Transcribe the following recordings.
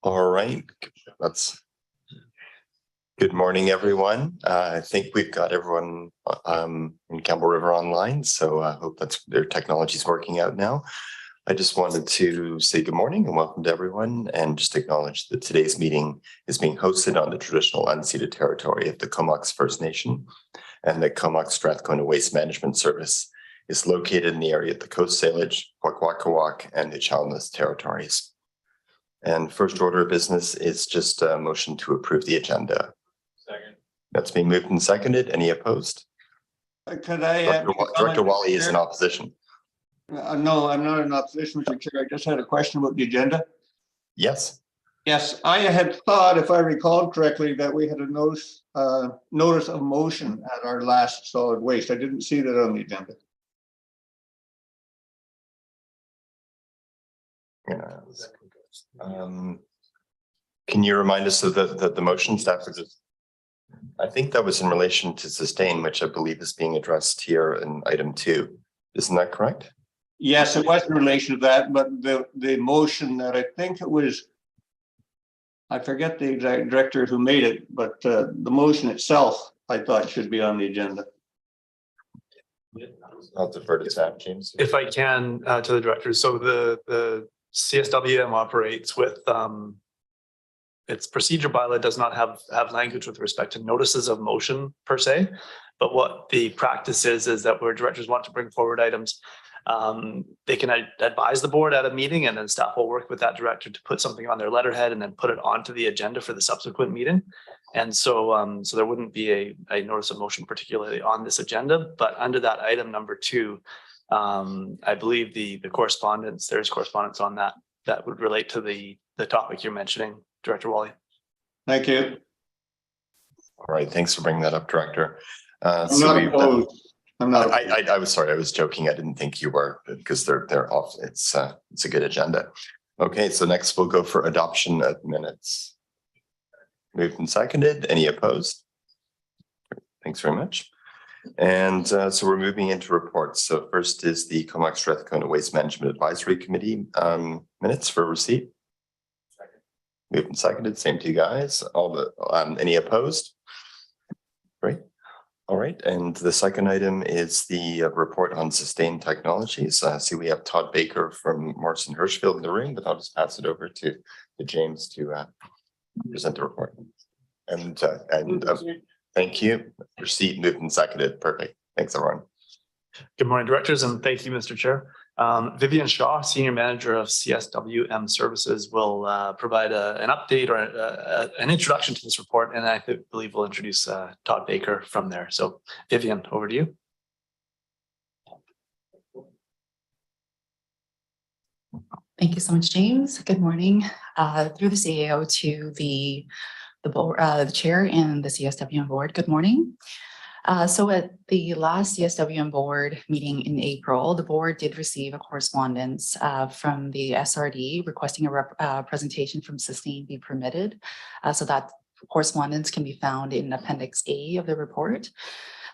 All right, that's good morning, everyone. I think we've got everyone in Campbell River online, so I hope their technology is working out now. I just wanted to say good morning and welcome to everyone, and just acknowledge that today's meeting is being hosted on the traditional unceded territory of the Comox First Nation, and the Comox Strathcona Waste Management Service is located in the area of the Coast Salish, Kwakwaka'wakw, and the Chalmers territories. And first order of business is just a motion to approve the agenda. Second. That's been moved and seconded. Any opposed? Could I? Director Wally is in opposition. No, I'm not in opposition, Mr. Chair. I just had a question about the agenda. Yes. Yes, I had thought, if I recalled correctly, that we had a notice of motion at our last solid waste. I didn't see that on the agenda. Can you remind us of the motion, staff? I think that was in relation to sustain, which I believe is being addressed here in item 2. Isn't that correct? Yes, it was in relation to that, but the motion that I think it was, I forget the exact director who made it, but the motion itself, I thought should be on the agenda. I'll defer to staff, James. If I can, to the director. So the CSWM operates with its procedure bylaw does not have language with respect to notices of motion per se, but what the practice is that where directors want to bring forward items, they can advise the board at a meeting, and then staff will work with that director to put something on their letterhead and then put it onto the agenda for the subsequent meeting. And so so there wouldn't be a notice of motion particularly on this agenda, but under that item number 2, I believe there's correspondence on that would relate to the topic you're mentioning, Director Wally. Thank you. All right, thanks for bringing that up, Director. I'm not. I was sorry. I was joking. I didn't think you were, because they're off. It's a good agenda. Okay, so next we'll go for adoption of minutes. Moved and seconded. Any opposed? Thanks very much. And so we're moving into reports. So first is the Comox Strathcona Waste Management Advisory Committee minutes for receipt. Second. Moved and seconded. Same to you guys. Any opposed? Great. All right. And the second item is the report on sustained technologies. See, we have Todd Baker from Morrison Hirschfield in the room, but I'll just pass it over to James to present the report. And thank you. Receipt moved and seconded. Perfect. Thanks, everyone. Good morning, directors, and thank you, Mr. Chair. Vivian Shaw, Senior Manager of CSWM Services, will provide an update or an introduction to this report, and I believe we'll introduce Todd Baker from there. So, Vivian, over to you. Thank you so much, James. Good morning. Through the CAO to the board, the chair and the CSWM board. Good morning. So at the last CSWM board meeting in April, the board did receive a correspondence from the SRD requesting a presentation from Sustain be permitted. So that correspondence can be found in Appendix A of the report.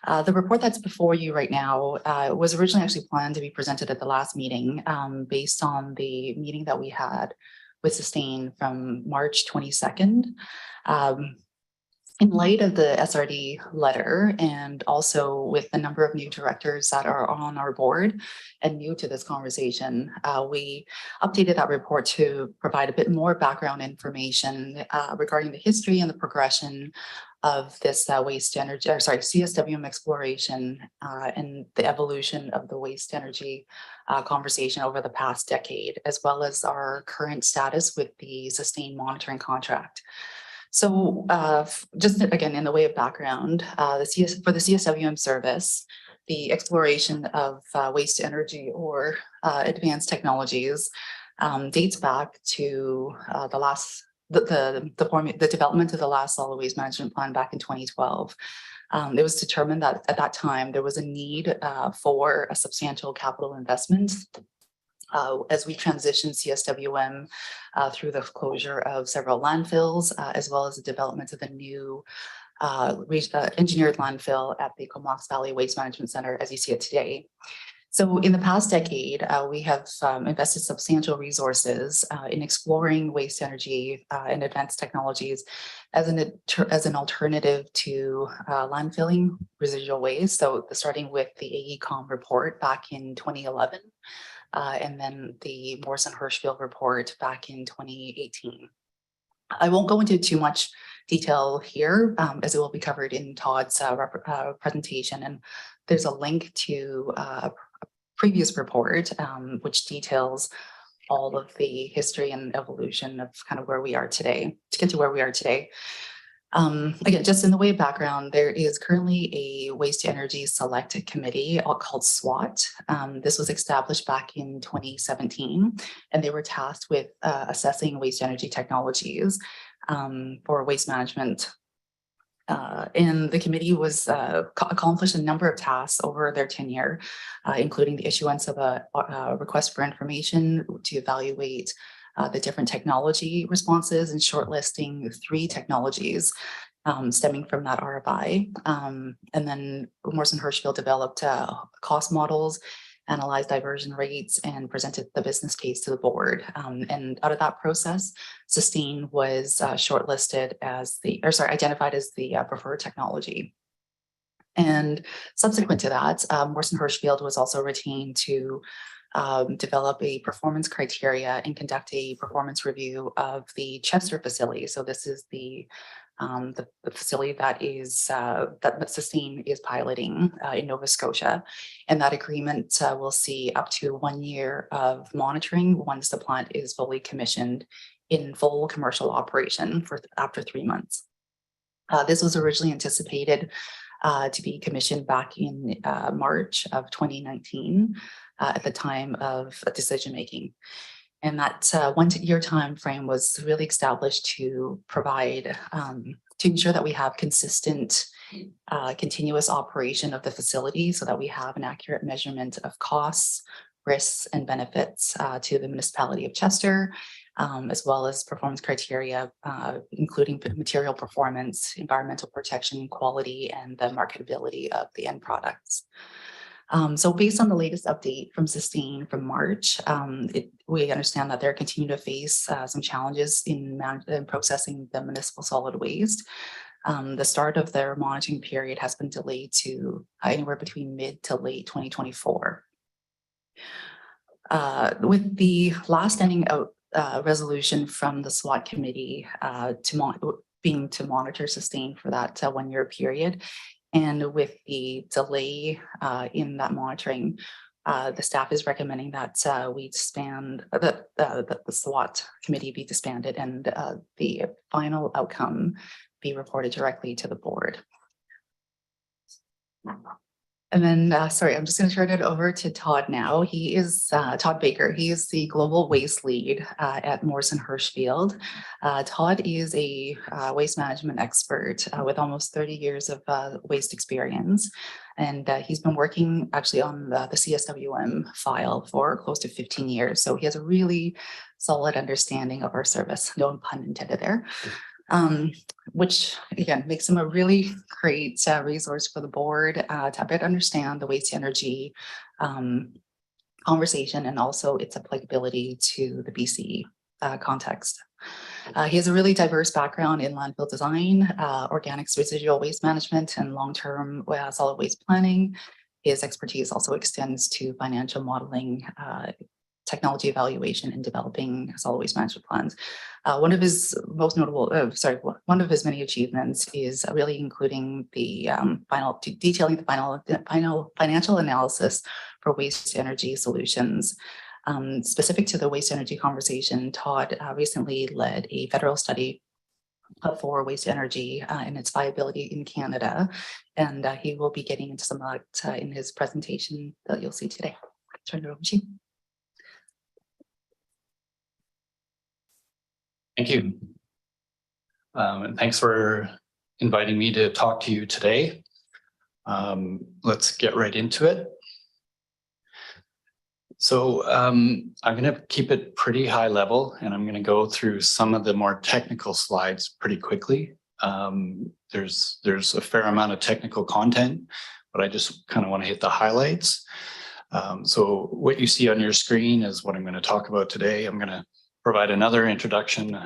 The report that's before you right now was originally actually planned to be presented at the last meeting based on the meeting that we had with Sustain from March 22nd. In light of the SRD letter, and also with the number of new directors that are on our board and new to this conversation, we updated that report to provide a bit more background information regarding the history and the progression of this waste energy, CSWM exploration and the evolution of the waste energy conversation over the past decade, as well as our current status with the Sustain monitoring contract. So just again, in the way of background, for the CSWM service, the exploration of waste energy or advanced technologies dates back to the development of the last solid waste management plan back in 2012. It was determined that at that time there was a need for a substantial capital investment as we transition CSWM through the closure of several landfills, as well as the development of a new engineered landfill at the Comox Valley Waste Management Center as you see it today. So in the past decade, we have invested substantial resources in exploring waste energy and advanced technologies as an alternative to landfilling residual waste. So starting with the AECOM report back in 2011, and then the Morrison-Hershfield report back in 2018. I won't go into too much detail here, as it will be covered in Todd's presentation. And there's a link to a previous report, which details all of the history and evolution of kind of where we are today, to get to where we are today. Again, just in the way of background, there is currently a Waste to Energy Select Committee called SWAT. This was established back in 2017, and they were tasked with assessing waste energy technologies for waste management. And the committee was accomplished a number of tasks over their tenure, including the issuance of a request for information to evaluate the different technology responses and shortlisting 3 technologies stemming from that RFI. And then Morrison-Hershfield developed cost models, analyzed diversion rates, and presented the business case to the board. And out of that process, Sustain was shortlisted as identified as the preferred technology. And subsequent to that, Morrison-Hershfield was also retained to develop a performance criteria and conduct a performance review of the Chester facility. So this is the facility that is that Sustain is piloting in Nova Scotia, and that agreement will see up to 1 year of monitoring once the plant is fully commissioned in full commercial operation after 3 months. This was originally anticipated to be commissioned back in March of 2019 at the time of decision making. And that 1 year time frame was really established to provide, to ensure that we have consistent, continuous operation of the facility so that we have an accurate measurement of costs, risks, and benefits to the municipality of Chester, as well as performance criteria, including material performance, environmental protection, quality, and the marketability of the end products. So based on the latest update from Sustain from March, we understand that they're continuing to face some challenges in processing the municipal solid waste. The start of their monitoring period has been delayed to anywhere between mid to late 2024. With the last standing out resolution from the SWAT committee to monitor Sustain for that 1 year period, and with the delay in that monitoring, the staff is recommending that we disband, that the SWAT committee be disbanded, and the final outcome be reported directly to the board. And then, sorry, I'm just going to turn it over to Todd now. He is Todd Baker. He is the global waste lead at Morrison-Hershfield. Todd is a waste management expert with almost 30 years of waste experience. And he's been working actually on the CSWM file for close to 15 years. So he has a really solid understanding of our service, no pun intended there. Which again makes him a really great resource for the board to better understand the waste energy conversation and also its applicability to the BC context. He has a really diverse background in landfill design, organics residual waste management, and long-term solid waste planning. His expertise also extends to financial modeling, technology evaluation, and developing solid waste management plans. One of his most notable, one of his many achievements is really including the detailing the final financial analysis for waste energy solutions. Specific to the waste energy conversation, Todd recently led a federal study for waste energy and its viability in Canada, and he will be getting into some of that in his presentation that you'll see today. Turn it over to you. Thank you. And thanks for inviting me to talk to you today. Let's get right into it. So I'm going to keep it pretty high level, and I'm going to go through some of the more technical slides pretty quickly. There's a fair amount of technical content, but I just kind of want to hit the highlights. So what you see on your screen is what I'm going to talk about today. I'm going to provide another introduction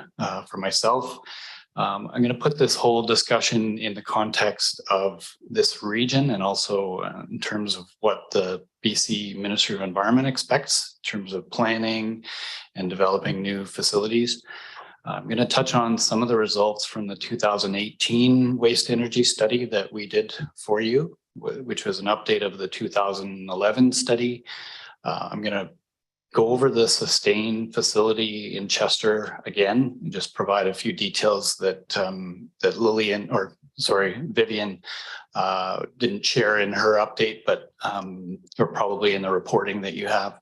for myself. I'm going to put this whole discussion in the context of this region and also in terms of what the BC Ministry of Environment expects in terms of planning and developing new facilities. I'm going to touch on some of the results from the 2018 waste energy study that we did for you, which was an update of the 2011 study. I'm going to go over the Sustain facility in Chester again, and just provide a few details that Vivian didn't share in her update, but or probably in the reporting that you have.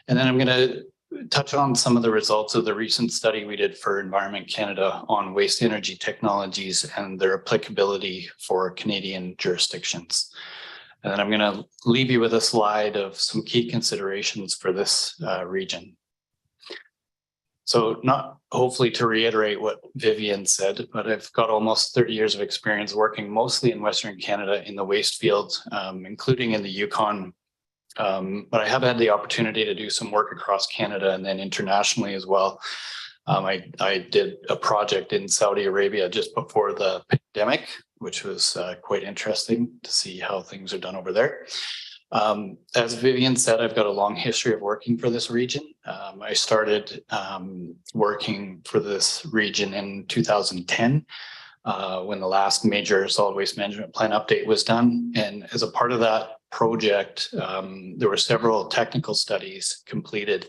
And then I'm going to touch on some of the results of the recent study we did for Environment Canada on waste energy technologies and their applicability for Canadian jurisdictions. And then I'm going to leave you with a slide of some key considerations for this region. So not hopefully to reiterate what Vivian said, but I've got almost 30 years of experience working mostly in Western Canada in the waste field, including in the Yukon. But I have had the opportunity to do some work across Canada and then internationally as well. I did a project in Saudi Arabia just before the pandemic, which was quite interesting to see how things are done over there. As Vivian said, I've got a long history of working for this region. I started working for this region in 2010 when the last major solid waste management plan update was done. And as a part of that project, there were several technical studies completed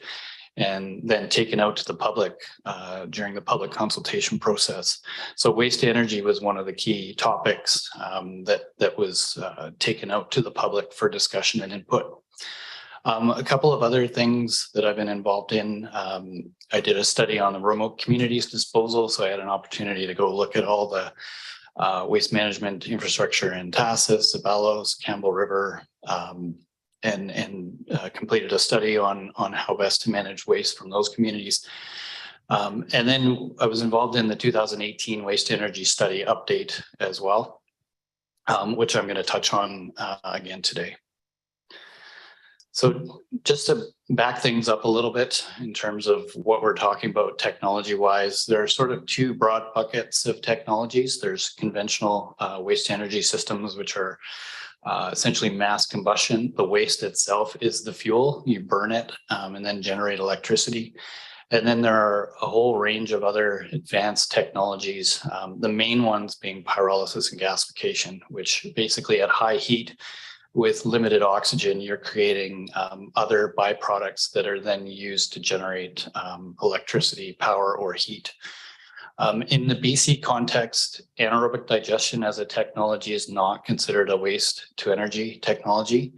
and then taken out to the public during the public consultation process. So waste energy was one of the key topics that was taken out to the public for discussion and input. A couple of other things that I've been involved in. I did a study on the remote communities disposal, so I had an opportunity to go look at all the waste management infrastructure in Tassis, Abelos, Campbell River, and completed a study on how best to manage waste from those communities. And then I was involved in the 2018 waste energy study update as well, which I'm going to touch on again today. So just to back things up a little bit in terms of what we're talking about technology wise, there are sort of two broad buckets of technologies. There's conventional waste energy systems, which are essentially mass combustion. The waste itself is the fuel. You burn it and then generate electricity. And then there are a whole range of other advanced technologies, the main ones being pyrolysis and gasification, which basically at high heat with limited oxygen, you're creating other byproducts that are then used to generate electricity, power, or heat. In the BC context, anaerobic digestion as a technology is not considered a waste to energy technology.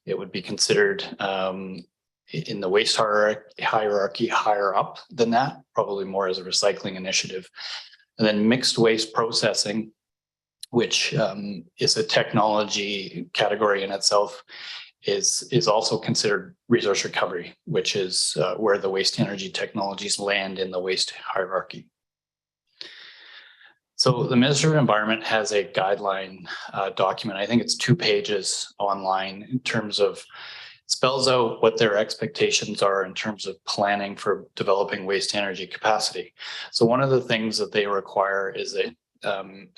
It would be considered in the waste hierarchy higher up than that, probably more as a recycling initiative. And then mixed waste processing, which is a technology category in itself, is also considered resource recovery, which is where the waste energy technologies land in the waste hierarchy. So the Ministry of Environment has a guideline document. I think it's 2 pages online in terms of spells out what their expectations are in terms of planning for developing waste energy capacity. So one of the things that they require is that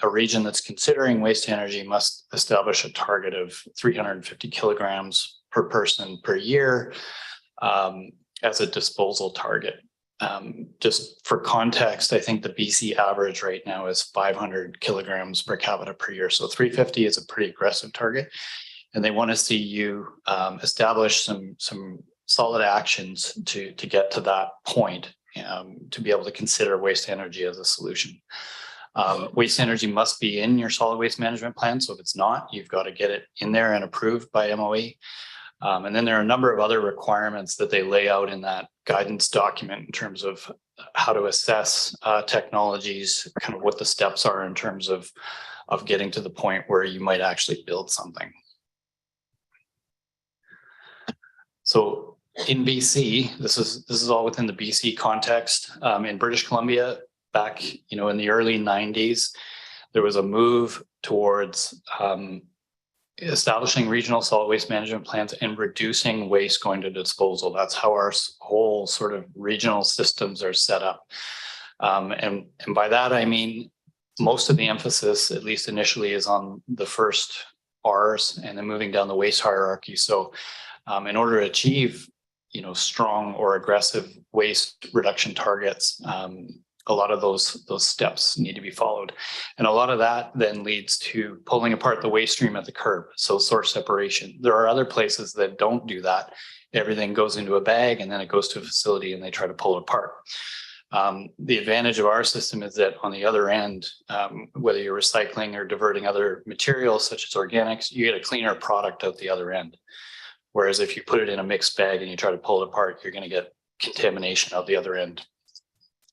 a region that's considering waste energy must establish a target of 350 kilograms per person per year as a disposal target. Just for context, I think the BC average right now is 500 kilograms per capita per year. So 350 is a pretty aggressive target. And they want to see you establish some solid actions to get to that point to be able to consider waste energy as a solution. Waste energy must be in your solid waste management plan. So if it's not, you've got to get it in there and approved by MOE. And then there are a number of other requirements that they lay out in that guidance document in terms of how to assess technologies, kind of what the steps are in terms of getting to the point where you might actually build something. So in BC, this is all within the BC context. In British Columbia, back in the early 90s, there was a move towards establishing regional solid waste management plans and reducing waste going to disposal. That's how our whole sort of regional systems are set up. And by that, I mean, most of the emphasis, at least initially, is on the first R's and then moving down the waste hierarchy. So in order to achieve, strong or aggressive waste reduction targets, a lot of those steps need to be followed. And a lot of that then leads to pulling apart the waste stream at the curb. So source separation. There are other places that don't do that. Everything goes into a bag and then it goes to a facility and they try to pull it apart. The advantage of our system is that on the other end, whether you're recycling or diverting other materials such as organics, you get a cleaner product out the other end. Whereas if you put it in a mixed bag and you try to pull it apart, you're going to get contamination out the other end.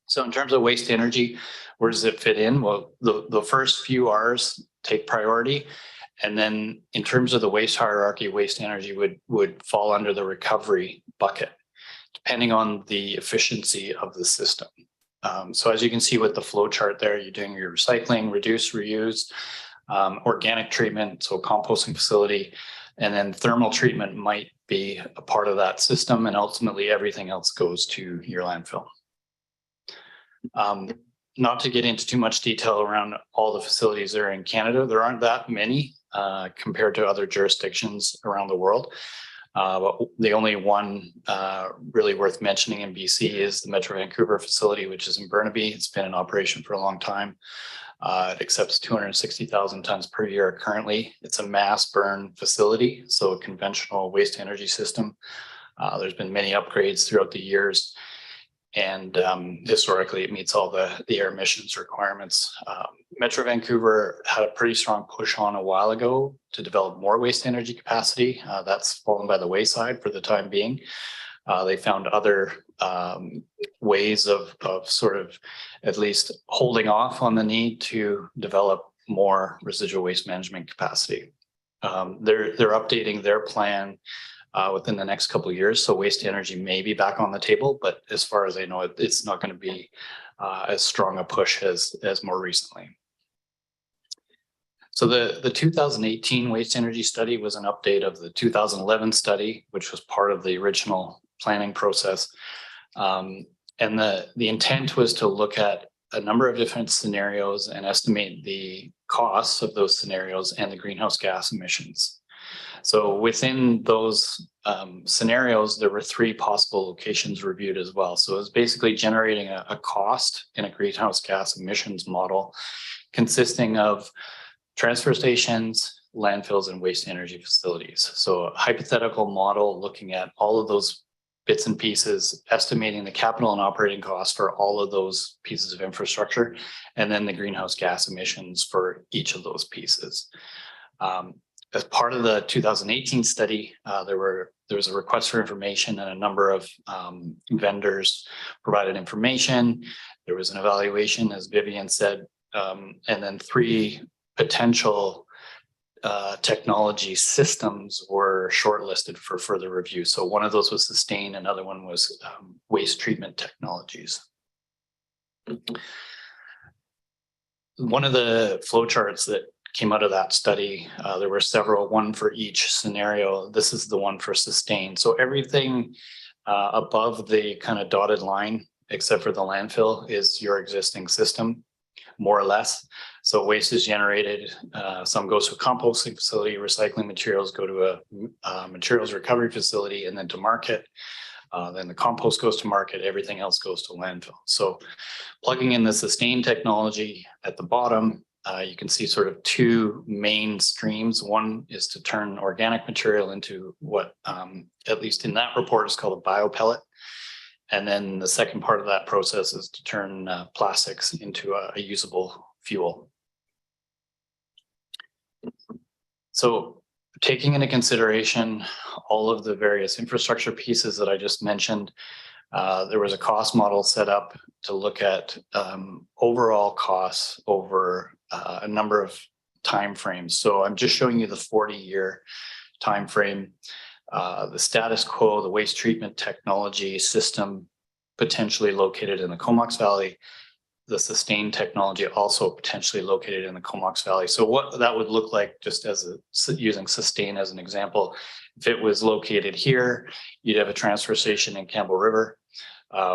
So in terms of waste energy, where does it fit in? Well, the first few R's take priority. And then in terms of the waste hierarchy, waste energy would fall under the recovery bucket, depending on the efficiency of the system. So as you can see with the flow chart there, you're doing your recycling, reduce, reuse, organic treatment, so composting facility, and then thermal treatment might be a part of that system, and ultimately everything else goes to your landfill. Not to get into too much detail around all the facilities that are in Canada, there aren't that many compared to other jurisdictions around the world. But the only one really worth mentioning in BC is the Metro Vancouver facility, which is in Burnaby. It's been in operation for a long time. It accepts 260,000 tons per year currently. It's a mass burn facility, so a conventional waste energy system. There's been many upgrades throughout the years. And historically, it meets all the air emissions requirements. Metro Vancouver had a pretty strong push on a while ago to develop more waste energy capacity. That's fallen by the wayside for the time being. They found other ways of sort of at least holding off on the need to develop more residual waste management capacity. They're updating their plan within the next couple of years. So waste energy may be back on the table, but as far as I know, it's not going to be as strong a push as more recently. So the 2018 waste energy study was an update of the 2011 study, which was part of the original planning process. And the intent was to look at a number of different scenarios and estimate the costs of those scenarios and the greenhouse gas emissions. So within those scenarios, there were 3 possible locations reviewed as well. So it was basically generating a cost in a greenhouse gas emissions model consisting of transfer stations, landfills, and waste energy facilities. So a hypothetical model looking at all of those bits and pieces, estimating the capital and operating costs for all of those pieces of infrastructure, and then the greenhouse gas emissions for each of those pieces. As part of the 2018 study, there was a request for information and a number of vendors provided information. There was an evaluation, as Vivian said, and then 3 potential technology systems were shortlisted for further review. So one of those was Sustain, another one was waste treatment technologies. One of the flowcharts that came out of that study, there were several, one for each scenario. This is the one for Sustain. So everything above the kind of dotted line, except for the landfill, is your existing system, more or less. So waste is generated, some goes to a composting facility, recycling materials go to a materials recovery facility and then to market. Then the compost goes to market, everything else goes to landfill. So plugging in the Sustain technology at the bottom, you can see sort of 2 main streams. One is to turn organic material into what, at least in that report, is called a biopellet. And then the second part of that process is to turn plastics into a usable fuel. So taking into consideration all of the various infrastructure pieces that I just mentioned, there was a cost model set up to look at overall costs over a number of timeframes. So I'm just showing you the 40-year timeframe. The status quo, the waste treatment technology system potentially located in the Comox Valley, the Sustain technology also potentially located in the Comox Valley. So what that would look like, just as using Sustain as an example, if it was located here, you'd have a transfer station in Campbell River.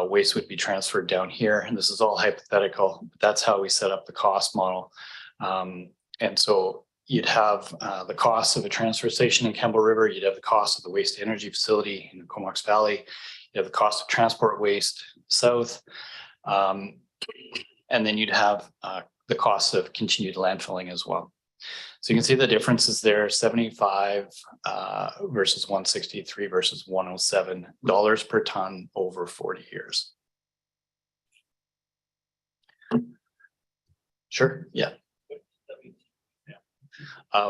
Waste would be transferred down here, and this is all hypothetical. But that's how we set up the cost model. And so you'd have the cost of a transfer station in Campbell River, you'd have the cost of the waste energy facility in the Comox Valley, you have the cost of transport waste south, and then you'd have the cost of continued landfilling as well. So you can see the differences there, 75 versus 163 versus $107 per ton over 40 years. Sure, yeah.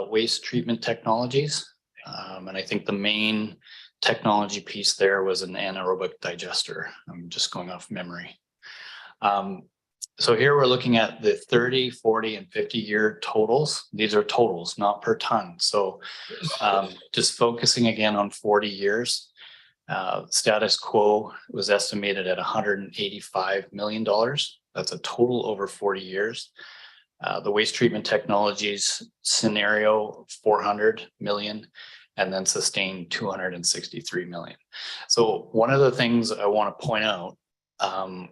Waste treatment technologies. And I think the main technology piece there was an anaerobic digester. I'm just going off memory. So here we're looking at the 30, 40, and 50-year totals. These are totals, not per ton. So just focusing again on 40 years, status quo was estimated at $185 million. That's a total over 40 years. The waste treatment technologies scenario, 400 million, and then Sustain 263 million. So one of the things I want to point out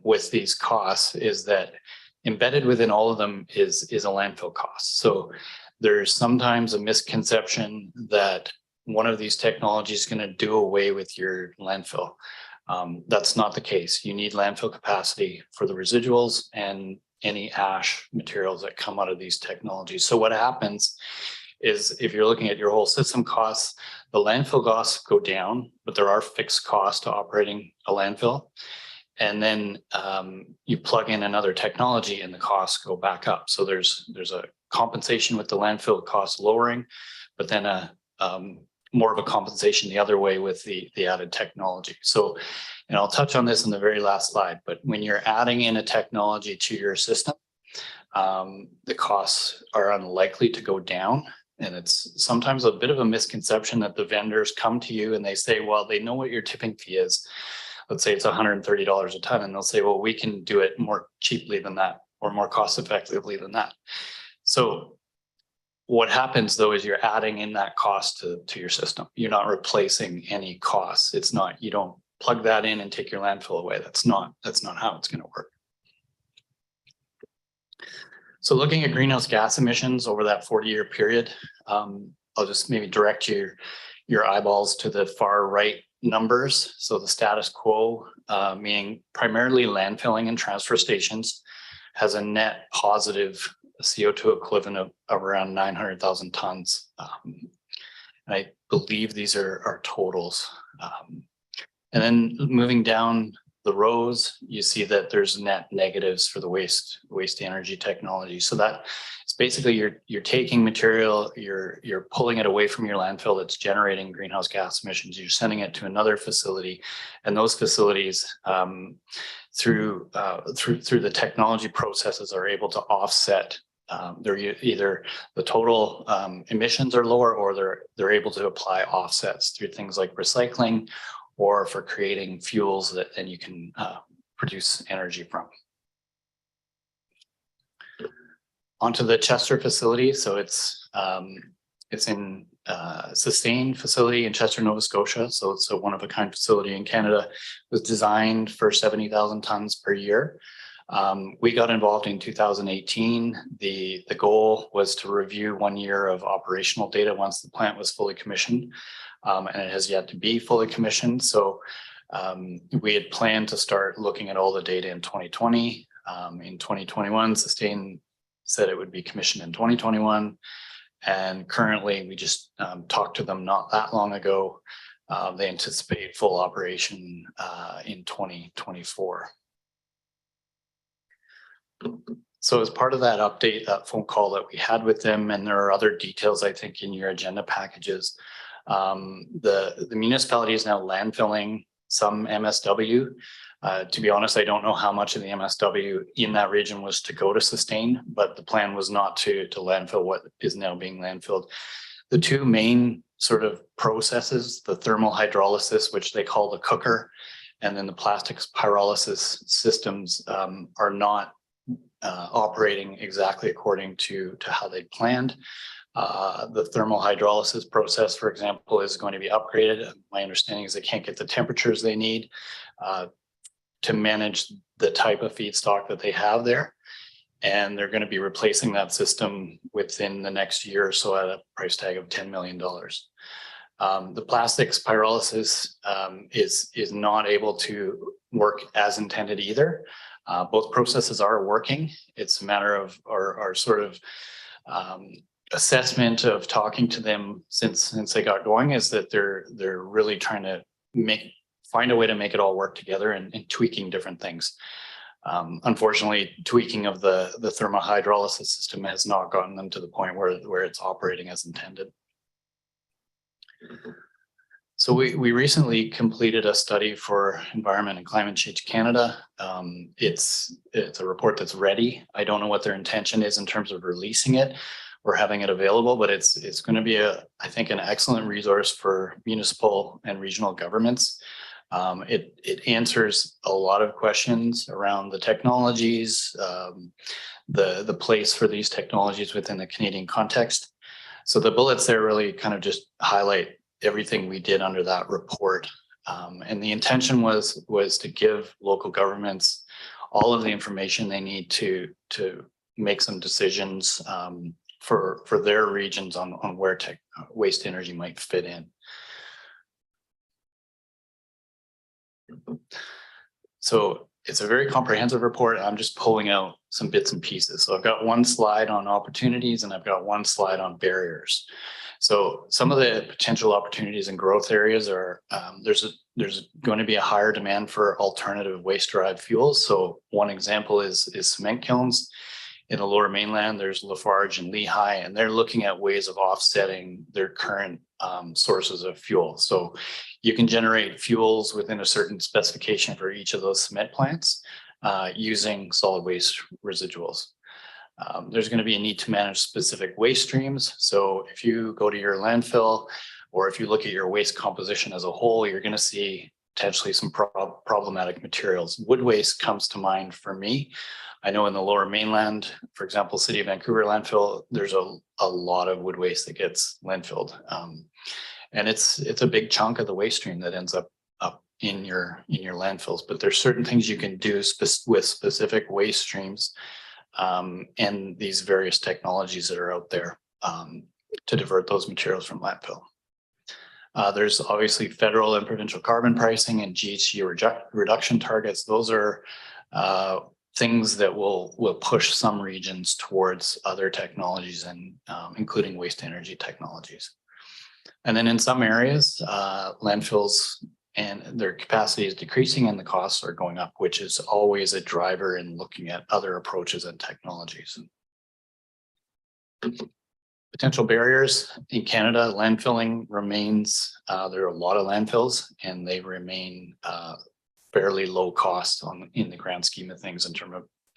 with these costs is that embedded within all of them is a landfill cost. So there's sometimes a misconception that one of these technologies is going to do away with your landfill. That's not the case. You need landfill capacity for the residuals and any ash materials that come out of these technologies. So what happens is if you're looking at your whole system costs, the landfill costs go down, but there are fixed costs to operating a landfill. And then you plug in another technology and the costs go back up. So there's a compensation with the landfill costs lowering, but then more of a compensation the other way with the added technology. So, and I'll touch on this in the very last slide, but when you're adding in a technology to your system, the costs are unlikely to go down. And it's sometimes a bit of a misconception that the vendors come to you and they say, well, they know what your tipping fee is. Let's say it's $130 a ton, and they'll say, well, we can do it more cheaply than that or more cost effectively than that. So what happens though is you're adding in that cost to your system. You're not replacing any costs. It's not, you don't plug that in and take your landfill away. That's not how it's going to work. So looking at greenhouse gas emissions over that 40-year period, I'll just maybe direct your eyeballs to the far right numbers. So the status quo, meaning primarily landfilling and transfer stations, has a net positive CO2 equivalent of around 900,000 tons. And I believe these are totals. And then moving down the rows, you see that there's net negatives for the waste energy technology. So that it's basically you're taking material, you're pulling it away from your landfill that's generating greenhouse gas emissions. You're sending it to another facility, and those facilities through the technology processes are able to offset. They're either the total emissions are lower, or they're able to apply offsets through things like recycling, or for creating fuels that then you can produce energy from. Onto the Chester facility. So it's in Sustain facility in Chester, Nova Scotia. So it's a one-of-a-kind facility in Canada. It was designed for 70,000 tons per year. We got involved in 2018. The goal was to review 1 year of operational data once the plant was fully commissioned. And it has yet to be fully commissioned. So we had planned to start looking at all the data in 2020. In 2021, Sustain said it would be commissioned in 2021. And currently, we just talked to them not that long ago. They anticipate full operation in 2024. So as part of that update, that phone call that we had with them, and there are other details, I think, in your agenda packages, the municipality is now landfilling some MSW. To be honest, I don't know how much of the MSW in that region was to go to Sustain, but the plan was not to landfill what is now being landfilled. The two main sort of processes, the thermal hydrolysis, which they call the cooker, and then the plastics pyrolysis systems are not operating exactly according to how they planned. The thermal hydrolysis process, for example, is going to be upgraded. My understanding is they can't get the temperatures they need to manage the type of feedstock that they have there. And they're going to be replacing that system within the next year or so at a price tag of $10 million. The plastics pyrolysis is not able to work as intended either. Both processes are working. It's a matter of our sort of assessment of talking to them since they got going is that they're really trying to find a way to make it all work together and tweaking different things. Unfortunately, tweaking of the thermal hydrolysis system has not gotten them to the point where it's operating as intended. So we recently completed a study for Environment and Climate Change Canada. It's a report that's ready. I don't know what their intention is in terms of releasing it or having it available, but it's going to be I think an excellent resource for municipal and regional governments. It answers a lot of questions around the technologies, the place for these technologies within the Canadian context. So the bullets there really kind of just highlight everything we did under that report. And the intention was to give local governments all of the information they need to make some decisions for their regions on where waste energy might fit in. So it's a very comprehensive report. I'm just pulling out some bits and pieces. So I've got one slide on opportunities and I've got one slide on barriers. So some of the potential opportunities and growth areas are there's going to be a higher demand for alternative waste derived fuels. So one example is cement kilns. In the Lower Mainland, there's Lafarge and Lehigh, and they're looking at ways of offsetting their current sources of fuel. So you can generate fuels within a certain specification for each of those cement plants using solid waste residuals. There's going to be a need to manage specific waste streams. So if you go to your landfill, or if you look at your waste composition as a whole, you're going to see potentially some problematic materials. Wood waste comes to mind for me. I know in the Lower Mainland, for example, City of Vancouver landfill, there's a lot of wood waste that gets landfilled. And it's a big chunk of the waste stream that ends up in your landfills. But there's certain things you can do with specific waste streams and these various technologies that are out there to divert those materials from landfill. There's obviously federal and provincial carbon pricing and GHG reduction targets. Those are things that will push some regions towards other technologies and including waste energy technologies. And then in some areas, landfills and their capacity is decreasing and the costs are going up, which is always a driver in looking at other approaches and technologies. Potential barriers in Canada, landfilling remains, there are a lot of landfills and they remain fairly low cost in the grand scheme of things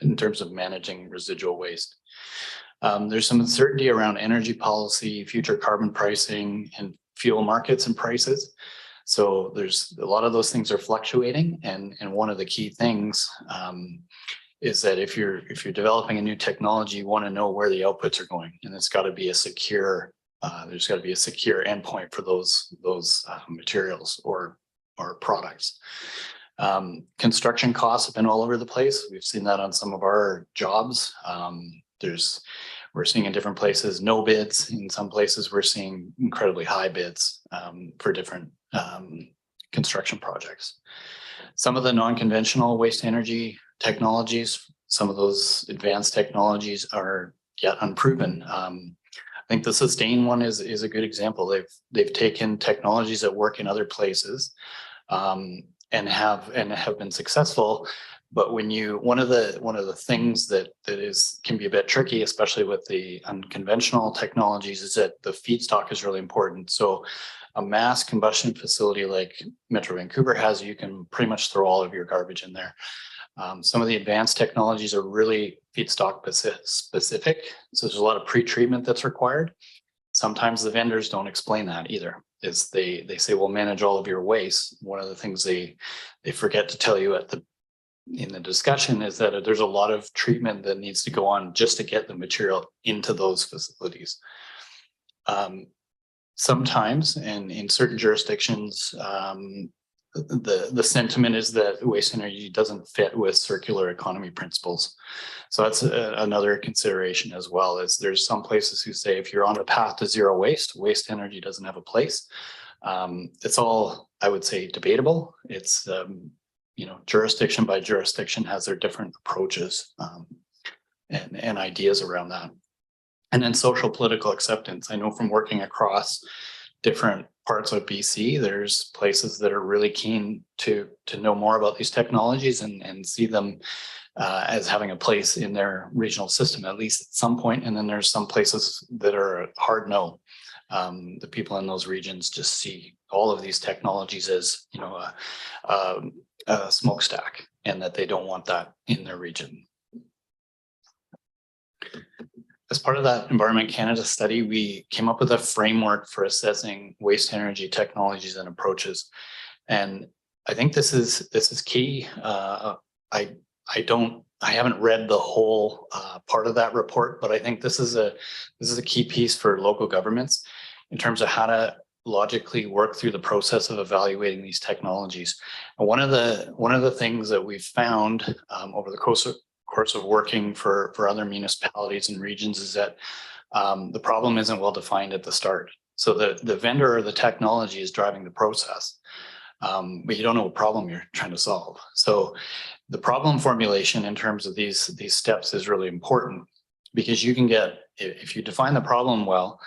in terms of managing residual waste. There's some uncertainty around energy policy, future carbon pricing, and fuel markets and prices. So there's a lot of those things are fluctuating, and one of the key things is that if you're developing a new technology, you want to know where the outputs are going, and it's got to be a secure. There's got to be a secure endpoint for those materials or products. Construction costs have been all over the place. We've seen that on some of our jobs. We're seeing in different places no bids. In some places, we're seeing incredibly high bids for different construction projects. Some of the non-conventional waste energy technologies, some of those advanced technologies are yet unproven. I think the sustain one is a good example. They've taken technologies that work in other places and have been successful. But one of the things that can be a bit tricky, especially with the unconventional technologies, is that the feedstock is really important. So a mass combustion facility like Metro Vancouver has, you can pretty much throw all of your garbage in there. Some of the advanced technologies are really feedstock specific. So there's a lot of pre-treatment that's required. Sometimes the vendors don't explain that either. Is they say, well, manage all of your waste. One of the things they forget to tell you at the in the discussion is that there's a lot of treatment that needs to go on just to get the material into those facilities. Sometimes, and in certain jurisdictions, the sentiment is that waste energy doesn't fit with circular economy principles. So that's another consideration as well. Is there's some places who say if you're on a path to zero waste, waste energy doesn't have a place. It's all, I would say, debatable. It's you know, jurisdiction by jurisdiction has their different approaches and ideas around that. And then social political acceptance. I know from working across different parts of BC, there's places that are really keen to know more about these technologies and see them as having a place in their regional system, at least at some point. And then there's some places that are a hard no. The people in those regions just see all of these technologies as, you know, a smokestack, and that they don't want that in their region. As part of that Environment Canada study, we came up with a framework for assessing waste energy technologies and approaches. And I think this is key. I haven't read the whole part of that report, but I think this is a key piece for local governments in terms of how to logically work through the process of evaluating these technologies. And one of the things that we've found over the course of working for other municipalities and regions is that the problem isn't well defined at the start. So the vendor or the technology is driving the process, but you don't know what problem you're trying to solve. So the problem formulation in terms of these steps is really important, because you can get, if you define the problem well,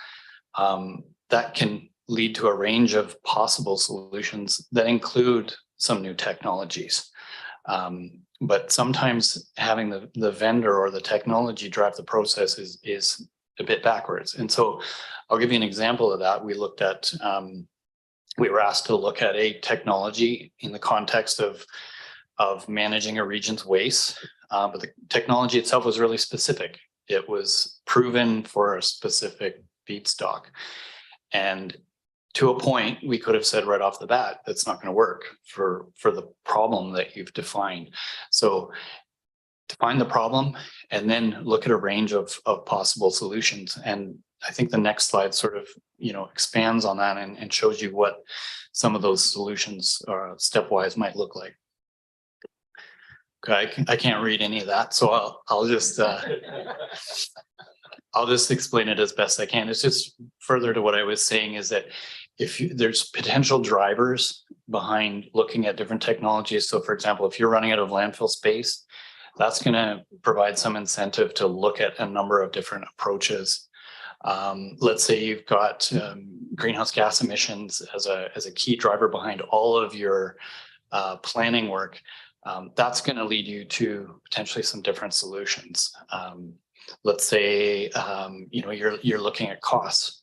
that can lead to a range of possible solutions that include some new technologies. But sometimes having the vendor or the technology drive the process is a bit backwards. And so I'll give you an example of that. We looked at, we were asked to look at a technology in the context of managing a region's waste, but the technology itself was really specific. It was proven for a specific feedstock. And to a point, we could have said right off the bat, that's not going to work for the problem that you've defined. So define the problem and then look at a range of possible solutions. And I think the next slide sort of, you know, expands on that and shows you what some of those solutions stepwise might look like. Okay, I can't read any of that, so I'll just I'll just explain it as best I can. It's just further to what I was saying, is that there's potential drivers behind looking at different technologies. So for example, if you're running out of landfill space, that's going to provide some incentive to look at a number of different approaches. Let's say you've got greenhouse gas emissions as a key driver behind all of your planning work. That's going to lead you to potentially some different solutions. Let's say you know, you're looking at costs.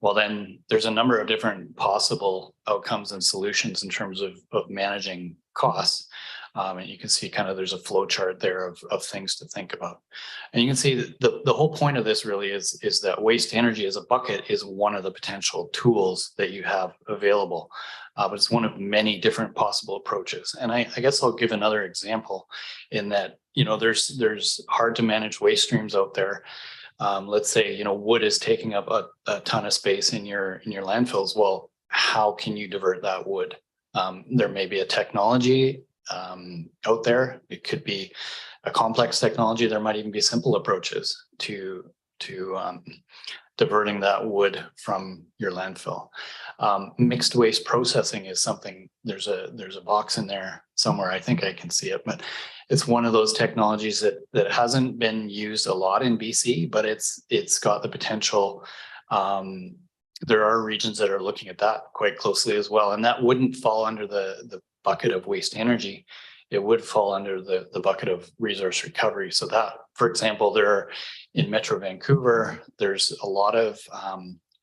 Well, then there's a number of different possible outcomes and solutions in terms of managing costs. And you can see kind of there's a flow chart there of things to think about. And you can see that the whole point of this really is that waste energy as a bucket is one of the potential tools that you have available. But it's one of many different possible approaches. And I guess I'll give another example in that, you know, there's hard to manage waste streams out there. Let's say, you know, wood is taking up a ton of space in your landfills. Well, how can you divert that wood? There may be a technology out there. It could be a complex technology. There might even be simple approaches to diverting that wood from your landfill. Mixed waste processing is something, there's a box in there somewhere. I think I can see it, but it's one of those technologies that hasn't been used a lot in BC, but it's got the potential. There are regions that are looking at that quite closely as well. And that wouldn't fall under the bucket of waste energy. It would fall under the bucket of resource recovery. So that, for example, in Metro Vancouver, there's a lot of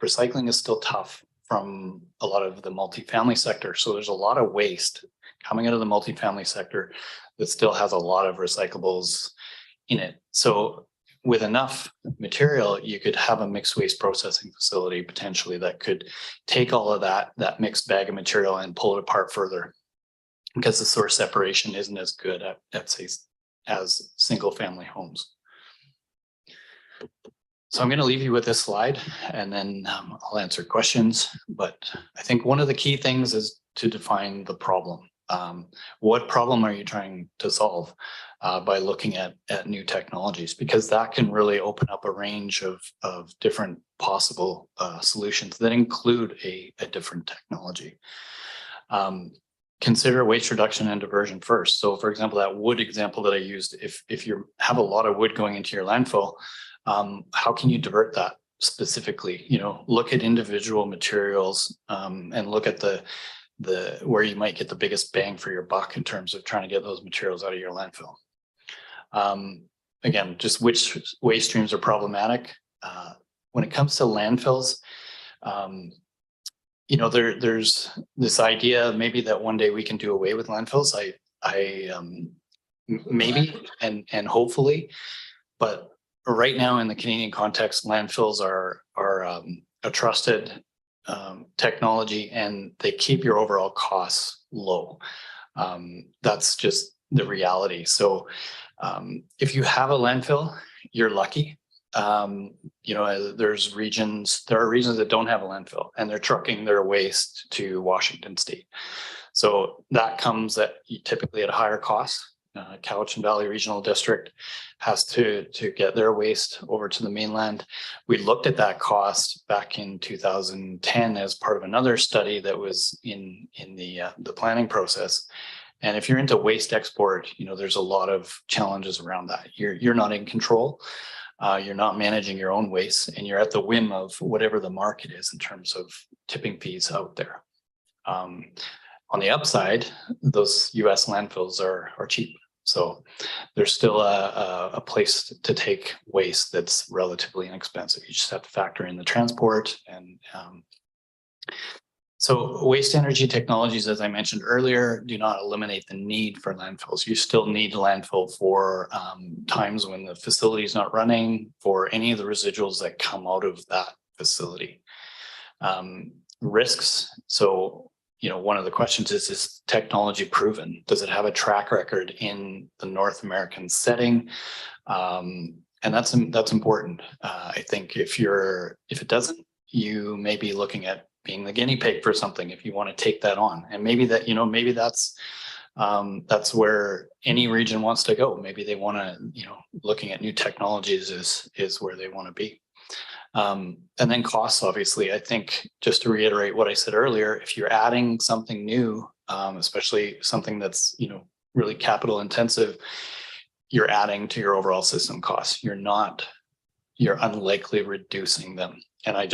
recycling is still tough from a lot of the multifamily sector. So there's a lot of waste coming out of the multifamily sector that still has a lot of recyclables in it. So with enough material, you could have a mixed waste processing facility potentially that could take all of that mixed bag of material and pull it apart further. because the source separation isn't as good at say, as single family homes. So I'm going to leave you with this slide, and then I'll answer questions. But I think one of the key things is to define the problem. What problem are you trying to solve by looking at new technologies? Because that can really open up a range of different possible solutions that include a different technology. Consider waste reduction and diversion first. So for example, that wood example that I used, if you have a lot of wood going into your landfill, how can you divert that specifically? You know, look at individual materials and look at the where you might get the biggest bang for your buck in terms of trying to get those materials out of your landfill. Again, just which waste streams are problematic. When it comes to landfills, you know, there's this idea maybe that one day we can do away with landfills. Maybe and hopefully, but right now in the Canadian context, landfills are a trusted technology, and they keep your overall costs low. That's just the reality. So if you have a landfill, you're lucky. You know, there are regions that don't have a landfill, and they're trucking their waste to Washington State. So that comes typically at a higher cost. Cowichan Valley Regional District has to get their waste over to the mainland. We looked at that cost back in 2010 as part of another study that was in the planning process. And if you're into waste export, you know, there's a lot of challenges around that. You're not in control. You're not managing your own waste, and you're at the whim of whatever the market is in terms of tipping fees out there. On the upside, those US landfills are cheap. So there's still a place to take waste that's relatively inexpensive. You just have to factor in the transport. And so waste energy technologies, as I mentioned earlier, do not eliminate the need for landfills. You still need a landfill for times when the facility is not running, for any of the residuals that come out of that facility. Risks. So, you know, one of the questions is technology proven? Does it have a track record in the North American setting? And that's important. I think if it doesn't, you may be looking at being the guinea pig for something if you want to take that on. And maybe that's where any region wants to go. Maybe they want to, you know, looking at new technologies is where they want to be. And then costs, obviously. I think, just to reiterate what I said earlier, if you're adding something new, especially something that's, you know, really capital intensive, you're adding to your overall system costs. You're unlikely reducing them. And I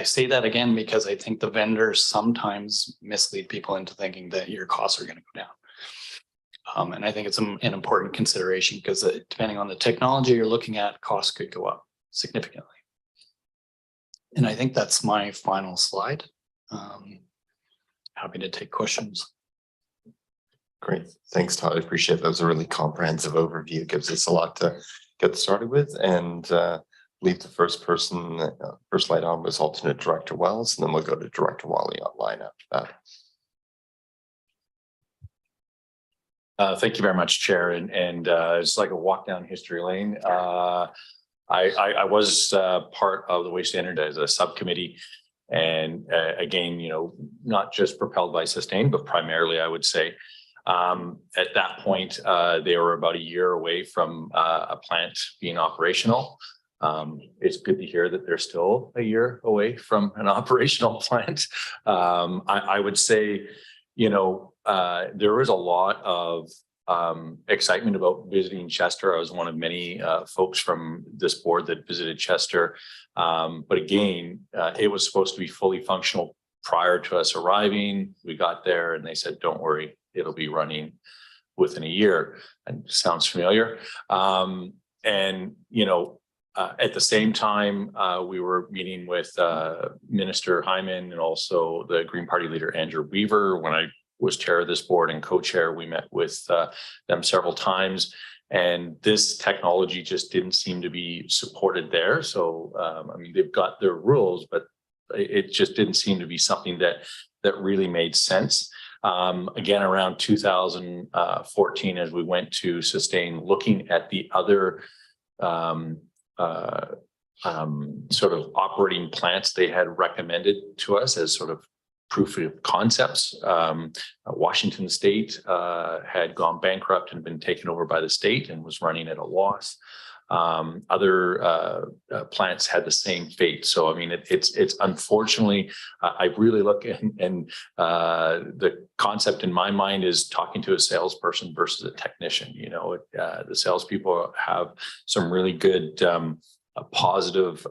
say that again because I think the vendors sometimes mislead people into thinking that your costs are going to go down. And I think it's an important consideration, because depending on the technology you're looking at, costs could go up significantly. And I think that's my final slide. Happy to take questions. Great. Thanks, Todd. I appreciate it. That was a really comprehensive overview. It gives us a lot to get started with. And leave the first light on was alternate Director Wells, and then we'll go to Director Wally online after that. Thank you very much, Chair. And it's like a walk down history lane. I was part of the Waste Standard as a subcommittee, and again, you know, not just propelled by Sustain, but primarily, I would say, at that point, they were about a year away from a plant being operational. It's good to hear that they're still a year away from an operational plant. I would say, you know, there was a lot of excitement about visiting Chester. I was one of many folks from this board that visited Chester. But again, it was supposed to be fully functional prior to us arriving. We got there and they said, don't worry, it'll be running within a year. And sounds familiar. And, you know, at the same time, we were meeting with Minister Hyman and also the Green Party leader, Andrew Weaver. When I was chair of this board and co-chair, we met with them several times, and this technology just didn't seem to be supported there. So, I mean, they've got their rules, but it just didn't seem to be something that really made sense. Again, around 2014, as we went to sustain, looking at the other sort of operating plants they had recommended to us as sort of proof of concepts. Washington State had gone bankrupt and been taken over by the state and was running at a loss. Other plants had the same fate. So, I mean, it's unfortunately, I really look and the concept in my mind is talking to a salesperson versus a technician. You know, the salespeople have some really good, positive,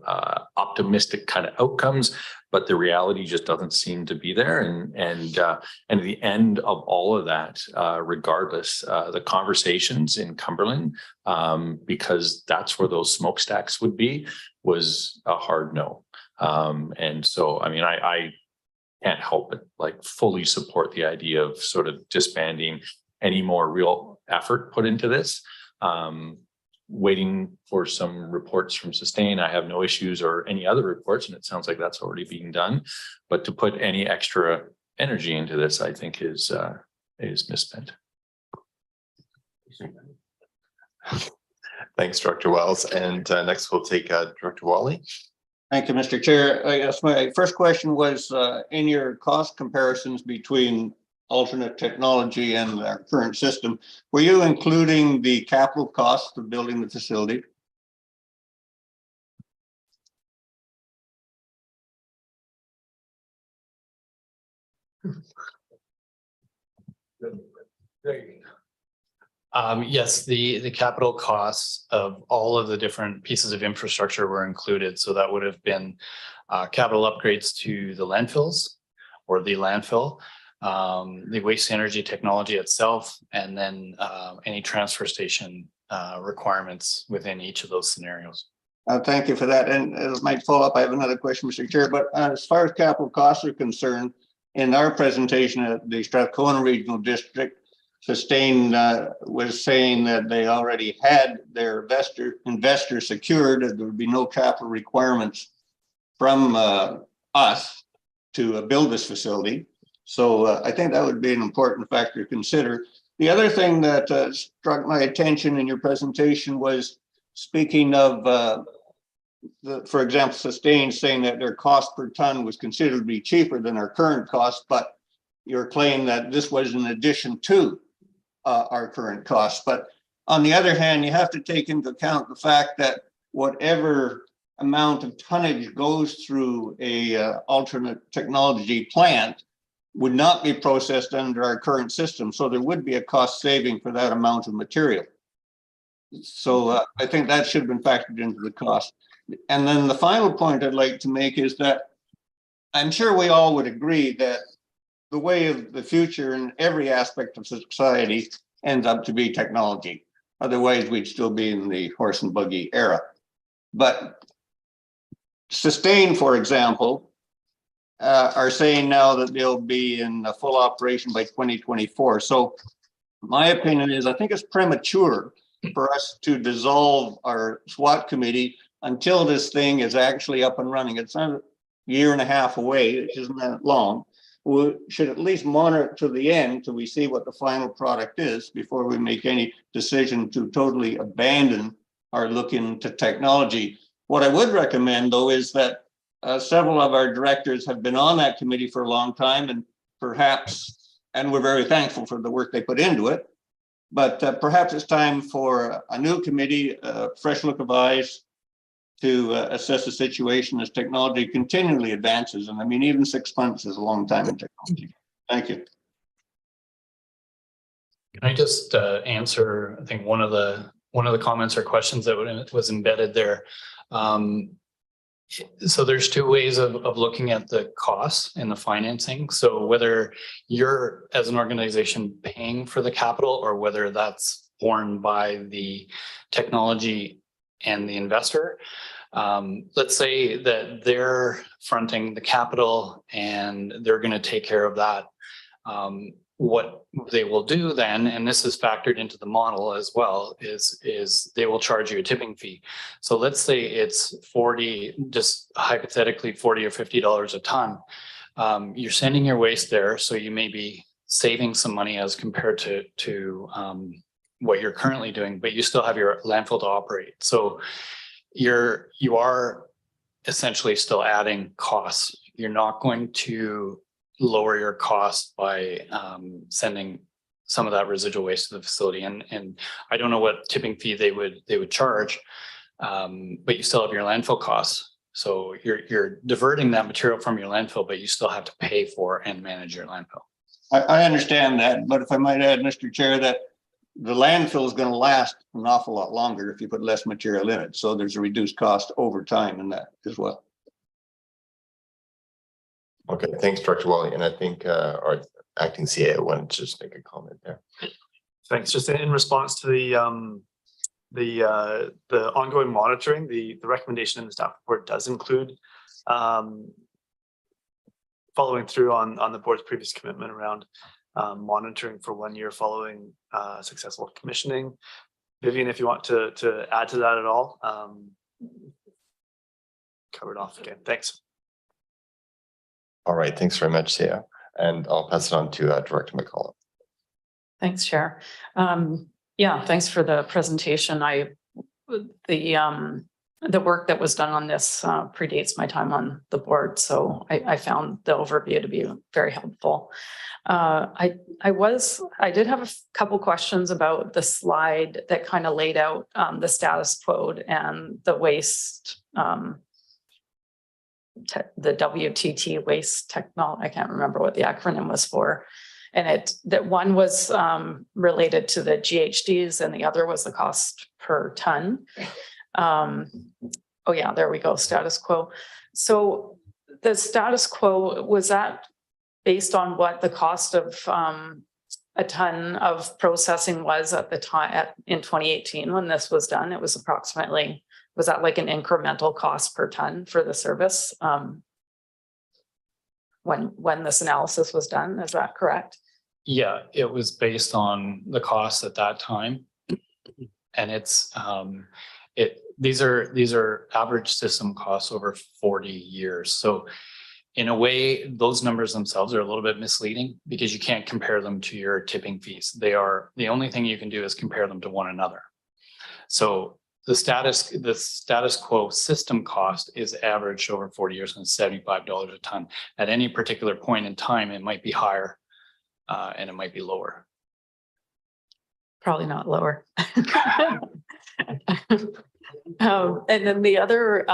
optimistic kind of outcomes, but the reality just doesn't seem to be there. And at the end of all of that, regardless, the conversations in Cumberland, because that's where those smokestacks would be, was a hard no. And so, I mean, I can't help but like fully support the idea of sort of disbanding any more real effort put into this. Waiting for some reports from Sustain. I have no issues or any other reports, and it sounds like that's already being done. But to put any extra energy into this, I think is misspent. Thanks, Director Wells. And next we'll take Director Wally. Thank you, Mr. Chair. I guess my first question was in your cost comparisons between alternate technology and our current system, were you including the capital cost of building the facility? Yes, the capital costs of all of the different pieces of infrastructure were included. So that would have been capital upgrades to the landfills or the landfill, the waste energy technology itself, and then any transfer station requirements within each of those scenarios. Thank you for that. And as my follow-up, I have another question, Mr. Chair, but as far as capital costs are concerned, in our presentation at the Strathcona Regional District, Sustain was saying that they already had their investor secured, that there would be no capital requirements from us to build this facility. So I think that would be an important factor to consider. The other thing that struck my attention in your presentation was speaking of, for example, Sustain saying that their cost per ton was considerably cheaper than our current cost, but your claim that this was in addition to our current costs. But on the other hand, you have to take into account the fact that whatever amount of tonnage goes through a alternate technology plant would not be processed under our current system. So there would be a cost saving for that amount of material. So I think that should have been factored into the cost. And then the final point I'd like to make is that I'm sure we all would agree that the way of the future in every aspect of society ends up to be technology. Otherwise, we'd still be in the horse and buggy era. But Sustain, for example, are saying now that they'll be in a full operation by 2024. So my opinion is I think it's premature for us to dissolve our SWAT committee until this thing is actually up and running. It's not a year and a half away, which isn't that long. We should at least monitor it to the end till we see what the final product is before we make any decision to totally abandon our look into technology. What I would recommend, though, is that several of our directors have been on that committee for a long time, and perhaps, and we're very thankful for the work they put into it, but perhaps it's time for a new committee, a fresh look of eyes, to assess the situation as technology continually advances. And I mean, even 6 months is a long time in technology. Thank you. Can I just answer, I think one of the comments or questions that was embedded there. So there's two ways of looking at the costs and the financing. So whether you're as an organization paying for the capital or whether that's borne by the technology and the investor. Let's say that they're fronting the capital and they're going to take care of that. What they will do then, and this is factored into the model as well, is they will charge you a tipping fee. So let's say it's 40, just hypothetically $40 or $50 a ton. You're sending your waste there, so you may be saving some money as compared to what you're currently doing, but you still have your landfill to operate. So you are essentially still adding costs. You're not going to lower your costs by sending some of that residual waste to the facility. And I don't know what tipping fee they would charge, but you still have your landfill costs. So you're diverting that material from your landfill, but you still have to pay for and manage your landfill. I understand that, but if I might add, Mr. Chair, that the landfill is going to last an awful lot longer if you put less material in it. So there's a reduced cost over time in that as well. Okay, thanks, Director Wally. And I think our acting CAO wanted to just make a comment there. Thanks. Just in response to the ongoing monitoring, the recommendation in the staff report does include following through on the board's previous commitment around monitoring for 1 year following successful commissioning. Vivian, if you want to add to that at all, covered off again. Thanks. All right, thanks very much, CAO. And I'll pass it on to Director McCullough. Thanks, Chair. Yeah, thanks for the presentation. The work that was done on this predates my time on the board, so I found the overview to be very helpful. I did have a couple questions about the slide that kind of laid out the status quo and the waste, the WTT waste technology. I can't remember what the acronym was for. And that one was related to the GHGs and the other was the cost per ton. Oh yeah, there we go, status quo. So the status quo, was that based on what the cost of a ton of processing was at the time in 2018 when this was done? It was approximately, was that like an incremental cost per ton for the service when this analysis was done? Is that correct? Yeah, it was based on the cost at that time. And it's these are average system costs over 40 years. So in a way, those numbers themselves are a little bit misleading because you can't compare them to your tipping fees. They are, the only thing you can do is compare them to one another. So the status quo system cost is averaged over 40 years and $75 a ton. At any particular point in time, it might be higher and it might be lower. Probably not lower. And then the other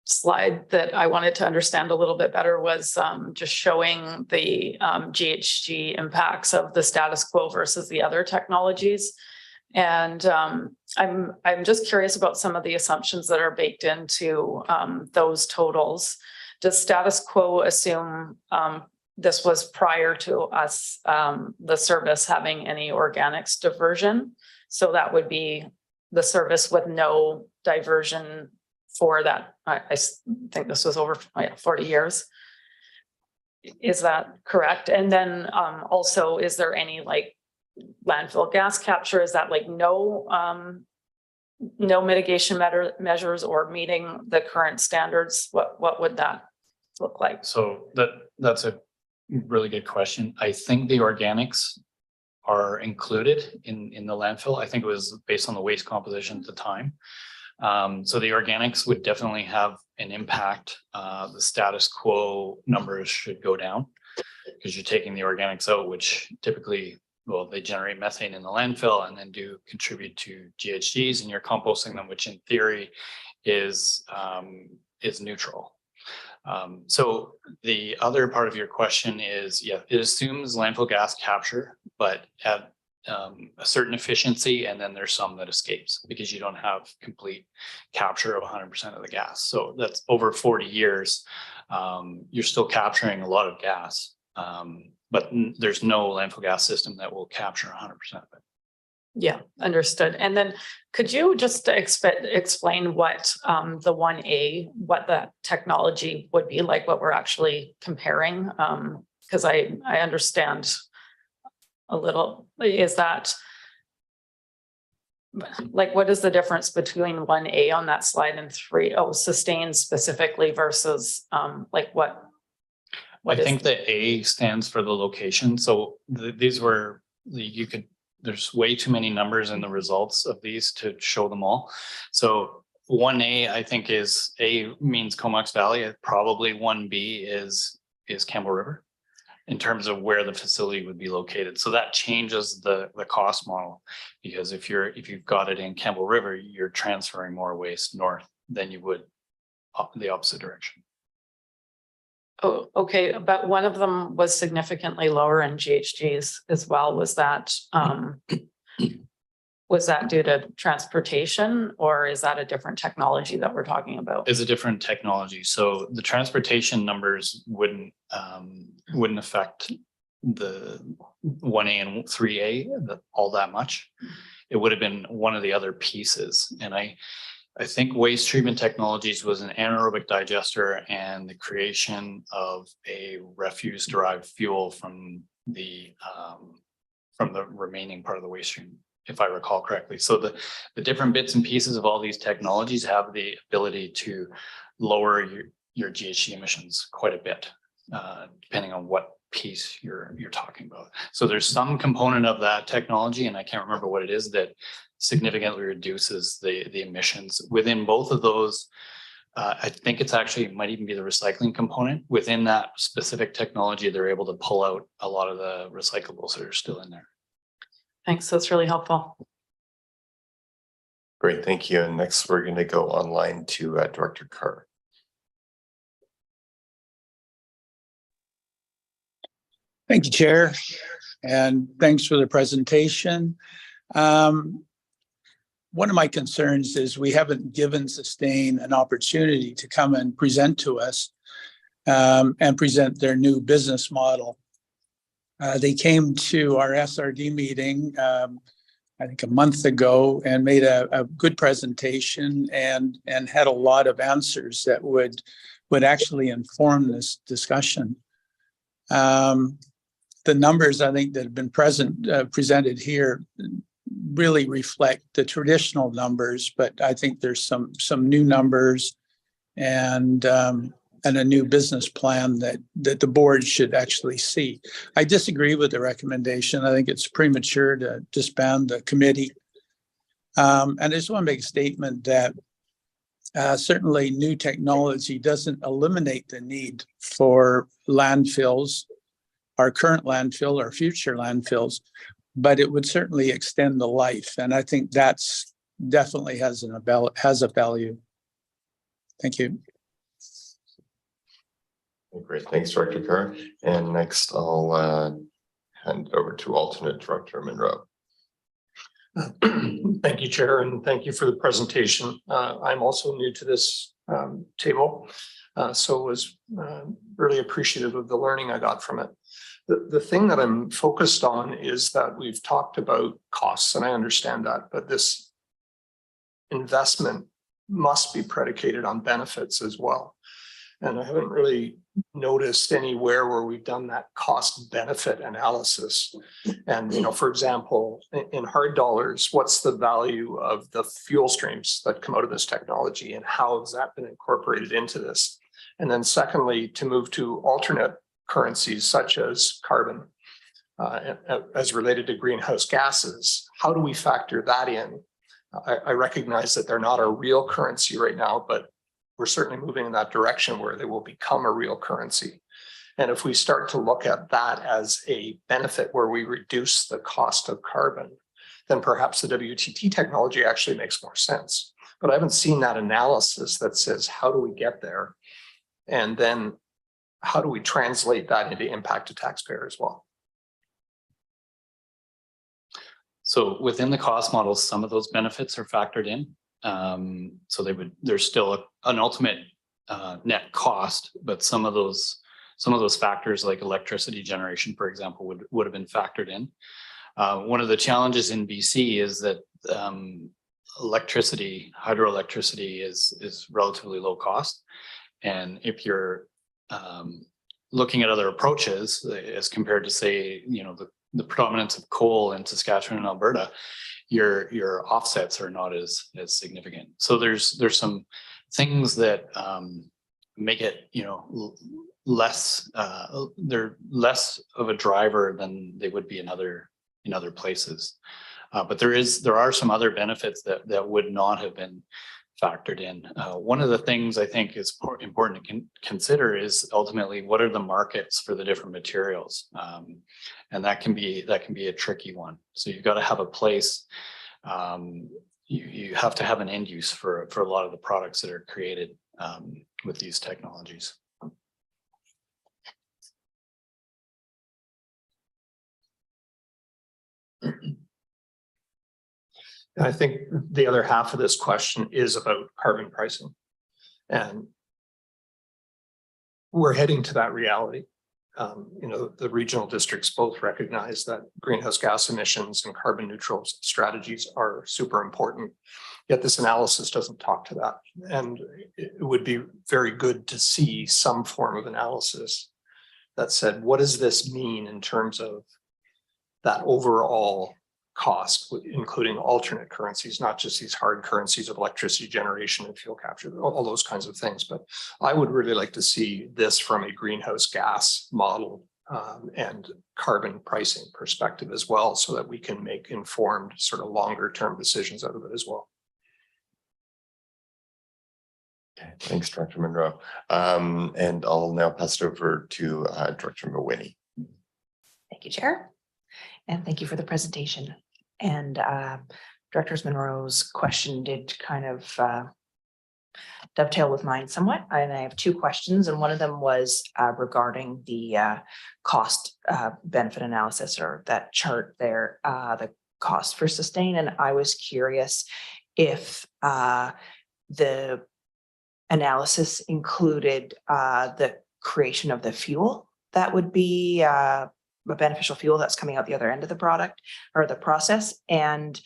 slide that I wanted to understand a little bit better was just showing the GHG impacts of the status quo versus the other technologies. And I'm just curious about some of the assumptions that are baked into those totals. Does status quo assume this was prior to us, the service having any organics diversion? So that would be the service with no diversion for that. I think this was over 40 years. Is that correct? And then also, is there any like landfill gas capture? Is that like no mitigation measures or meeting the current standards? What would that look like? So that's a really good question. I think the organics are included in the landfill. I think it was based on the waste composition at the time. So the organics would definitely have an impact. The status quo numbers should go down because you're taking the organics out, which typically, well, they generate methane in the landfill and then do contribute to GHGs, and you're composting them, which in theory is neutral. So the other part of your question is, yeah, it assumes landfill gas capture, but at a certain efficiency, and then there's some that escapes because you don't have complete capture of 100% of the gas. So that's over 40 years. You're still capturing a lot of gas, but there's no landfill gas system that will capture 100% of it. Yeah, understood. And then could you just explain what the 1A, what that technology would be like, what we're actually comparing? Because I understand a little, is that like, what is the difference between 1A on that slide and 3? Oh, sustained specifically versus like what? What I is- think the A stands for the location. So these were, there's way too many numbers in the results of these to show them all. So 1A, I think is A means Comox Valley. Probably 1B is Campbell River in terms of where the facility would be located. So that changes the cost model, because if you've got it in Campbell River, you're transferring more waste north than you would the opposite direction. Oh, okay, but one of them was significantly lower in GHGs as well. Was that due to transportation, or is that a different technology that we're talking about? Is a different technology. So the transportation numbers wouldn't affect the 1A and 3A all that much. It would have been one of the other pieces. And I think waste treatment technologies was an anaerobic digester and the creation of a refuse derived fuel from the remaining part of the waste stream, if I recall correctly. So the different bits and pieces of all these technologies have the ability to lower your GHG emissions quite a bit, depending on what piece you're talking about. So there's some component of that technology, and I can't remember what it is, that significantly reduces the emissions within both of those. I think it's actually, it might even be the recycling component within that specific technology. They're able to pull out a lot of the recyclables that are still in there. Thanks, that's really helpful. Great, thank you. And next, we're going to go online to Director Carr. Thank you, Chair, and thanks for the presentation. One of my concerns is we haven't given Sustain an opportunity to come and present to us and present their new business model. They came to our SRD meeting, I think a month ago, and made a good presentation and had a lot of answers that would actually inform this discussion. The numbers I think that have been presented here really reflect the traditional numbers, but I think there's some new numbers and a new business plan that the board should actually see. I disagree with the recommendation. I think it's premature to disband the committee. And I just want to make a statement that certainly new technology doesn't eliminate the need for landfills, our current landfill or future landfills, but it would certainly extend the life. And I think that's definitely has a value. Thank you. Great, thanks, Director Carr. And next, I'll hand over to alternate Director Monroe. Thank you, Chair, and thank you for the presentation. I'm also new to this table, so was really appreciative of the learning I got from it. The thing that I'm focused on is that we've talked about costs, and I understand that, but this investment must be predicated on benefits as well. And I haven't really noticed anywhere where we've done that cost benefit analysis. And, you know, for example, in hard dollars, what's the value of the fuel streams that come out of this technology, and how has that been incorporated into this? And then secondly, to move to alternate currencies such as carbon as related to greenhouse gases, how do we factor that in? I recognize that they're not a real currency right now, but we're certainly moving in that direction where they will become a real currency. And if we start to look at that as a benefit where we reduce the cost of carbon, then perhaps the WTT technology actually makes more sense. But I haven't seen that analysis that says, how do we get there? And then how do we translate that into impact to taxpayer as well? So within the cost model, some of those benefits are factored in. So there's still an ultimate net cost, but some of those factors like electricity generation, for example, would have been factored in. One of the challenges in BC is that hydroelectricity is relatively low cost. And if you're looking at other approaches as compared to, say, you know, the predominance of coal in Saskatchewan and Alberta, your offsets are not as significant. So there's some things that make it, less, they're less of a driver than they would be in other places. But there are some other benefits that would not have been factored in. One of the things I think is important to consider is ultimately what are the markets for the different materials, and that can be a tricky one. So you've got to have a place. You have to have an end use for a lot of the products that are created with these technologies. I think the other half of this question is about carbon pricing. And we're heading to that reality. The regional districts both recognize that greenhouse gas emissions and carbon neutral strategies are super important. Yet this analysis doesn't talk to that. And it would be very good to see some form of analysis that said, what does this mean in terms of that overall cost, including alternate currencies, not just these hard currencies of electricity generation and fuel capture, all those kinds of things. But I would really like to see this from a greenhouse gas model and carbon pricing perspective as well, so that we can make informed sort of longer term decisions out of it as well. Okay, thanks, Director Monroe. And I'll now pass it over to Director Mawhinney. Thank you, Chair. And thank you for the presentation. And Director Monroe's question did kind of dovetail with mine somewhat. And I have two questions. And one of them was regarding the cost benefit analysis, or that chart there, the cost for sustain. And I was curious if the analysis included the creation of the fuel that would be a beneficial fuel that's coming out the other end of the product or the process, and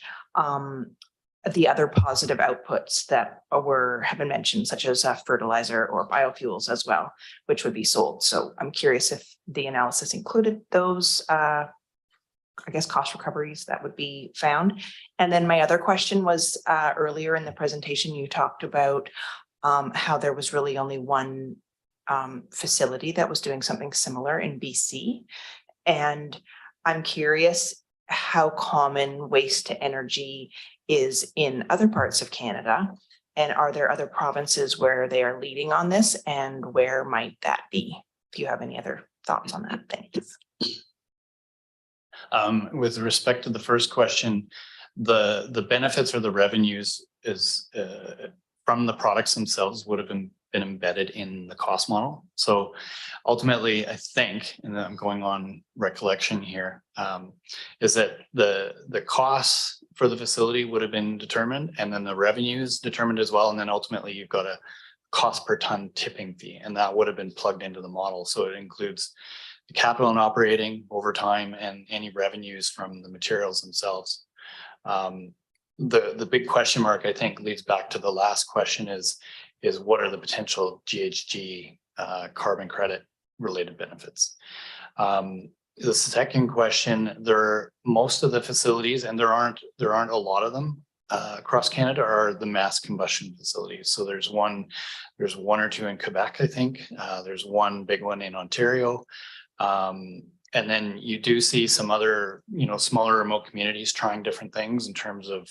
the other positive outputs that have been mentioned, such as fertilizer or biofuels as well, which would be sold. So I'm curious if the analysis included those, I guess, cost recoveries that would be found. And then my other question was earlier in the presentation, you talked about how there was really only one facility that was doing something similar in BC. And I'm curious how common waste to energy is in other parts of Canada. And are there other provinces where they are leading on this, and where might that be? If you have any other thoughts on that, thanks. With respect to the first question, the benefits or the revenues is from the products themselves would have been embedded in the cost model. So ultimately, I think, and I'm going on recollection here, is that the costs for the facility would have been determined, and then the revenues determined as well. And then ultimately you've got a cost per ton tipping fee, and that would have been plugged into the model. So it includes the capital and operating over time and any revenues from the materials themselves. The big question mark, I think, leads back to the last question is what are the potential GHG carbon credit related benefits? The second question, most of the facilities, and there aren't a lot of them across Canada, are the mass combustion facilities. So there's one or two in Quebec, I think. There's one big one in Ontario. And then you do see some other, smaller remote communities trying different things in terms of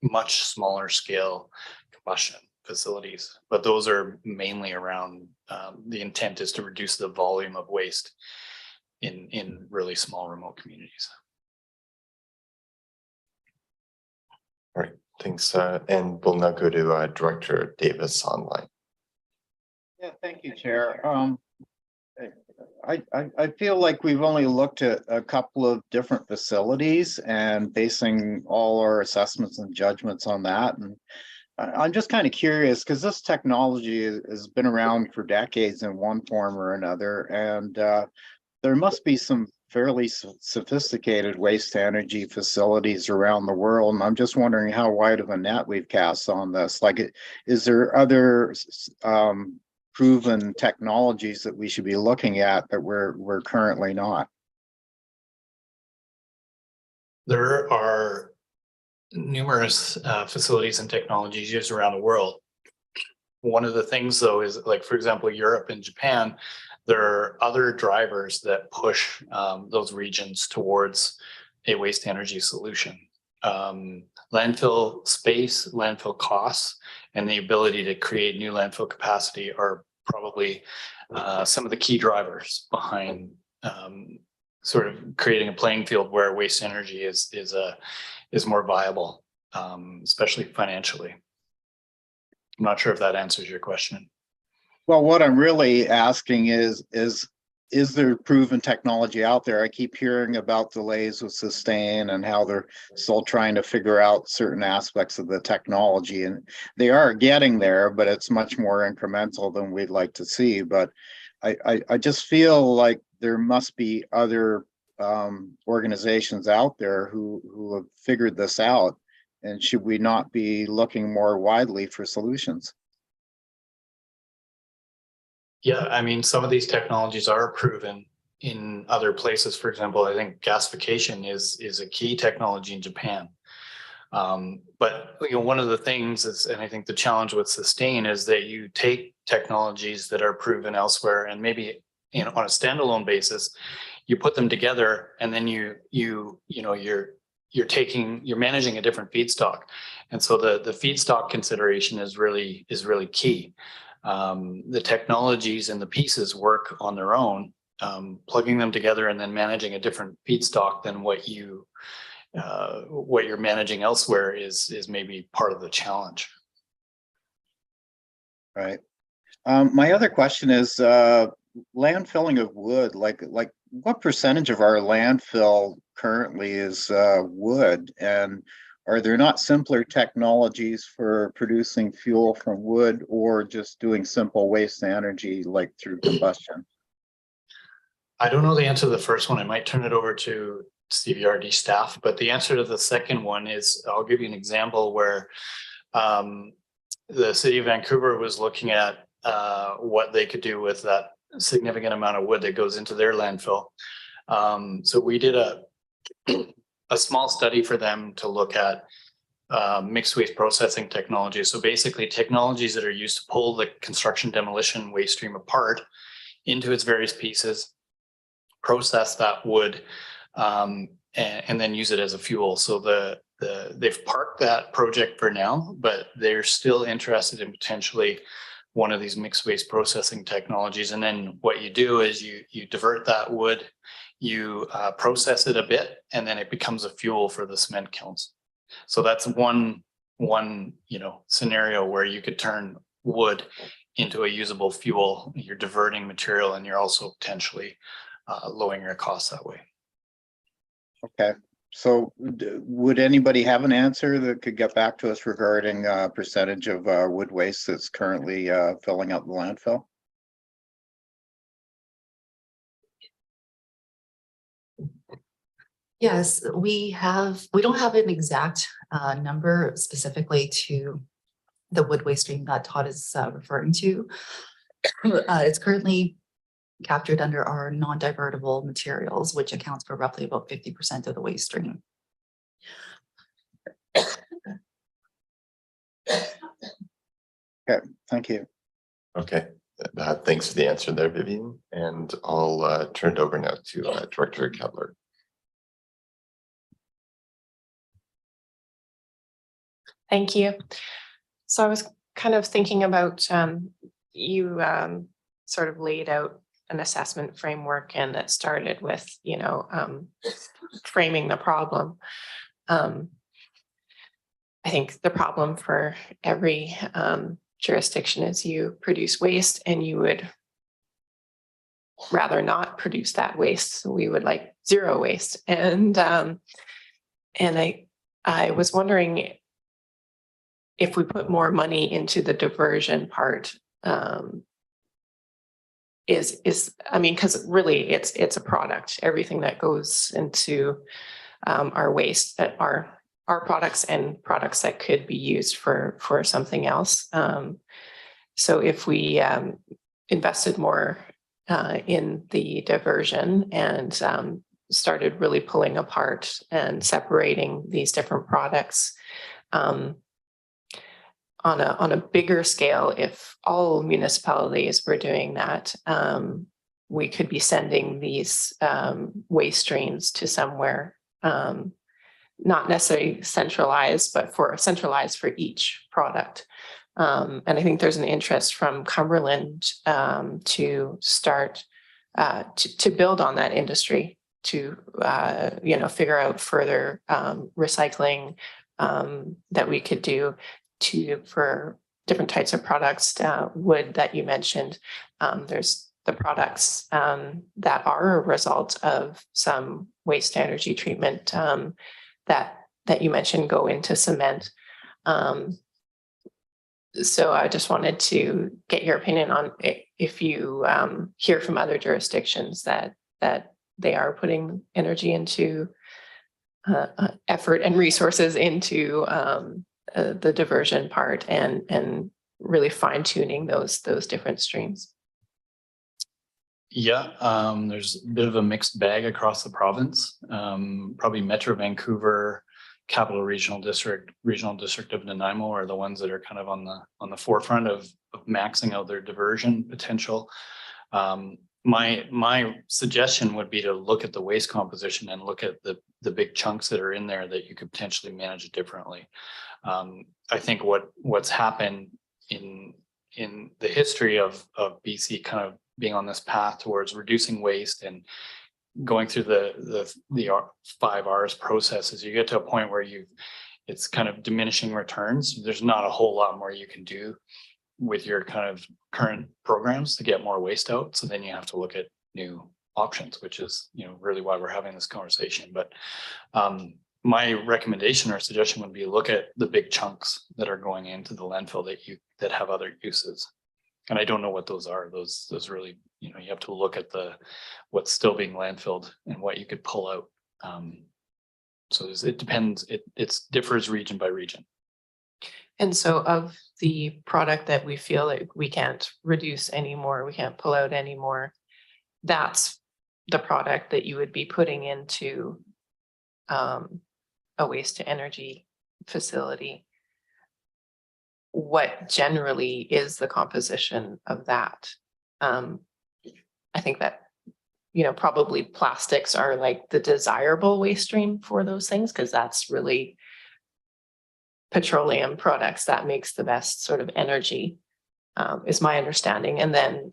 much smaller scale combustion facilities. But those are mainly around, the intent is to reduce the volume of waste in really small remote communities. All right, thanks. And we'll now go to Director Davis online. Yeah, thank you, Chair. I feel like we've only looked at a couple of different facilities and basing all our assessments and judgments on that. And I'm just kind of curious, because this technology has been around for decades in one form or another, and there must be some fairly sophisticated waste to energy facilities around the world. And I'm just wondering how wide of a net we've cast on this. Like, is there other proven technologies that we should be looking at that we're currently not? There are numerous facilities and technologies used around the world. One of the things though is like, for example, Europe and Japan, there are other drivers that push those regions towards a waste energy solution. Landfill space, landfill costs, and the ability to create new landfill capacity are probably some of the key drivers behind sort of creating a playing field where waste energy is more viable, especially financially. I'm not sure if that answers your question. Well, what I'm really asking is there proven technology out there? I keep hearing about delays with Sustain and how they're still trying to figure out certain aspects of the technology, and they are getting there, but it's much more incremental than we'd like to see. But I just feel like there must be other organizations out there who have figured this out, and should we not be looking more widely for solutions? Yeah, I mean, some of these technologies are proven in other places. For example, I think gasification is a key technology in Japan. But you know, one of the things is, and I think the challenge with Sustain is that you take technologies that are proven elsewhere, and maybe on a standalone basis, you put them together, and then you're managing a different feedstock, and so the feedstock consideration is really key. The technologies and the pieces work on their own. Plugging them together and then managing a different feedstock than what you're managing elsewhere is maybe part of the challenge. Right. My other question is landfilling of wood. Like what percentage of our landfill currently is wood, and are there not simpler technologies for producing fuel from wood, or just doing simple waste energy like through combustion? I don't know the answer to the first one. I might turn it over to CVRD staff, but the answer to the second one is, I'll give you an example where the city of Vancouver was looking at what they could do with that significant amount of wood that goes into their landfill. So we did a small study for them to look at mixed waste processing technology. So basically technologies that are used to pull the construction demolition waste stream apart into its various pieces, process that wood, and then use it as a fuel. So they've parked that project for now, but they're still interested in potentially one of these mixed waste processing technologies. And then what you do is you divert that wood, you process it a bit, and then it becomes a fuel for the cement kilns. So that's one scenario where you could turn wood into a usable fuel. You're diverting material, and you're also potentially lowering your costs that way. Okay, so would anybody have an answer that could get back to us regarding percentage of wood waste that's currently filling up the landfill? Yes, we don't have an exact number specifically to the wood waste stream that Todd is referring to. It's currently captured under our non-divertible materials, which accounts for roughly about 50% of the waste stream. Okay, thank you. Okay, thanks for the answer there, Vivian. And I'll turn it over now to Director Kettler. Thank you. So I was kind of thinking about, you sort of laid out an assessment framework, and that started with, framing the problem. I think the problem for every jurisdiction is you produce waste, and you would rather not produce that waste. So we would like zero waste. And I was wondering if we put more money into the diversion part, because really it's a product. Everything that goes into our waste that are our products and products that could be used for something else. So if we invested more in the diversion and started really pulling apart and separating these different products, on a bigger scale, if all municipalities were doing that, we could be sending these waste streams to somewhere, not necessarily centralized, but centralized for each product. And I think there's an interest from Cumberland to start to build on that industry, to figure out further recycling that we could do for different types of products. Wood that you mentioned, there's the products that are a result of some waste energy treatment that you mentioned go into cement. So I just wanted to get your opinion on if you hear from other jurisdictions that they are putting energy into effort and resources into the diversion part and really fine tuning those different streams. Yeah, there's a bit of a mixed bag across the province. Probably Metro Vancouver, Capital Regional District of Nanaimo are the ones that are kind of on the forefront of maxing out their diversion potential. My suggestion would be to look at the waste composition and look at the big chunks that are in there that you could potentially manage differently. I think what's happened in the history of BC kind of being on this path towards reducing waste and going through the 5 R's processes, you get to a point where it's kind of diminishing returns. There's not a whole lot more you can do with your kind of current programs to get more waste out. So then you have to look at new options, which is, really why we're having this conversation. But my recommendation or suggestion would be look at the big chunks that are going into the landfill that have other uses. And I don't know what those are. Those really, you have to look at what's still being landfilled and what you could pull out. So it depends. It differs region by region. And so of the product that we feel like we can't reduce anymore, we can't pull out anymore, that's the product that you would be putting into a waste to energy facility. What generally is the composition of that? I think that, probably plastics are like the desirable waste stream for those things, because that's really petroleum products that makes the best sort of energy, is my understanding. And then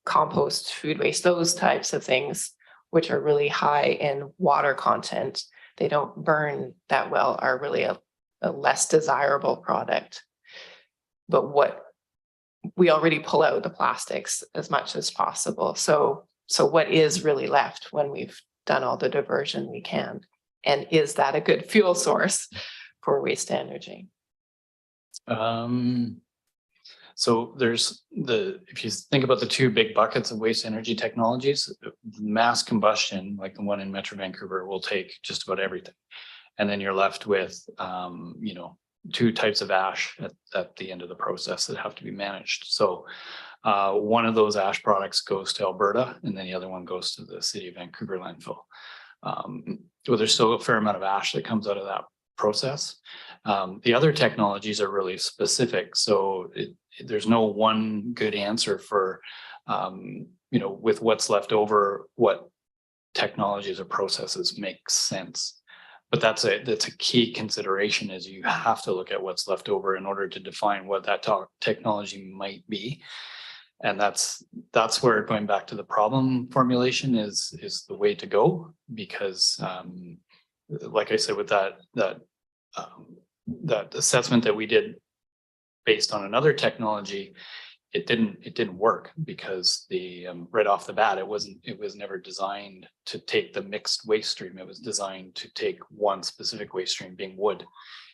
compost, food waste, those types of things, which are really high in water content, they don't burn that well, are really a less desirable product. But what we already pull out the plastics as much as possible. So what is really left when we've done all the diversion we can? And is that a good fuel source for waste energy? So if you think about the 2 big buckets of waste energy technologies, mass combustion, like the one in Metro Vancouver, will take just about everything. And then you're left with, 2 types of ash at the end of the process that have to be managed. So one of those ash products goes to Alberta, and then the other one goes to the City of Vancouver landfill. Well, there's still a fair amount of ash that comes out of that process. The other technologies are really specific. So there's no one good answer for, with what's left over, what technologies or processes make sense. But that's a key consideration, is you have to look at what's left over in order to define what that technology might be. And that's where, going back to the problem formulation, is the way to go, because like I said, with that assessment that we did based on another technology, it didn't work, because right off the bat, it was never designed to take the mixed waste stream. It was designed to take one specific waste stream, being wood,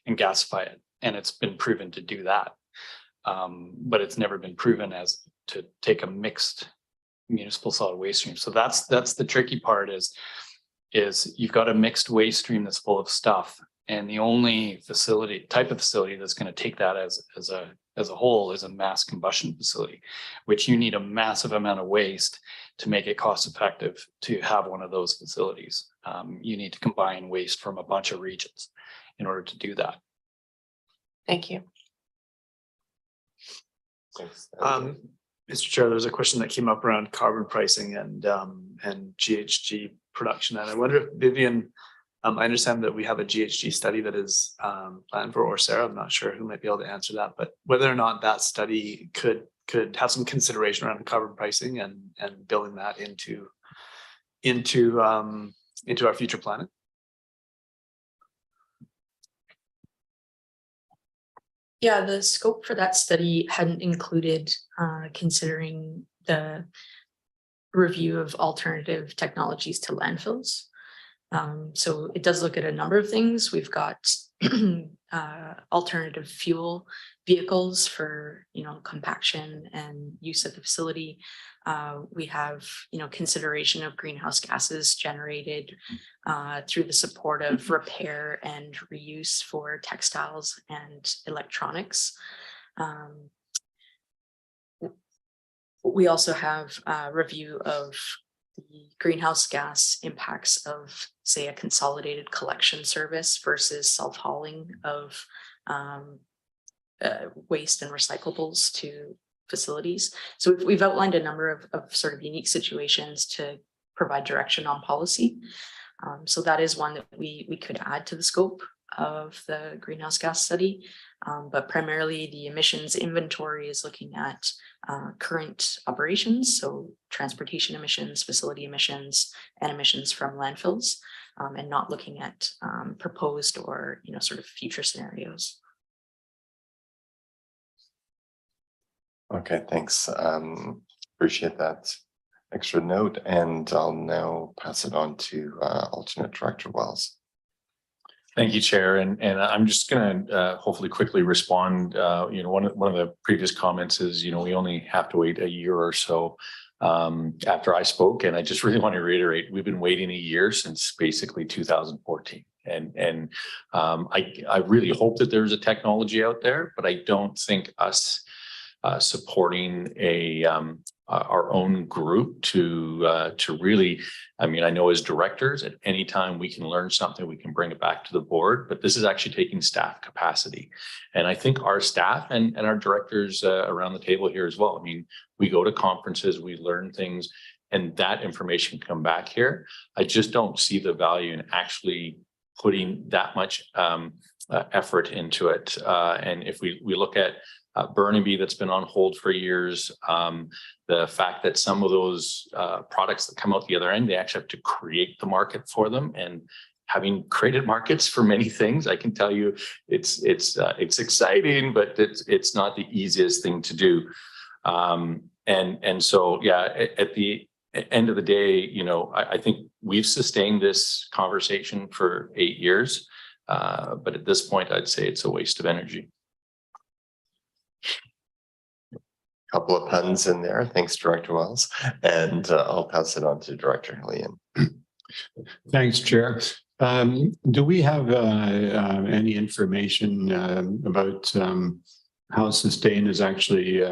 and gasify it. And it's been proven to do that. But it's never been proven as to take a mixed municipal solid waste stream. So that's the tricky part, is you've got a mixed waste stream that's full of stuff. And the only type of facility that's going to take that as a whole is a mass combustion facility, which you need a massive amount of waste to make it cost effective to have one of those facilities. You need to combine waste from a bunch of regions in order to do that. Thank you. Thanks. Mr. Chair, there's a question that came up around carbon pricing and GHG production. And I wonder if Vivian, I understand that we have a GHG study that is planned for Sarah. I'm not sure who might be able to answer that, but whether or not that study could have some consideration around carbon pricing and building that into our future planning. Yeah, the scope for that study hadn't included considering the review of alternative technologies to landfills. So it does look at a number of things. We've got alternative fuel vehicles for, compaction and use at the facility. We have, consideration of greenhouse gases generated through the support of repair and reuse for textiles and electronics. We also have a review of the greenhouse gas impacts of, say, a consolidated collection service versus self-hauling of waste and recyclables to facilities. So we've outlined a number of sort of unique situations to provide direction on policy. So that is one that we could add to the scope of the greenhouse gas study. But primarily the emissions inventory is looking at current operations, so transportation emissions, facility emissions, and emissions from landfills, and not looking at proposed or sort of future scenarios. Okay, thanks. Appreciate that extra note, and I'll now pass it on to alternate Director Wells. Thank you, Chair. And I'm just going to hopefully quickly respond. One of the previous comments is, we only have to wait a year or so after I spoke. And I just really want to reiterate, we've been waiting a year since basically 2014. And I really hope that there's a technology out there, but I don't think us supporting our own group to really, I know as directors, at any time we can learn something, we can bring it back to the board, but this is actually taking staff capacity. And I think our staff and our directors around the table here as well. We go to conferences, we learn things, and that information come back here. I just don't see the value in actually putting that much effort into it. And if we look at Burnaby, that's been on hold for years. The fact that some of those products that come out the other end, they actually have to create the market for them. And having created markets for many things, I can tell you it's exciting, but it's not the easiest thing to do. And so, yeah, at the end of the day, I think we've sustained this conversation for 8 years. But at this point, I'd say it's a waste of energy. Couple of puns in there. Thanks, Director Wells. And I'll pass it on to Director Hillian. Thanks, Chair. Do we have any information about how Sustain is actually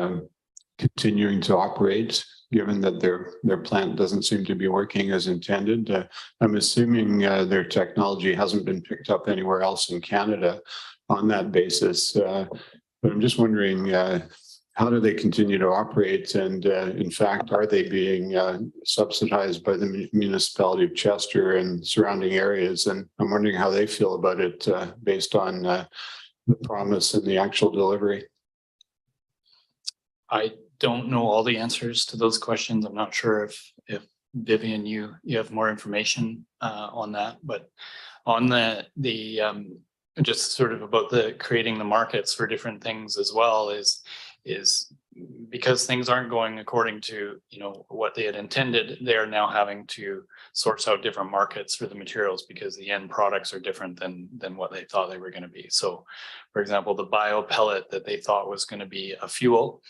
continuing to operate, given that their plant doesn't seem to be working as intended? I'm assuming their technology hasn't been picked up anywhere else in Canada on that basis. But I'm just wondering, how do they continue to operate? And in fact, are they being subsidized by the municipality of Chester and surrounding areas? And I'm wondering how they feel about it based on the promise and the actual delivery. I don't know all the answers to those questions. I'm not sure if Vivian, you have more information on that, but on the just sort of about the creating the markets for different things as well is because things aren't going according to what they had intended. They're now having to source out different markets for the materials because the end products are different than what they thought they were going to be. So, for example, the bio pellet that they thought was going to be a fuel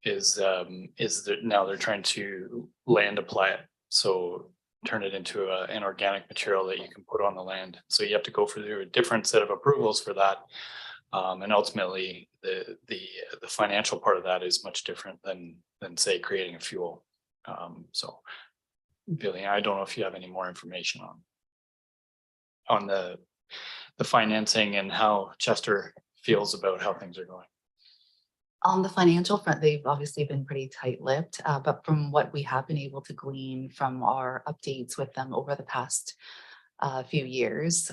is that now they're trying to land apply it, so turn it into an organic material that you can put on the land. So you have to go through a different set of approvals for that. And ultimately, the financial part of that is much different than say creating a fuel. So, Billy, I don't know if you have any more information on the financing and how Chester feels about how things are going. On the financial front, they've obviously been pretty tight-lipped, but from what we have been able to glean from our updates with them over the past few years,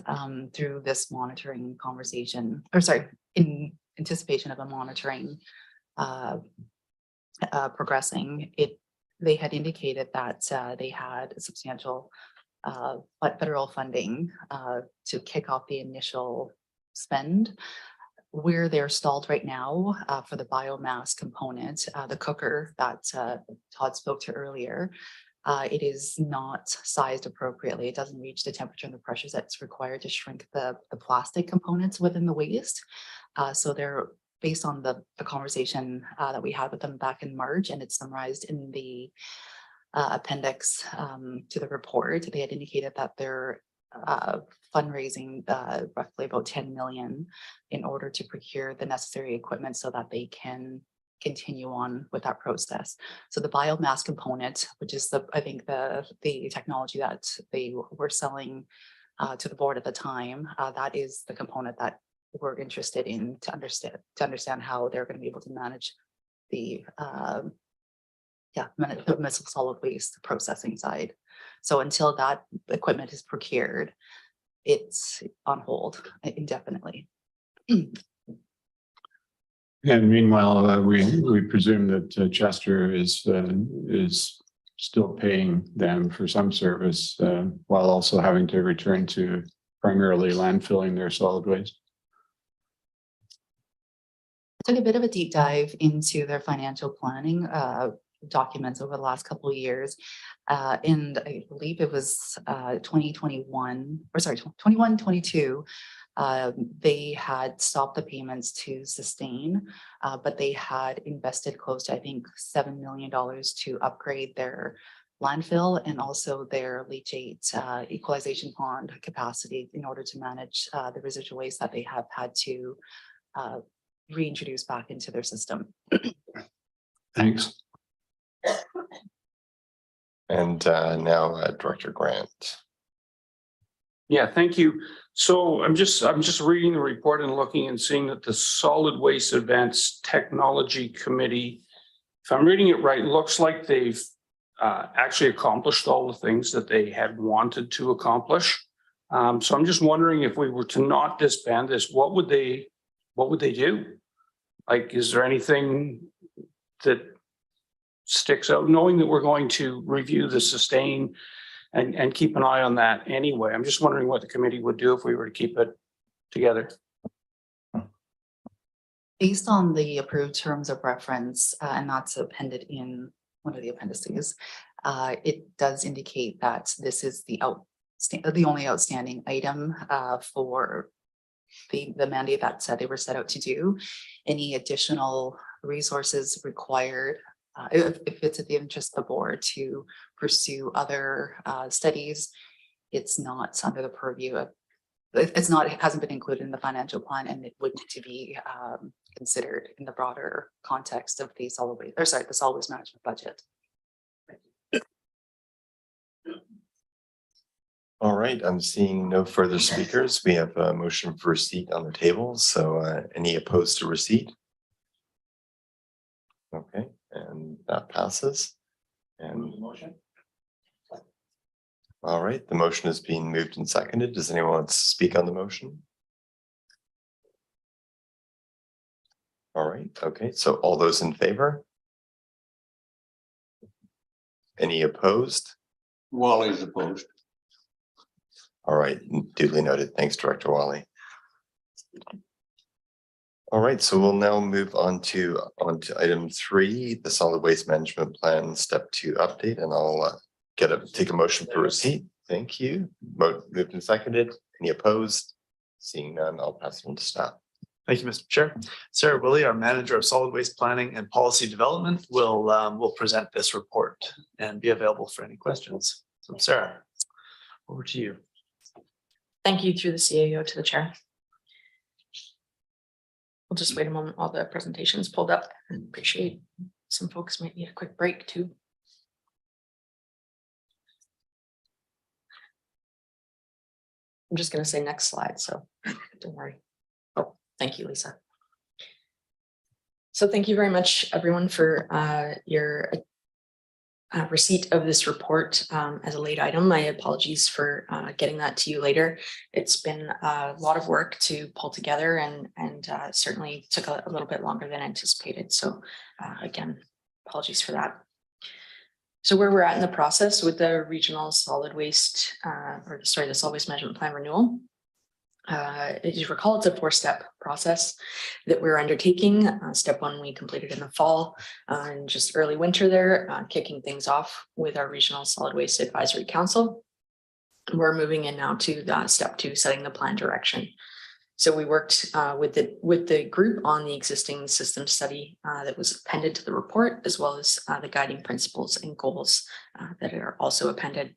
through this monitoring conversation, or sorry, in anticipation of a monitoring progressing, they had indicated that they had substantial federal funding to kick off the initial spend. Where they're stalled right now for the biomass component, the cooker that Todd spoke to earlier, it is not sized appropriately. It doesn't reach the temperature and the pressures that's required to shrink the plastic components within the waste. So they're based on the conversation that we had with them back in March, and it's summarized in the appendix to the report. They had indicated that they're fundraising roughly about 10 million in order to procure the necessary equipment so that they can continue on with that process. So the biomass component, which is I think the technology that they were selling to the board at the time, that is the component that we're interested in to understand how they're going to be able to manage the missile solid waste processing side. So until that equipment is procured, it's on hold indefinitely. And meanwhile, we presume that Chester is still paying them for some service while also having to return to primarily landfilling their solid waste. I took a bit of a deep dive into their financial planning documents over the last couple of years. And I believe it was 2021, or sorry, 21, 22. They had stopped the payments to sustain, but they had invested close to, I think, $7 million to upgrade their landfill and also their leachate equalization pond capacity in order to manage the residual waste that they have had to reintroduce back into their system. Thanks. And now Director Grant. Yeah, thank you. So I'm just reading the report and looking and seeing that the Solid Waste Advanced Technology Committee, if I'm reading it right, looks like they've actually accomplished all the things that they had wanted to accomplish. So I'm just wondering, if we were to not disband this, what would they do? Like, is there anything that sticks out, knowing that we're going to review the sustain and keep an eye on that anyway? I'm just wondering what the committee would do if we were to keep it together. Based on the approved terms of reference, and that's appended in one of the appendices, it does indicate that this is the only outstanding item for the mandate that they were set out to do. Any additional resources required, if it's at the interest of the board to pursue other studies, it's not under the purview of, it hasn't been included in the financial plan, and it would need to be considered in the broader context of the solid waste management budget. All right, I'm seeing no further speakers. We have a motion for receipt on the table. So any opposed to receipt? Okay, and that passes. And Motion. all right, the motion is being moved and seconded. Does anyone want to speak on the motion? All right, okay, so all those in favor? Any opposed? Wally's opposed. All right, duly noted. Thanks, Director Wally. All right, so we'll now move on to item 3, the solid waste management plan step 2 update, and I'll take a motion for receipt. Thank you. Moved and seconded. Any opposed? Seeing none, I'll pass it on to staff. Thank you, Mr. Chair. Sarah Willie, our Manager of Solid Waste Planning and Policy Development, will present this report and be available for any questions. So Sarah, over to you. Thank you through the CAO to the chair. We'll just wait a moment while the presentation is pulled up. I appreciate some folks might need a quick break too. I'm just going to say next slide, so don't worry. Oh, thank you, Lisa. So thank you very much, everyone, for your receipt of this report as a late item. My apologies for getting that to you later. It's been a lot of work to pull together and certainly took a little bit longer than anticipated. So again, apologies for that. So where we're at in the process with the regional solid waste, the solid waste management plan renewal. As you recall, it's a 4-step process that we're undertaking. Step 1, we completed in the fall and just early winter there, kicking things off with our Regional Solid Waste Advisory Council. We're moving in now to step 2, setting the plan direction. So we worked with the group on the existing system study that was appended to the report, as well as the guiding principles and goals that are also appended.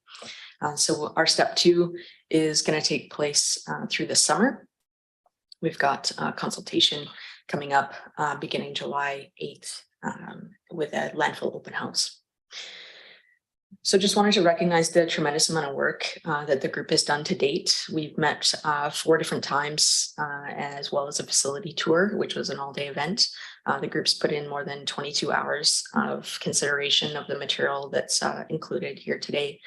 So our step 2 is going to take place through the summer. We've got consultation coming up beginning July 8th with a landfill open house. So just wanted to recognize the tremendous amount of work that the group has done to date. We've met 4 different times, as well as a facility tour, which was an all-day event. The group's put in more than 22 hours of consideration of the material that's included here today.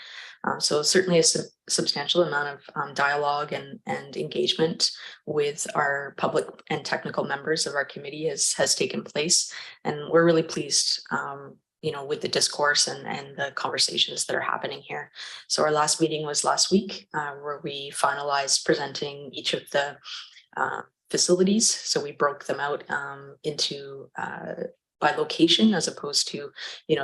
So certainly a substantial amount of dialogue and engagement with our public and technical members of our committee has taken place. And we're really pleased with the discourse and the conversations that are happening here. So our last meeting was last week, where we finalized presenting each of the facilities. So we broke them out into by location as opposed to,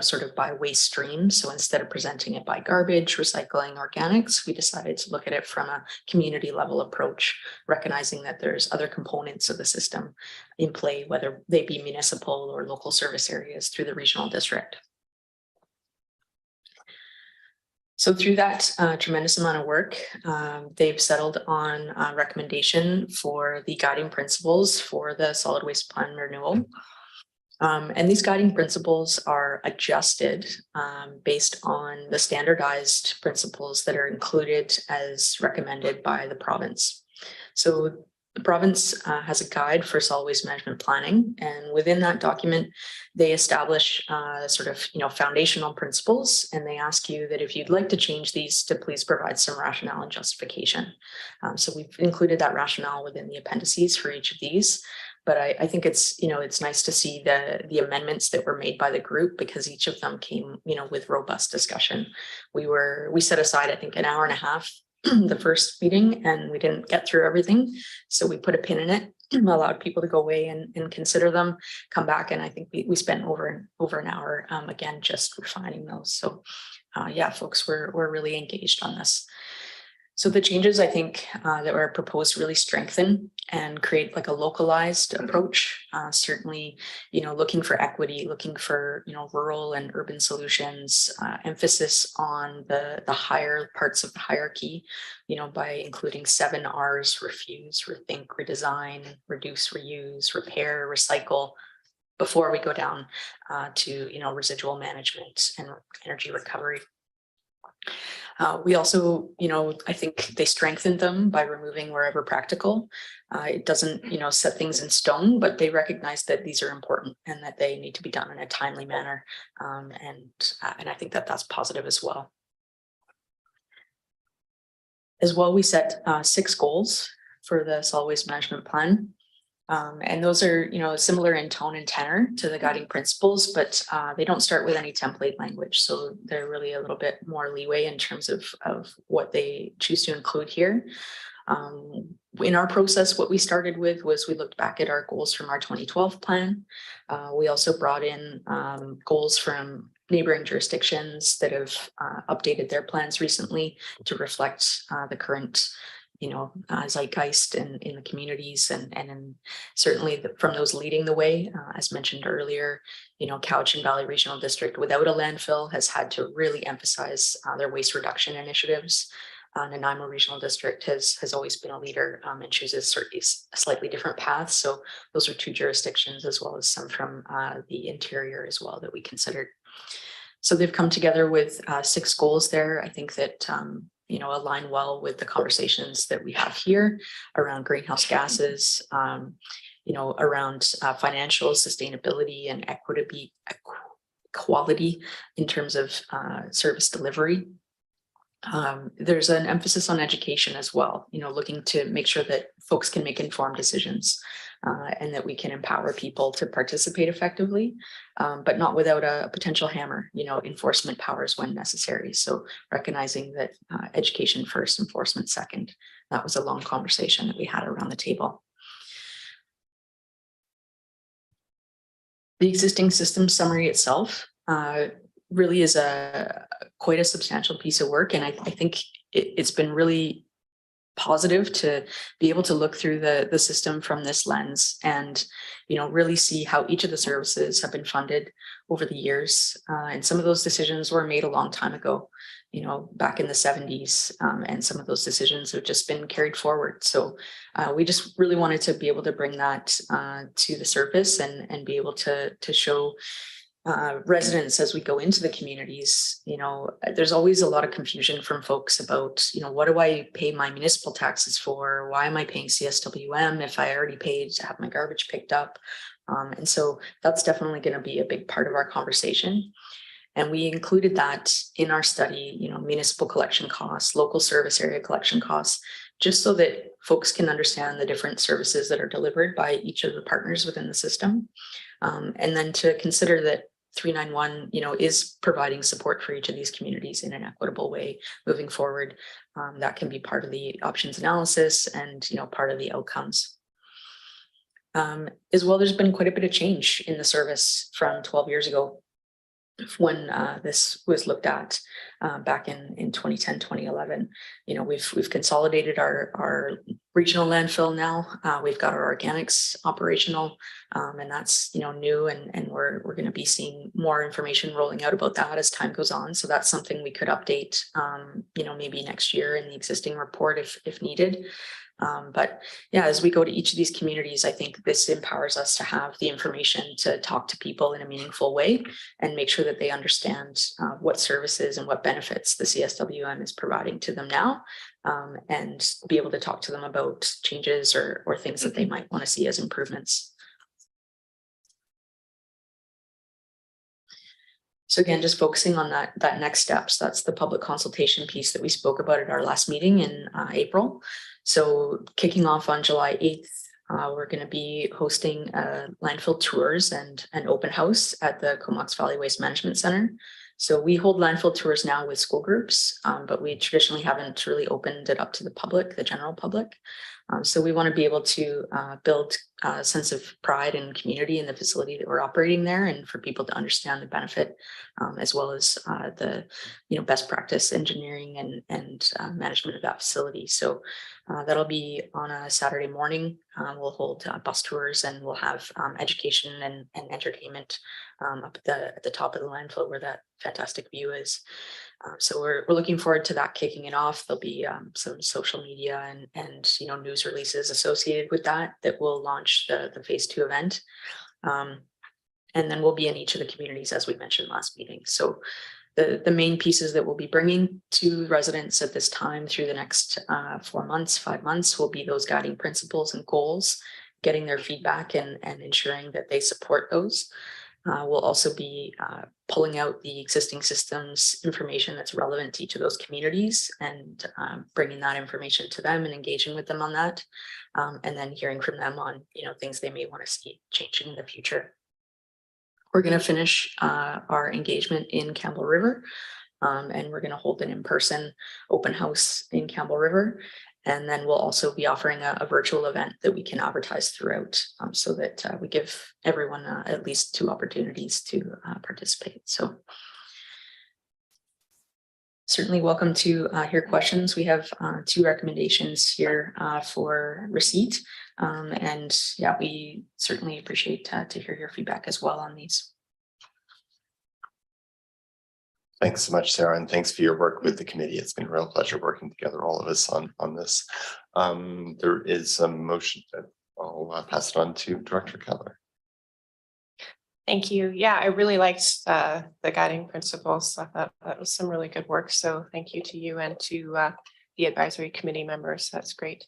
sort of by waste stream. So instead of presenting it by garbage, recycling, organics, we decided to look at it from a community level approach, recognizing that there's other components of the system in play, whether they be municipal or local service areas through the regional district. So through that tremendous amount of work, they've settled on a recommendation for the guiding principles for the solid waste plan renewal. And these guiding principles are adjusted based on the standardized principles that are included as recommended by the province. So the province has a guide for solid waste management planning, and within that document, they establish foundational principles, and they ask you that if you'd like to change these, to please provide some rationale and justification. So we've included that rationale within the appendices for each of these. But I think it's nice to see the amendments that were made by the group, because each of them came, with robust discussion. We set aside, I think, an hour and a half the first meeting, and we didn't get through everything. So we put a pin in it, allowed people to go away and consider them, come back. And I think we spent over an hour, again, just refining those. So yeah, folks, we're really engaged on this. So the changes, I think, that were proposed really strengthen and create like a localized approach. Certainly, looking for equity, looking for, rural and urban solutions, emphasis on the higher parts of the hierarchy, by including 7 R's: refuse, rethink, redesign, reduce, reuse, repair, recycle, before we go down to, residual management and energy recovery. We also, I think they strengthened them by removing wherever practical. It doesn't, set things in stone, but they recognize that these are important and that they need to be done in a timely manner. And I think that that's positive as well. As well, we set 6 goals for the solid waste management plan. And those are, similar in tone and tenor to the guiding principles, but they don't start with any template language. So they're really a little bit more leeway in terms of what they choose to include here. In our process, what we started with was we looked back at our goals from our 2012 plan. We also brought in goals from neighboring jurisdictions that have updated their plans recently to reflect the current zeitgeist in the communities, and certainly from those leading the way, as mentioned earlier, Cowichan Valley Regional District without a landfill has had to really emphasize their waste reduction initiatives. Nanaimo Regional District has always been a leader and chooses a slightly different path. So those are 2 jurisdictions, as well as some from the interior as well that we considered. So they've come together with 6 goals there. I think that align well with the conversations that we have here around greenhouse gases, around financial sustainability and equality in terms of service delivery. There's an emphasis on education as well, looking to make sure that folks can make informed decisions and that we can empower people to participate effectively, but not without a potential hammer, enforcement powers when necessary. So recognizing that education first, enforcement second. That was a long conversation that we had around the table. The existing system summary itself really is quite a substantial piece of work. And I think it's been really positive to be able to look through the system from this lens and, really see how each of the services have been funded over the years. And some of those decisions were made a long time ago, back in the 70s. And some of those decisions have just been carried forward. So we just really wanted to be able to bring that to the surface and be able to show residents as we go into the communities. There's always a lot of confusion from folks about, what do I pay my municipal taxes for? Why am I paying CSWM if I already paid to have my garbage picked up? And so that's definitely going to be a big part of our conversation. And we included that in our study, municipal collection costs, local service area collection costs, just so that folks can understand the different services that are delivered by each of the partners within the system. And then to consider that 391, is providing support for each of these communities in an equitable way moving forward. That can be part of the options analysis and, part of the outcomes. As well, there's been quite a bit of change in the service from 12 years ago when this was looked at back in 2010, 2011. We've consolidated our regional landfill now. We've got our organics operational, and that's new, and we're going to be seeing more information rolling out about that as time goes on. So that's something we could update, maybe next year in the existing report if needed. But yeah, as we go to each of these communities, I think this empowers us to have the information to talk to people in a meaningful way and make sure that they understand what services and what benefits the CSWM is providing to them now, and be able to talk to them about changes or things that they might want to see as improvements. So again, just focusing on that next steps, that's the public consultation piece that we spoke about at our last meeting in April. So kicking off on July 8th, we're going to be hosting landfill tours and an open house at the Comox Valley Waste Management Center. So we hold landfill tours now with school groups, but we traditionally haven't really opened it up to the public, the general public. So we want to be able to build a sense of pride and community in the facility that we're operating there, and for people to understand the benefit, as well as the best practice engineering and management of that facility. So that'll be on a Saturday morning. We'll hold bus tours, and we'll have education and entertainment up at the top of the landfill where that fantastic view is. So we're looking forward to that kicking it off. There'll be some social media and news releases associated with that will launch the phase 2 event. And then we'll be in each of the communities, as we mentioned last meeting. So the main pieces that we'll be bringing to residents at this time through the next 5 months will be those guiding principles and goals, getting their feedback and ensuring that they support those. We'll also be pulling out the existing systems information that's relevant to each of those communities and bringing that information to them and engaging with them on that. And then hearing from them on, things they may want to see changing in the future. We're going to finish our engagement in Campbell River, and we're going to hold an in-person open house in Campbell River. And then we'll also be offering a virtual event that we can advertise throughout, so that we give everyone at least 2 opportunities to participate. So certainly welcome to hear questions. We have 2 recommendations here for receipt. And yeah, we certainly appreciate to hear your feedback as well on these. Thanks so much, Sarah, and thanks for your work with the committee. It's been a real pleasure working together, all of us on this. There is a motion that I'll pass it on to Director Keller. Thank you. Yeah, I really liked the guiding principles. I thought that was some really good work. So thank you to you and to the advisory committee members. That's great.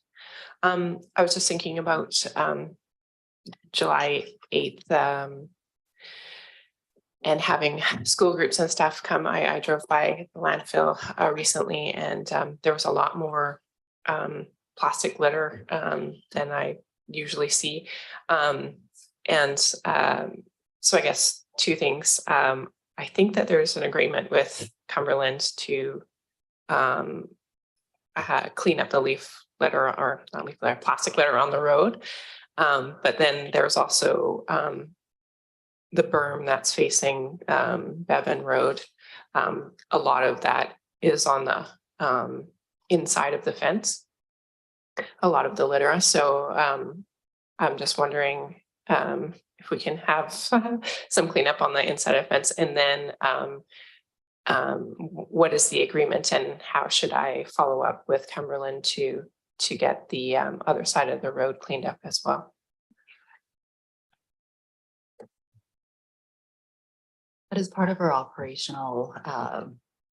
I was just thinking about July 8th. And having school groups and stuff come, I drove by the landfill recently, and there was a lot more plastic litter than I usually see. So I guess two things. I think that there's an agreement with Cumberland to clean up the leaf litter, or not leaf litter, plastic litter on the road. But then there's also the berm that's facing Bevan Road. A lot of that is on the inside of the fence, a lot of the litter. So I'm just wondering if we can have some cleanup on the inside of the fence, and then what is the agreement, and how should I follow up with Cumberland to get the other side of the road cleaned up as well? That is part of our operational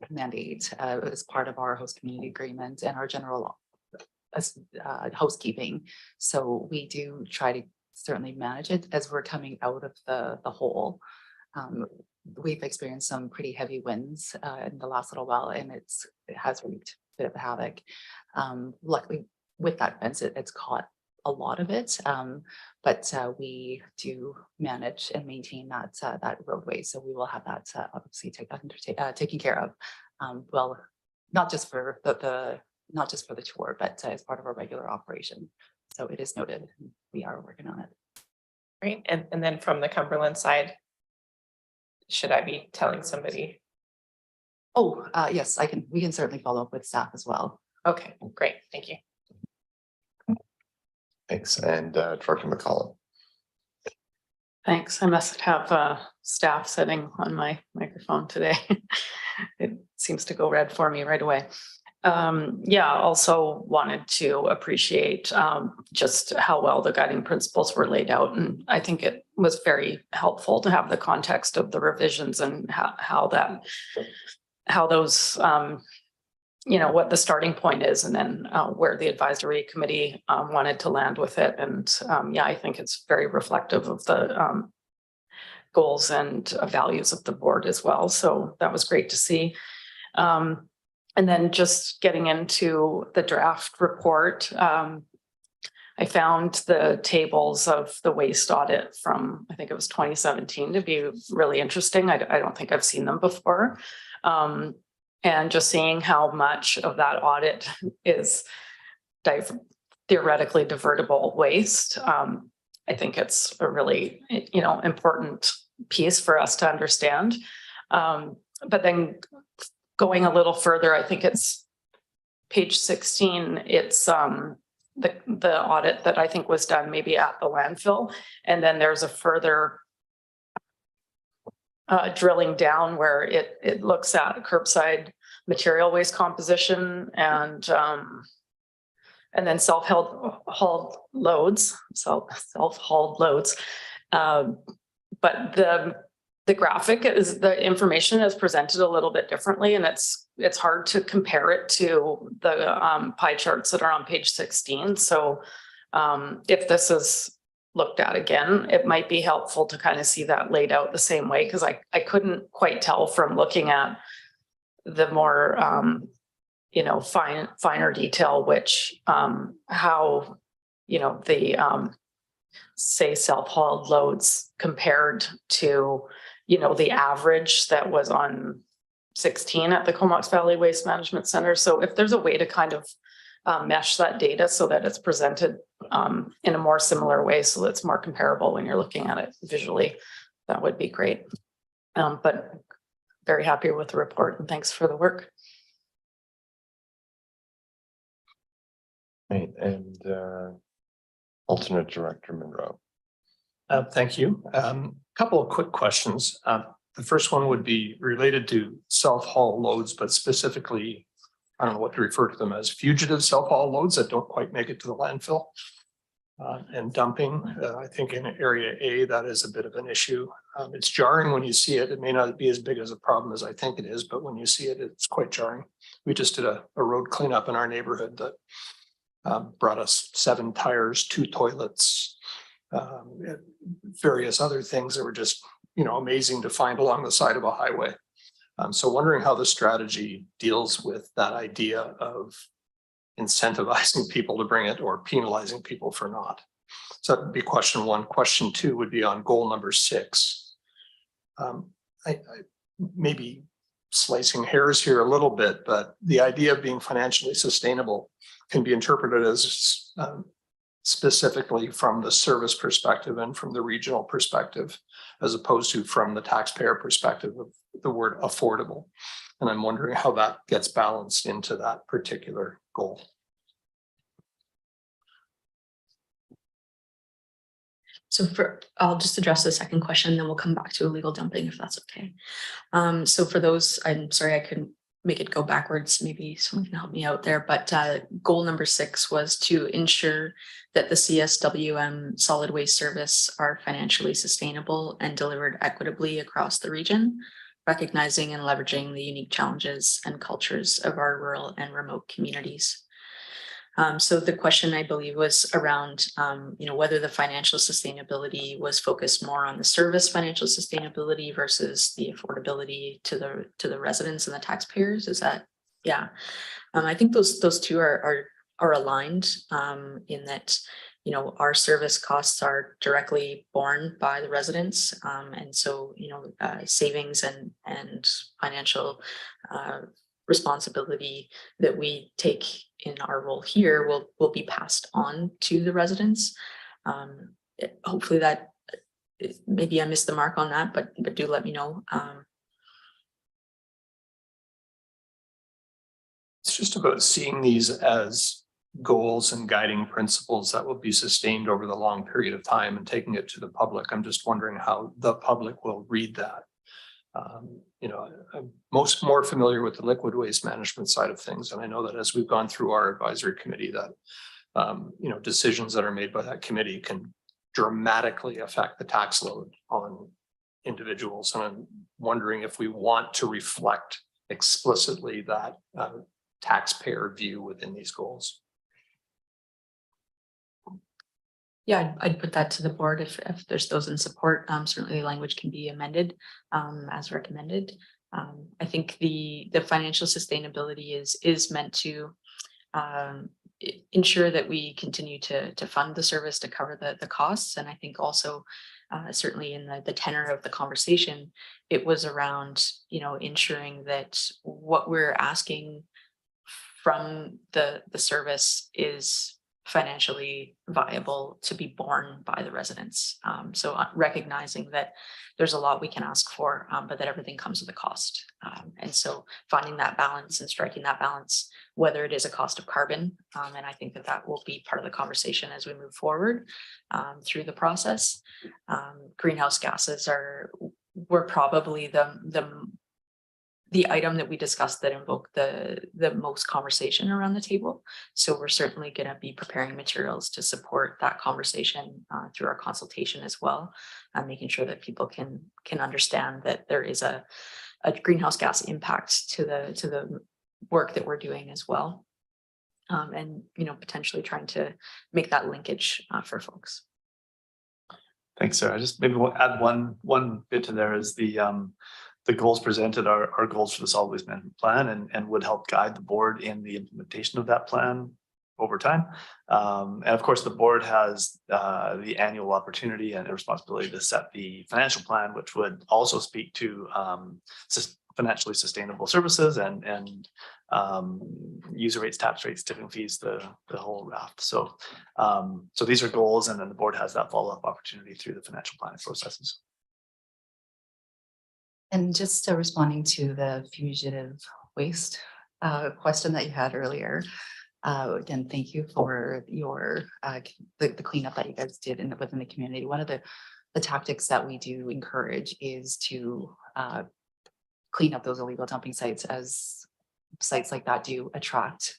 mandate, as part of our host community agreement and our general housekeeping. So we do try to certainly manage it as we're coming out of the hole. We've experienced some pretty heavy winds in the last little while, and it has wreaked a bit of havoc. Luckily, with that fence, it's caught a lot of it, but we do manage and maintain that roadway. So we will have that obviously taken care of. Well, not just for the tour, but as part of our regular operation. So it is noted. We are working on it. Great. And then from the Cumberland side, should I be telling somebody? Oh, yes, we can certainly follow up with staff as well. Okay, great. Thank you. Thanks. And Director McCollum. Thanks. I must have staff sitting on my microphone today. It seems to go red for me right away. Yeah, also wanted to appreciate just how well the guiding principles were laid out. And I think it was very helpful to have the context of the revisions and how those, what the starting point is, and then where the advisory committee wanted to land with it. And yeah, I think it's very reflective of the goals and values of the board as well. So that was great to see. And then just getting into the draft report, I found the tables of the waste audit from, I think it was 2017, to be really interesting. I don't think I've seen them before. And just seeing how much of that audit is theoretically divertible waste. I think it's a really, important piece for us to understand. But then going a little further, I think it's page 16. It's the audit that I think was done maybe at the landfill. And then there's a further drilling down where it looks at curbside material waste composition and then self-hauled loads. But the graphic is, the information is presented a little bit differently, and it's hard to compare it to the pie charts that are on page 16. So if this is looked at again, it might be helpful to kind of see that laid out the same way, because I couldn't quite tell from looking at the more finer detail, which how the say self-hauled loads compared to the average that was on 16 at the Comox Valley Waste Management Center. So if there's a way to kind of mesh that data so that it's presented in a more similar way, so that it's more comparable when you're looking at it visually, that would be great. But very happy with the report, and thanks for the work. Right. And alternate Director Monroe. Thank you. Couple of quick questions. The first one would be related to self-haul loads, but specifically, I don't know what to refer to them as, fugitive self-haul loads that don't quite make it to the landfill. And dumping, I think in area A, that is a bit of an issue. It's jarring when you see it. It may not be as big as a problem as I think it is, but when you see it, it's quite jarring. We just did a road cleanup in our neighborhood that brought us 7 tires, 2 toilets, various other things that were just, amazing to find along the side of a highway. So wondering how the strategy deals with that idea of incentivizing people to bring it or penalizing people for not. So that would be question one. Question two would be on goal number 6. I maybe slicing hairs here a little bit, but the idea of being financially sustainable can be interpreted as specifically from the service perspective and from the regional perspective, as opposed to from the taxpayer perspective of the word affordable. And I'm wondering how that gets balanced into that particular goal. So I'll just address the second question, then we'll come back to illegal dumping if that's okay. So for those, I'm sorry, I couldn't make it go backwards. Maybe someone can help me out there, but goal number 6 was to ensure that the CSWM solid waste service are financially sustainable and delivered equitably across the region, recognizing and leveraging the unique challenges and cultures of our rural and remote communities. So the question, I believe, was around, whether the financial sustainability was focused more on the service financial sustainability versus the affordability to the residents and the taxpayers. Is that, yeah? I think those two are aligned in that, our service costs are directly borne by the residents, and so savings and financial responsibility that we take in our role here will be passed on to the residents. Hopefully that, maybe I missed the mark on that, but do let me know. It's just about seeing these as goals and guiding principles that will be sustained over the long period of time and taking it to the public. I'm just wondering how the public will read that. I'm more familiar with the liquid waste management side of things. And I know that as we've gone through our advisory committee that, decisions that are made by that committee can dramatically affect the tax load on individuals. And I'm wondering if we want to reflect explicitly that taxpayer view within these goals. Yeah, I'd put that to the board if there's those in support. Certainly language can be amended as recommended. I think the financial sustainability is meant to ensure that we continue to fund the service to cover the costs. And I think also certainly in the tenor of the conversation, it was around, ensuring that what we're asking from the service is financially viable to be borne by the residents. So recognizing that there's a lot we can ask for, but that everything comes with a cost. And so finding that balance and striking that balance, whether it is a cost of carbon, and I think that will be part of the conversation as we move forward through the process. Greenhouse gases were probably the item that we discussed that invoked the most conversation around the table. So we're certainly going to be preparing materials to support that conversation through our consultation as well, making sure that people can understand that there is a greenhouse gas impact to the work that we're doing as well. And potentially trying to make that linkage for folks. Thanks, Sarah. I just maybe will add one bit to there is the goals presented are goals for the solid waste management plan and would help guide the board in the implementation of that plan over time. And of course, the board has the annual opportunity and the responsibility to set the financial plan, which would also speak to financially sustainable services and user rates, tax rates, tipping fees, the whole raft. So these are goals, and then the board has that follow-up opportunity through the financial planning processes. And just responding to the fugitive waste question that you had earlier. Again, thank you for your the cleanup that you guys did within the community. One of the tactics that we do encourage is to clean up those illegal dumping sites, as sites like that do attract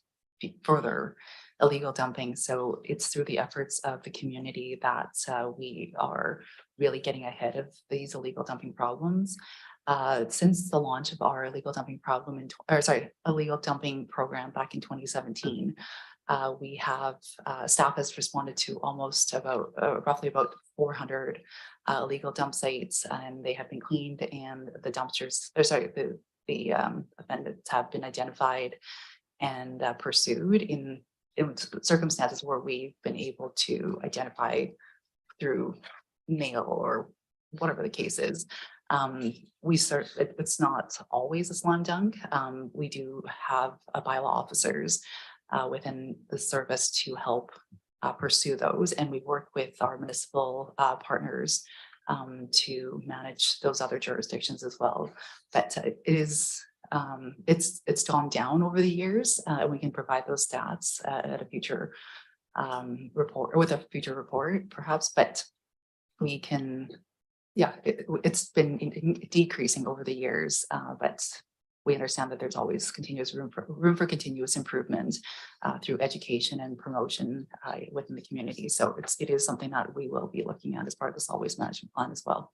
further illegal dumping. So it's through the efforts of the community that we are really getting ahead of these illegal dumping problems. Since the launch of our illegal dumping program back in 2017, We have, staff has responded to almost about, roughly about 400 illegal dump sites, and they have been cleaned, and the dumpsters, the offenders have been identified and pursued in circumstances where we've been able to identify through mail or whatever the case is. It's not always a slam dunk. We do have bylaw officers within the service to help pursue those, and we work with our municipal partners to manage those other jurisdictions as well. But it is it's gone down over the years, and we can provide those stats at a future report, or with a future report perhaps, but we can, yeah, it's been decreasing over the years, but we understand that there's always continuous room for continuous improvement through education and promotion within the community. So it is something that we will be looking at as part of the solid waste management plan as well.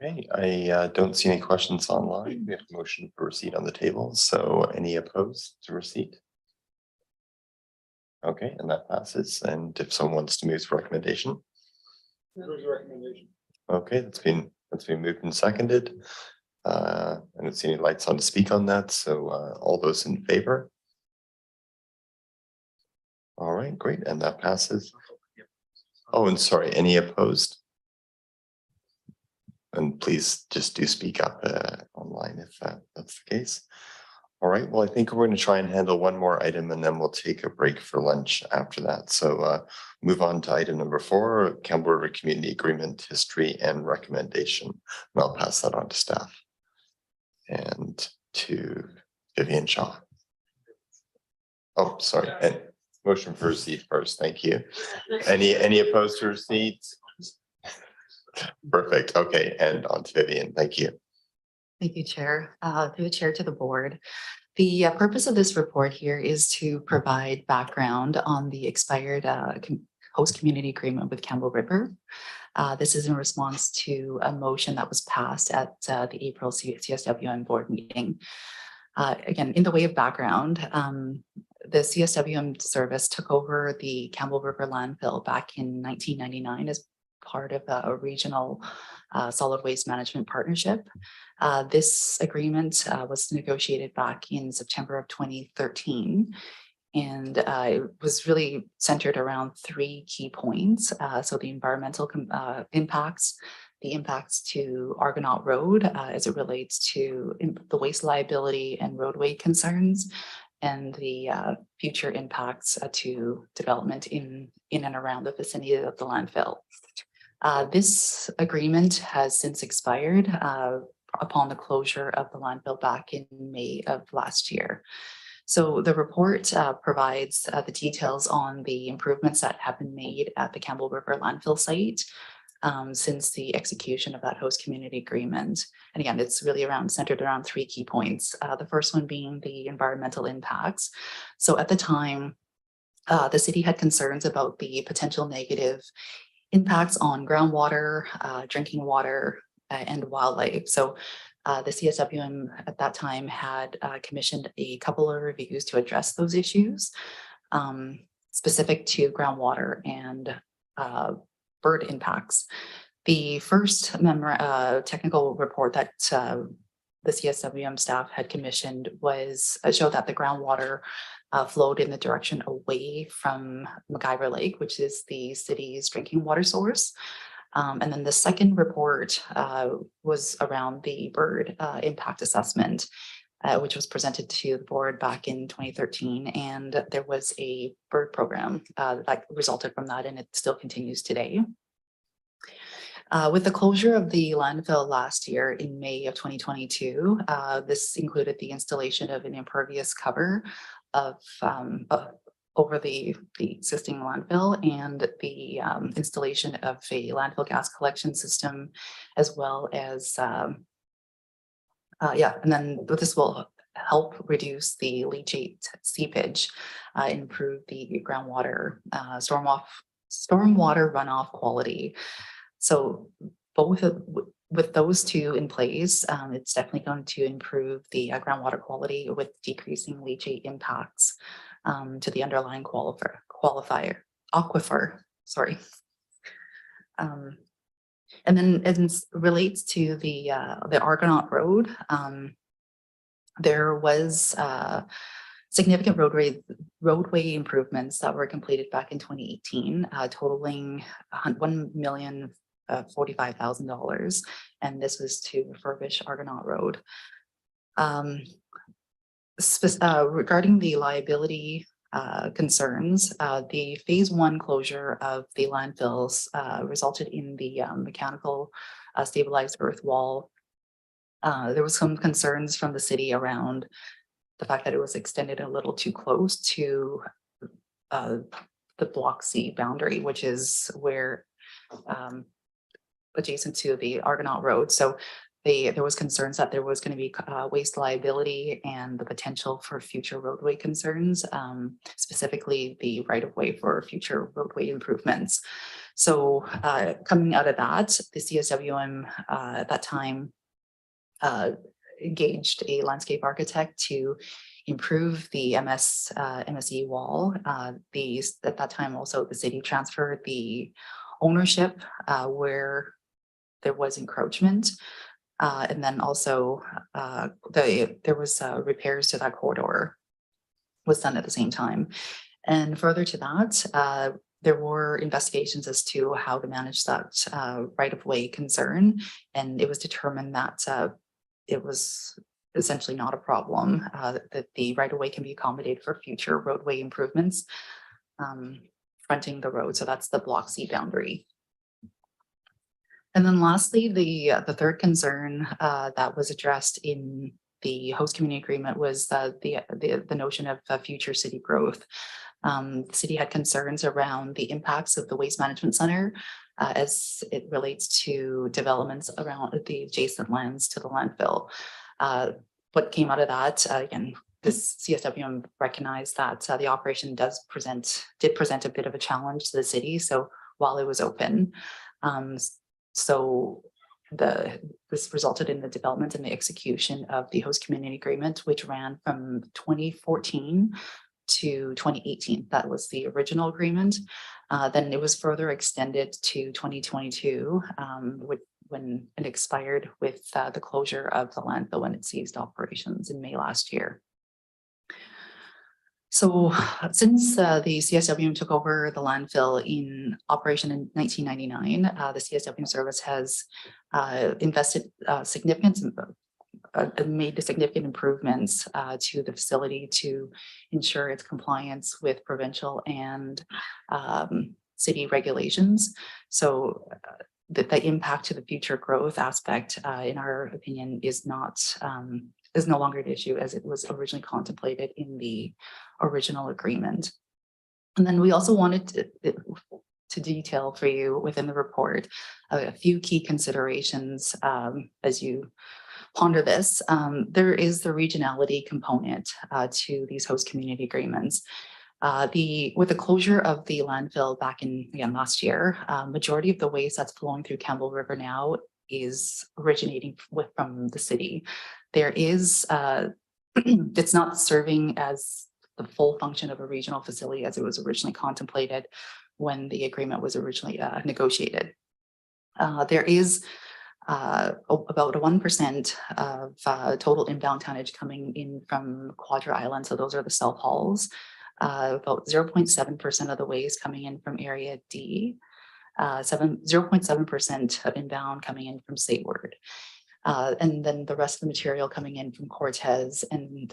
Okay, I don't see any questions online. We have a motion for receipt on the table. So any opposed to receipt? Okay, and that passes. And if someone wants to move to recommendation. Okay, that's been moved and seconded. I don't see any lights on to speak on that. So all those in favor? All right, great. And that passes. Oh, and sorry, any opposed? And please just do speak up online if that's the case. All right, well, I think we're going to try and handle one more item, and then we'll take a break for lunch after that. So move on to item number 4, Campbell River Community Agreement History and Recommendation. And I'll pass that on to staff and to Vivian Shaw. Oh, sorry, and motion for receipt first. Thank you. Any opposed to receipt? Perfect. Okay, and on to Vivian. Thank you. Thank you, Chair. Through the Chair to the board. The purpose of this report here is to provide background on the expired host community agreement with Campbell River. This is in response to a motion that was passed at the April CSWM board meeting. Again, in the way of background, the CSWM service took over the Campbell River landfill back in 1999 as part of a regional solid waste management partnership. This agreement was negotiated back in September of 2013, and it was really centered around 3 key points. So the environmental impacts, the impacts to Argonaut Road as it relates to the waste liability and roadway concerns, and the future impacts to development in and around the vicinity of the landfill. This agreement has since expired upon the closure of the landfill back in May of last year. So the report provides the details on the improvements that have been made at the Campbell River landfill site since the execution of that host community agreement. And again, it's really centered around 3 key points. The first one being the environmental impacts. So at the time, the city had concerns about the potential negative impacts on groundwater, drinking water, and wildlife. So the CSWM at that time had commissioned a couple of reviews to address those issues specific to groundwater and bird impacts. The first technical report that the CSWM staff had commissioned was showed that the groundwater flowed in the direction away from MacIver Lake, which is the city's drinking water source. And then the second report was around the bird impact assessment, which was presented to the board back in 2013. And there was a bird program that resulted from that, and it still continues today. With the closure of the landfill last year in May of 2022, this included the installation of an impervious cover of over the existing landfill, and the installation of a landfill gas collection system, as well as and then this will help reduce the leachate seepage, improve the groundwater stormwater runoff quality. So with those two in place, it's definitely going to improve the groundwater quality with decreasing leachate impacts to the underlying aquifer. Sorry. And then it relates to the Argonaut Road. There was significant roadway improvements that were completed back in 2018, totaling $1,045,000, and this was to refurbish Argonaut Road. Regarding the liability concerns, the phase 1 closure of the landfills resulted in the mechanical stabilized earth wall. There was some concerns from the city around the fact that it was extended a little too close to the Block C boundary, which is where adjacent to the Argonaut Road. So there was concerns that there was going to be waste liability and the potential for future roadway concerns, specifically the right-of-way for future roadway improvements. So coming out of that, the CSWM at that time engaged a landscape architect to improve the MSE wall. At that time also the city transferred the ownership where there was encroachment. And then also there was repairs to that corridor was done at the same time. And further to that, there were investigations as to how to manage that right-of-way concern. And it was determined that it was essentially not a problem, that the right-of-way can be accommodated for future roadway improvements fronting the road. So that's the Block C boundary. And then lastly, the third concern that was addressed in the host community agreement was the notion of future city growth. The city had concerns around the impacts of the waste management center as it relates to developments around the adjacent lands to the landfill. What came out of that, again, this CSWM recognized that the operation did present a bit of a challenge to the city. So while it was open, this resulted in the development and the execution of the host community agreement, which ran from 2014 to 2018. That was the original agreement. Then it was further extended to 2022 when it expired with the closure of the landfill when it ceased operations in May last year. So since the CSWM took over the landfill in operation in 1999, the CSWM service has made significant improvements to the facility to ensure its compliance with provincial and city regulations. So the impact to the future growth aspect, in our opinion, is no longer an issue as it was originally contemplated in the original agreement. And then we also wanted to detail for you within the report a few key considerations as you ponder this. There is the regionality component to these host community agreements. With the closure of the landfill back in last year, majority of the waste that's flowing through Campbell River now is originating from the city. There is, it's not serving as the full function of a regional facility as it was originally contemplated when the agreement was originally negotiated. There is about 1% of total inbound tonnage coming in from Quadra Island. So those are the south hauls. About 0.7% of the waste coming in from Area D. 0.7% of inbound coming in from Sayward. And then the rest of the material coming in from Cortez and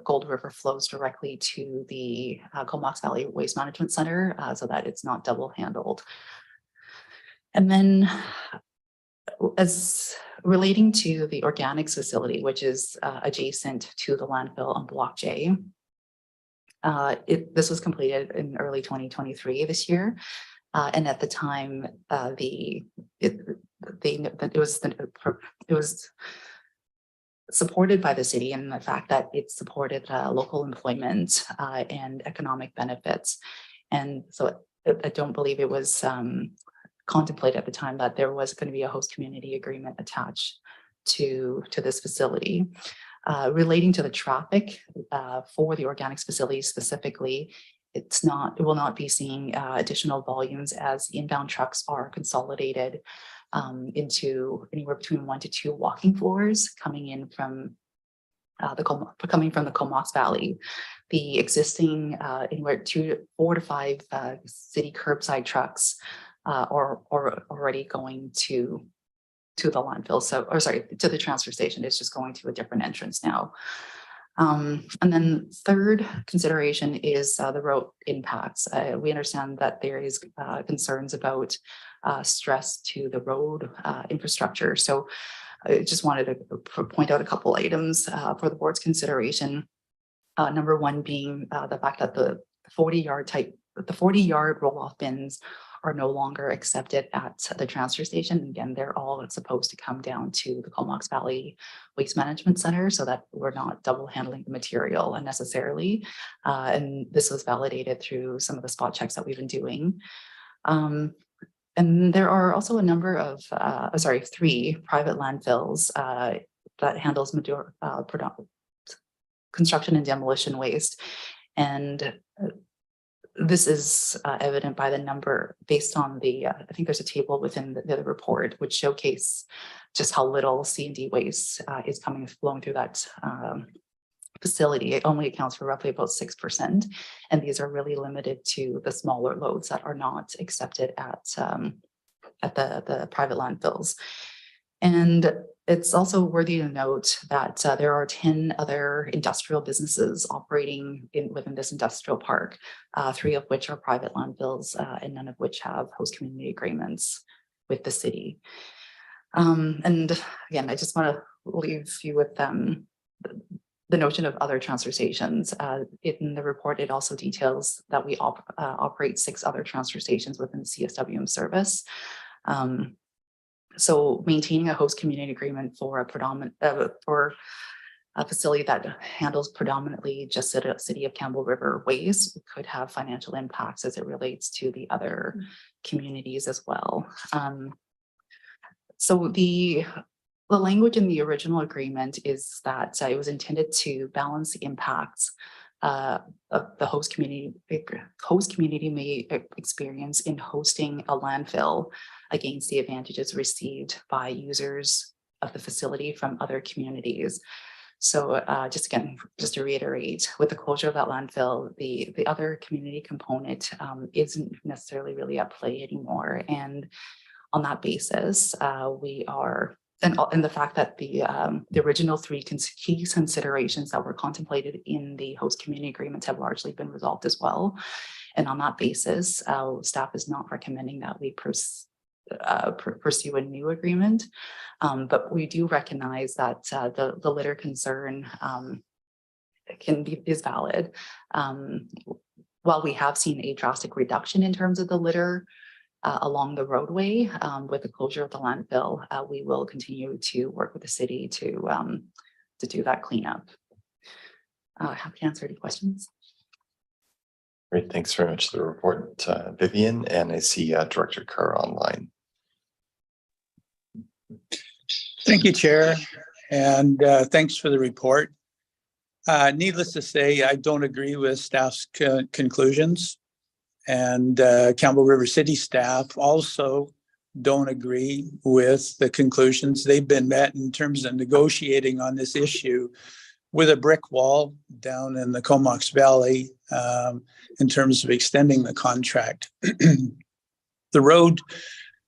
Gold River flows directly to the Comox Valley Waste Management Center so that it's not double handled. And then as relating to the organics facility, which is adjacent to the landfill on Block J, this was completed in early 2023 this year. And at the time, it was supported by the city and the fact that it supported local employment and economic benefits. And so I don't believe it was contemplate at the time that there was going to be a host community agreement attached to this facility. Relating to the traffic for the organics facility specifically, it will not be seeing additional volumes as inbound trucks are consolidated into anywhere between 1 to 2 walking floors coming from the Comox Valley. The existing anywhere 4 to 5 city curbside trucks are already going to the landfill. To the transfer station. It's just going to a different entrance now. And then third consideration is the road impacts. We understand that there is concerns about stress to the road infrastructure. So I just wanted to point out a couple items for the board's consideration. Number one being the fact that the 40-yard roll-off bins are no longer accepted at the transfer station. Again, they're all supposed to come down to the Comox Valley Waste Management Center so that we're not double handling the material unnecessarily. And this was validated through some of the spot checks that we've been doing. And there are also a number of, 3 private landfills that handles construction and demolition waste. And this is evident by the number based on the, I think there's a table within the report which showcase just how little C&D waste is flowing through that facility. It only accounts for roughly about 6%. And these are really limited to the smaller loads that are not accepted at the private landfills. And it's also worthy to note that there are 10 other industrial businesses operating within this industrial park, 3 of which are private landfills and none of which have host community agreements with the city. And again, I just want to leave you with the notion of other transfer stations. In the report, it also details that we operate 6 other transfer stations within CSWM service. So maintaining a host community agreement for a facility that handles predominantly just the city of Campbell River waste could have financial impacts as it relates to the other communities as well. So the language in the original agreement is that it was intended to balance the impacts of the host community may experience in hosting a landfill against the advantages received by users of the facility from other communities. So just to reiterate, with the closure of that landfill, the other community component isn't necessarily really at play anymore. And on that basis, we are, and the fact that the original 3 key considerations that were contemplated in the host community agreements have largely been resolved as well. And on that basis, staff is not recommending that we pursue a new agreement, but we do recognize that the litter concern is valid. While we have seen a drastic reduction in terms of the litter along the roadway with the closure of the landfill, we will continue to work with the city to do that cleanup. Happy to answer any questions. Great, thanks very much for the report, Vivian, and I see Director Kerr online. Thank you, Chair, and thanks for the report. Needless to say, I don't agree with staff's conclusions, and Campbell River City staff also don't agree with the conclusions. They've been met in terms of negotiating on this issue with a brick wall down in the Comox Valley in terms of extending the contract. The road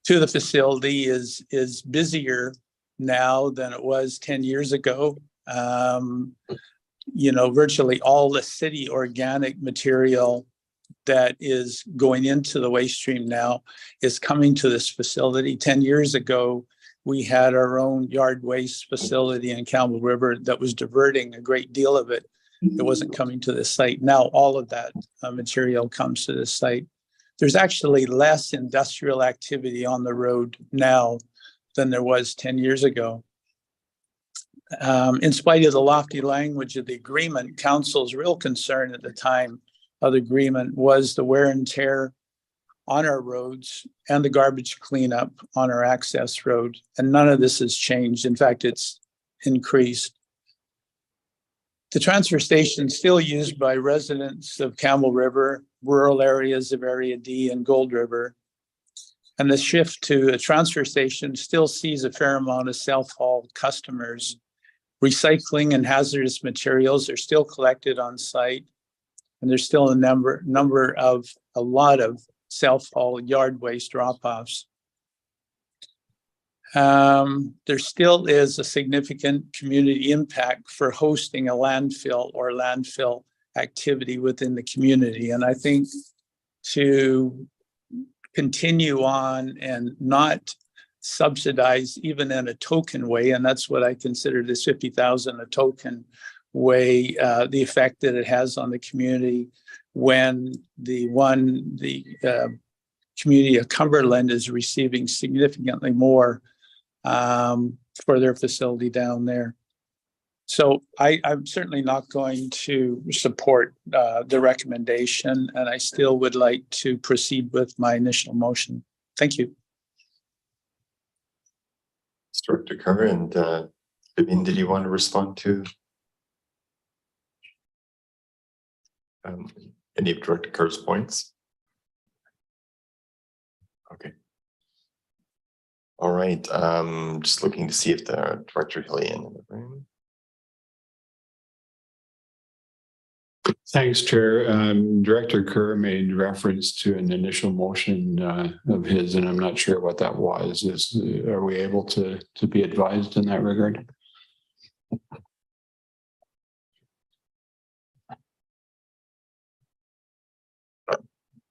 to the facility is busier now than it was 10 years ago. Virtually all the city organic material that is going into the waste stream now is coming to this facility. 10 years ago, we had our own yard waste facility in Campbell River that was diverting a great deal of it. It wasn't coming to the site. Now all of that material comes to the site. There's actually less industrial activity on the road now than there was 10 years ago. In spite of the lofty language of the agreement, council's real concern at the time of the agreement was the wear and tear on our roads and the garbage cleanup on our access road. And none of this has changed. In fact, it's increased. The transfer station is still used by residents of Campbell River, rural areas of Area D and Gold River. And the shift to a transfer station still sees a fair amount of self-haul customers. Recycling and hazardous materials are still collected on site. And there's still a lot of self-haul yard waste drop-offs. There still is a significant community impact for hosting a landfill or landfill activity within the community. And I think to continue on and not subsidize even in a token way, and that's what I consider this 50,000 a token way, the effect that it has on the community when the community of Cumberland is receiving significantly more for their facility down there. So I'm certainly not going to support the recommendation, and I still would like to proceed with my initial motion. Thank you. Director Kerr and Vivian, did you want to respond to any of Director Kerr's points? Okay. All right. Just looking to see if the Director Hillian in the room. Thanks, Chair. Director Kerr made reference to an initial motion of his, and I'm not sure what that was. Are we able to be advised in that regard?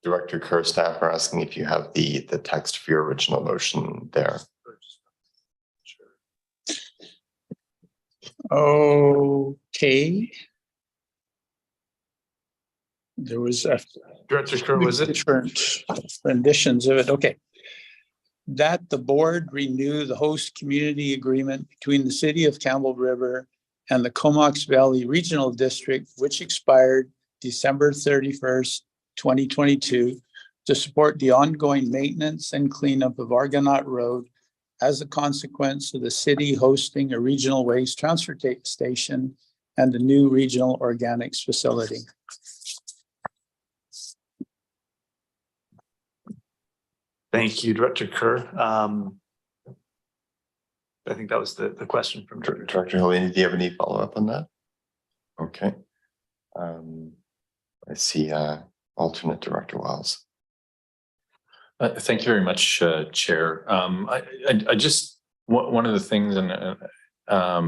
Director Kerr, staff are asking if you have the text for your original motion there. Okay. There was a Director Kerr, was it? different renditions of it. Okay. That the board renew the host community agreement between the city of Campbell River and the Comox Valley Regional District, which expired December 31st, 2022, to support the ongoing maintenance and cleanup of Argonaut Road as a consequence of the city hosting a regional waste transfer station and the new regional organics facility. Thank you, Director Kerr. I think that was the question from Director Hillian. Do you have any follow-up on that? Okay. I see alternate Director Wells. Thank you very much, Chair. I just, one of the things that I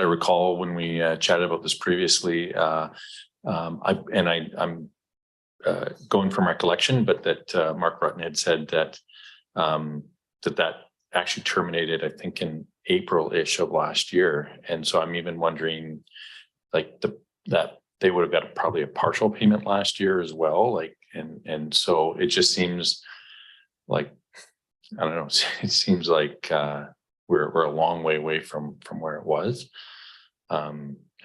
recall when we chatted about this previously, I'm going from recollection, but that Mark Rutten had said that that actually terminated, I think, in April-ish of last year. And so I'm even wondering, like, that they would have got probably a partial payment last year as well. Like, and so it just seems like, I don't know, it seems like we're a long way away from where it was.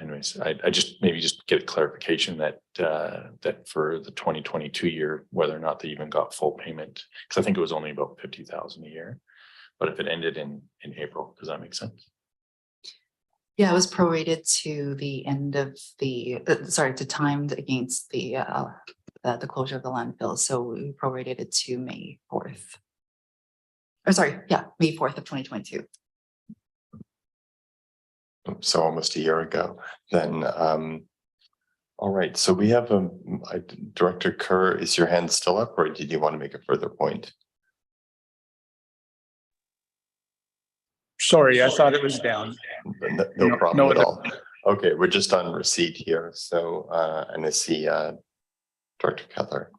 Anyways, I just maybe just get a clarification that that for the 2022 year, whether or not they even got full payment, because I think it was only about 50,000 a year. But if it ended in April, does that make sense? Yeah, it was prorated to the end of the, to timed against the closure of the landfill. So we prorated it to May 4th. Or sorry, yeah, May 4th of 2022. So almost a year ago. Then, all right. So we have Director Kerr. Is your hand still up, or did you want to make a further point? Sorry, I thought it was down. No problem at all. Okay, we're just on receipt here. So, and I see Director Kettler.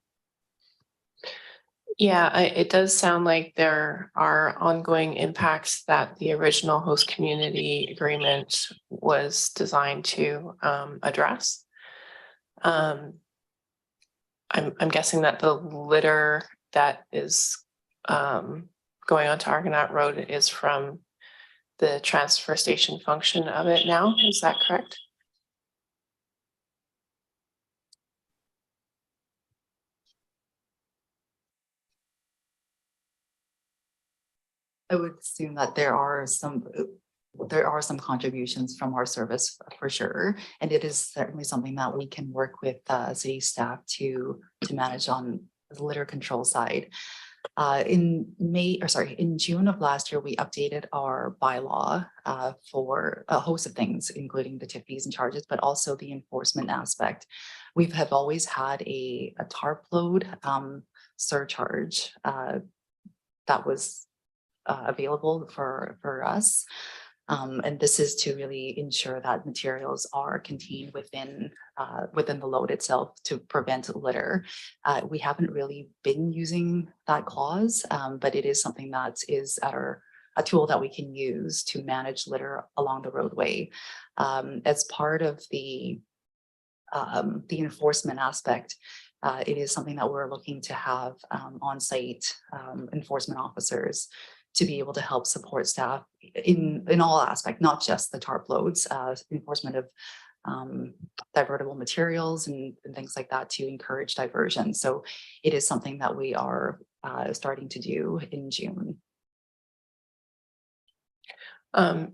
Yeah, it does sound like there are ongoing impacts that the original host community agreement was designed to address. I'm guessing that the litter that is going onto Argonaut Road is from the transfer station function of it now. Is that correct? I would assume that there are some contributions from our service for sure. And it is certainly something that we can work with city staff to manage on the litter control side. In June of last year, we updated our bylaw for a host of things, including the tip fees and charges, but also the enforcement aspect. We have always had a tarp load surcharge that was available for us. And this is to really ensure that materials are contained within the load itself to prevent litter. We haven't really been using that clause, but it is something that is a tool that we can use to manage litter along the roadway. As part of the enforcement aspect, it is something that we're looking to have on-site enforcement officers to be able to help support staff in all aspects, not just the tarp loads, enforcement of divertible materials and things like that to encourage diversion. So it is something that we are starting to do in June.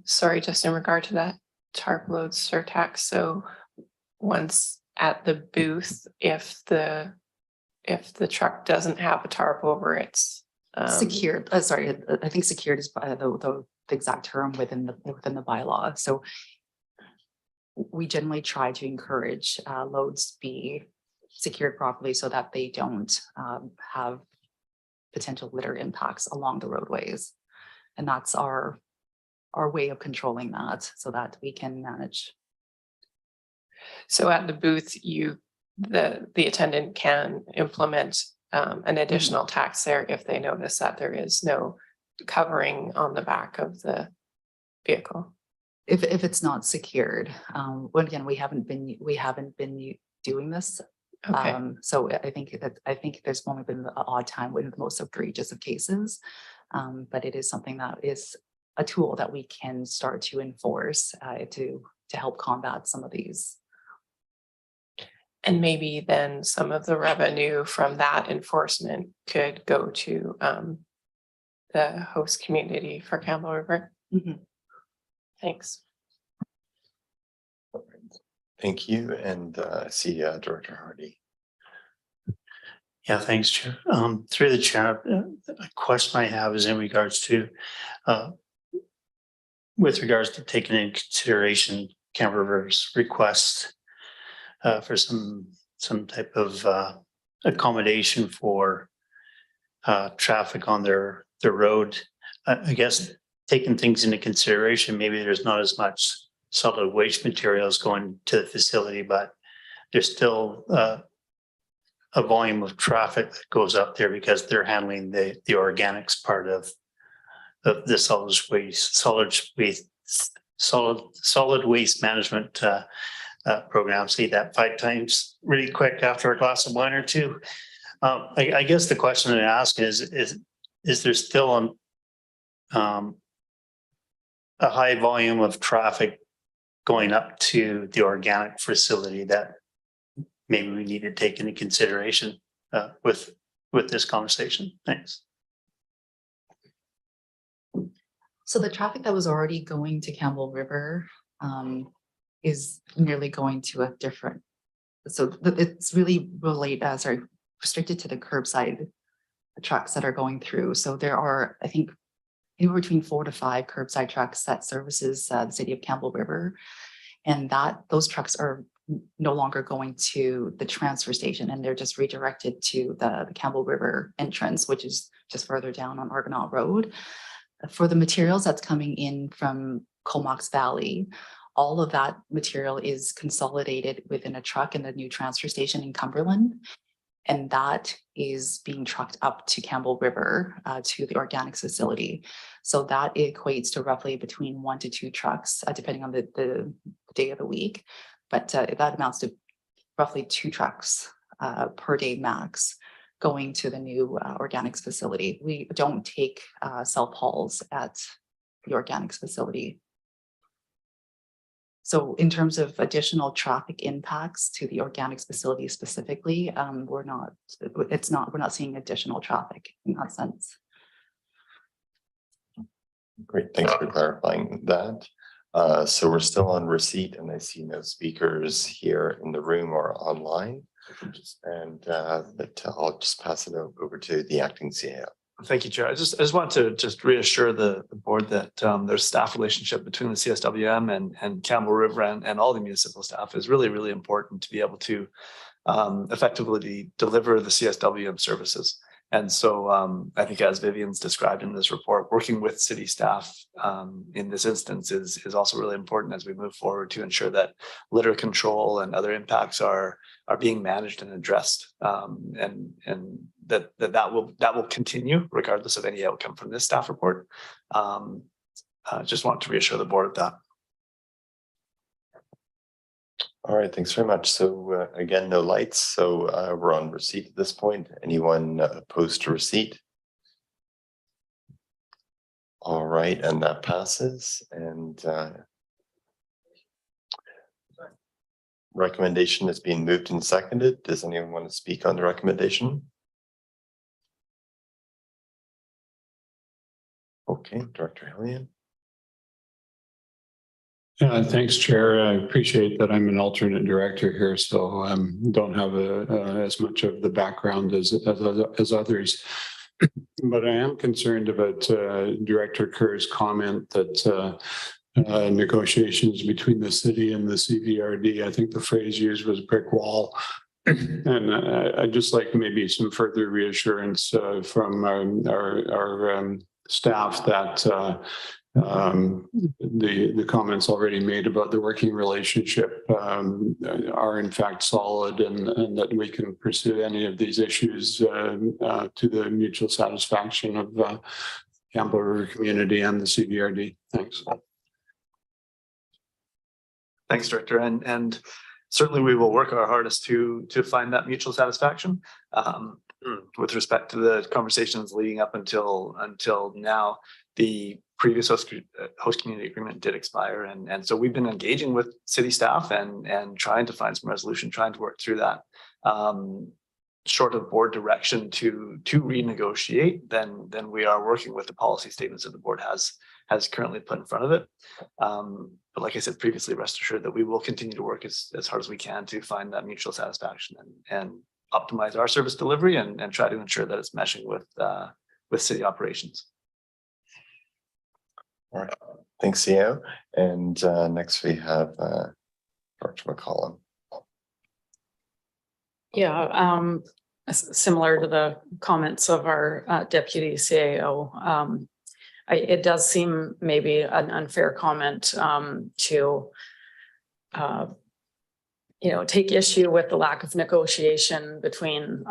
Sorry, just in regard to that tarp load surtax. So once at the booth, if the truck doesn't have a tarp over it's secured. Sorry, I think secured is the exact term within the bylaw. So we generally try to encourage loads be secured properly so that they don't have potential litter impacts along the roadways, and that's our way of controlling that so that we can manage. So at the booth, the attendant can implement an additional tax there if they notice that there is no covering on the back of the vehicle. If it's not secured, again, we haven't been doing this. Okay. So I think there's only been an odd time with the most egregious of cases, but it is something that is a tool that we can start to enforce to help combat some of these. And maybe then some of the revenue from that enforcement could go to the host community for Campbell River. Mm-hmm. Thanks. Thank you. And I see Director Hardy. Yeah, thanks, Chair. Through the chair, a question I have is in regards to, with regards to taking into consideration Campbell River's request for some type of accommodation for traffic on their road. I guess taking things into consideration, maybe there's not as much solid waste materials going to the facility, but there's still a volume of traffic that goes up there because they're handling the organics part of the solid waste management program. See that 5 times really quick after a glass of wine or two. I guess the question I ask is there still a high volume of traffic going up to the organic facility that maybe we need to take into consideration with this conversation? Thanks. So the traffic that was already going to Campbell River is merely going to a different, so it's really restricted to the curbside trucks that are going through. So there are, I think, anywhere between 4 to 5 curbside trucks that services the city of Campbell River, and those trucks are no longer going to the transfer station, and they're just redirected to the Campbell River entrance, which is just further down on Argonaut Road. For the materials that's coming in from Comox Valley, all of that material is consolidated within a truck in the new transfer station in Cumberland. And that is being trucked up to Campbell River to the organics facility. So that equates to roughly between 1 to 2 trucks, depending on the day of the week. But that amounts to roughly 2 trucks per day max going to the new organics facility. We don't take self-hauls at the organics facility. So in terms of additional traffic impacts to the organics facility specifically, we're not seeing additional traffic in that sense. Great, thanks for clarifying that. So we're still on receipt and I see no speakers here in the room or online. And but I'll just pass it over to the acting CAO. Thank you, Chair. I just want to just reassure the board that there's staff relationship between the CSWM and Campbell River and all the municipal staff is really, really important to be able to effectively deliver the CSWM services. And so I think as Vivian's described in this report, working with city staff in this instance is also really important as we move forward to ensure that litter control and other impacts are being managed and addressed, and that will continue regardless of any outcome from this staff report. Just want to reassure the board of that. All right, thanks very much. So again, no lights. So we're on receipt at this point. Anyone opposed to receipt? All right, and that passes. And recommendation is being moved and seconded. Does anyone want to speak on the recommendation? Okay, Director Hillian. Thanks, Chair. I appreciate that I'm an alternate director here, so don't have as much of the background as others. But I am concerned about Director Kerr's comment that negotiations between the city and the CVRD, I think the phrase used was brick wall. And I'd just like maybe some further reassurance from our staff that the comments already made about the working relationship are in fact solid, and that we can pursue any of these issues to the mutual satisfaction of Campbell River community and the CVRD. Thanks. Thanks, Director. And certainly we will work our hardest to find that mutual satisfaction. With respect to the conversations leading up until now, the previous host community agreement did expire. And so we've been engaging with city staff and trying to find some resolution, trying to work through that. Short of board direction to renegotiate, then we are working with the policy statements that the board has currently put in front of it. But like I said previously, rest assured that we will continue to work as hard as we can to find that mutual satisfaction and optimize our service delivery and try to ensure that it's meshing with city operations. All right, thanks, CEO. And next we have Dr. McCollum. Yeah, similar to the comments of our deputy CAO, it does seem maybe an unfair comment to take issue with the lack of negotiation between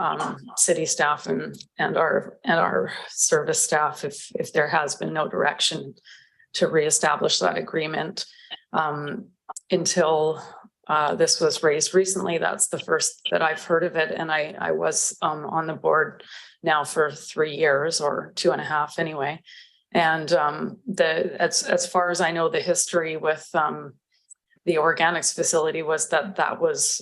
city staff and our service staff if there has been no direction to reestablish that agreement until this was raised recently. That's the first that I've heard of it, and I was on the board now for 3 years or 2.5 anyway. And as far as I know, the history with the organics facility was that was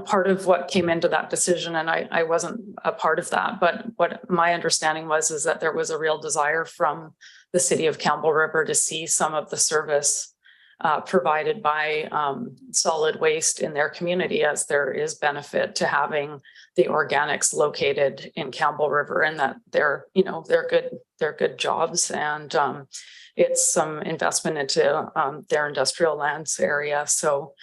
part of what came into that decision, and I wasn't a part of that. But what my understanding is that there was a real desire from the city of Campbell River to see some of the service provided by solid waste in their community, as there is benefit to having the organics located in Campbell River, and that they're good jobs, and it's some investment into their industrial lands area. So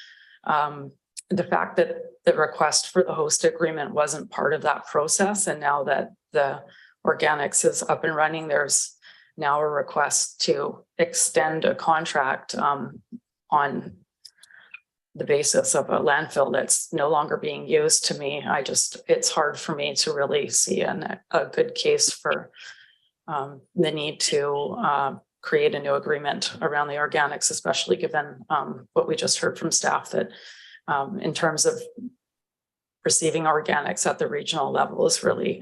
the fact that the request for the host agreement wasn't part of that process, and now that the organics is up and running, there's now a request to extend a contract on the basis of a landfill that's no longer being used. To me, it's hard for me to really see a good case for the need to create a new agreement around the organics, especially given what we just heard from staff, that in terms of receiving organics at the regional level is really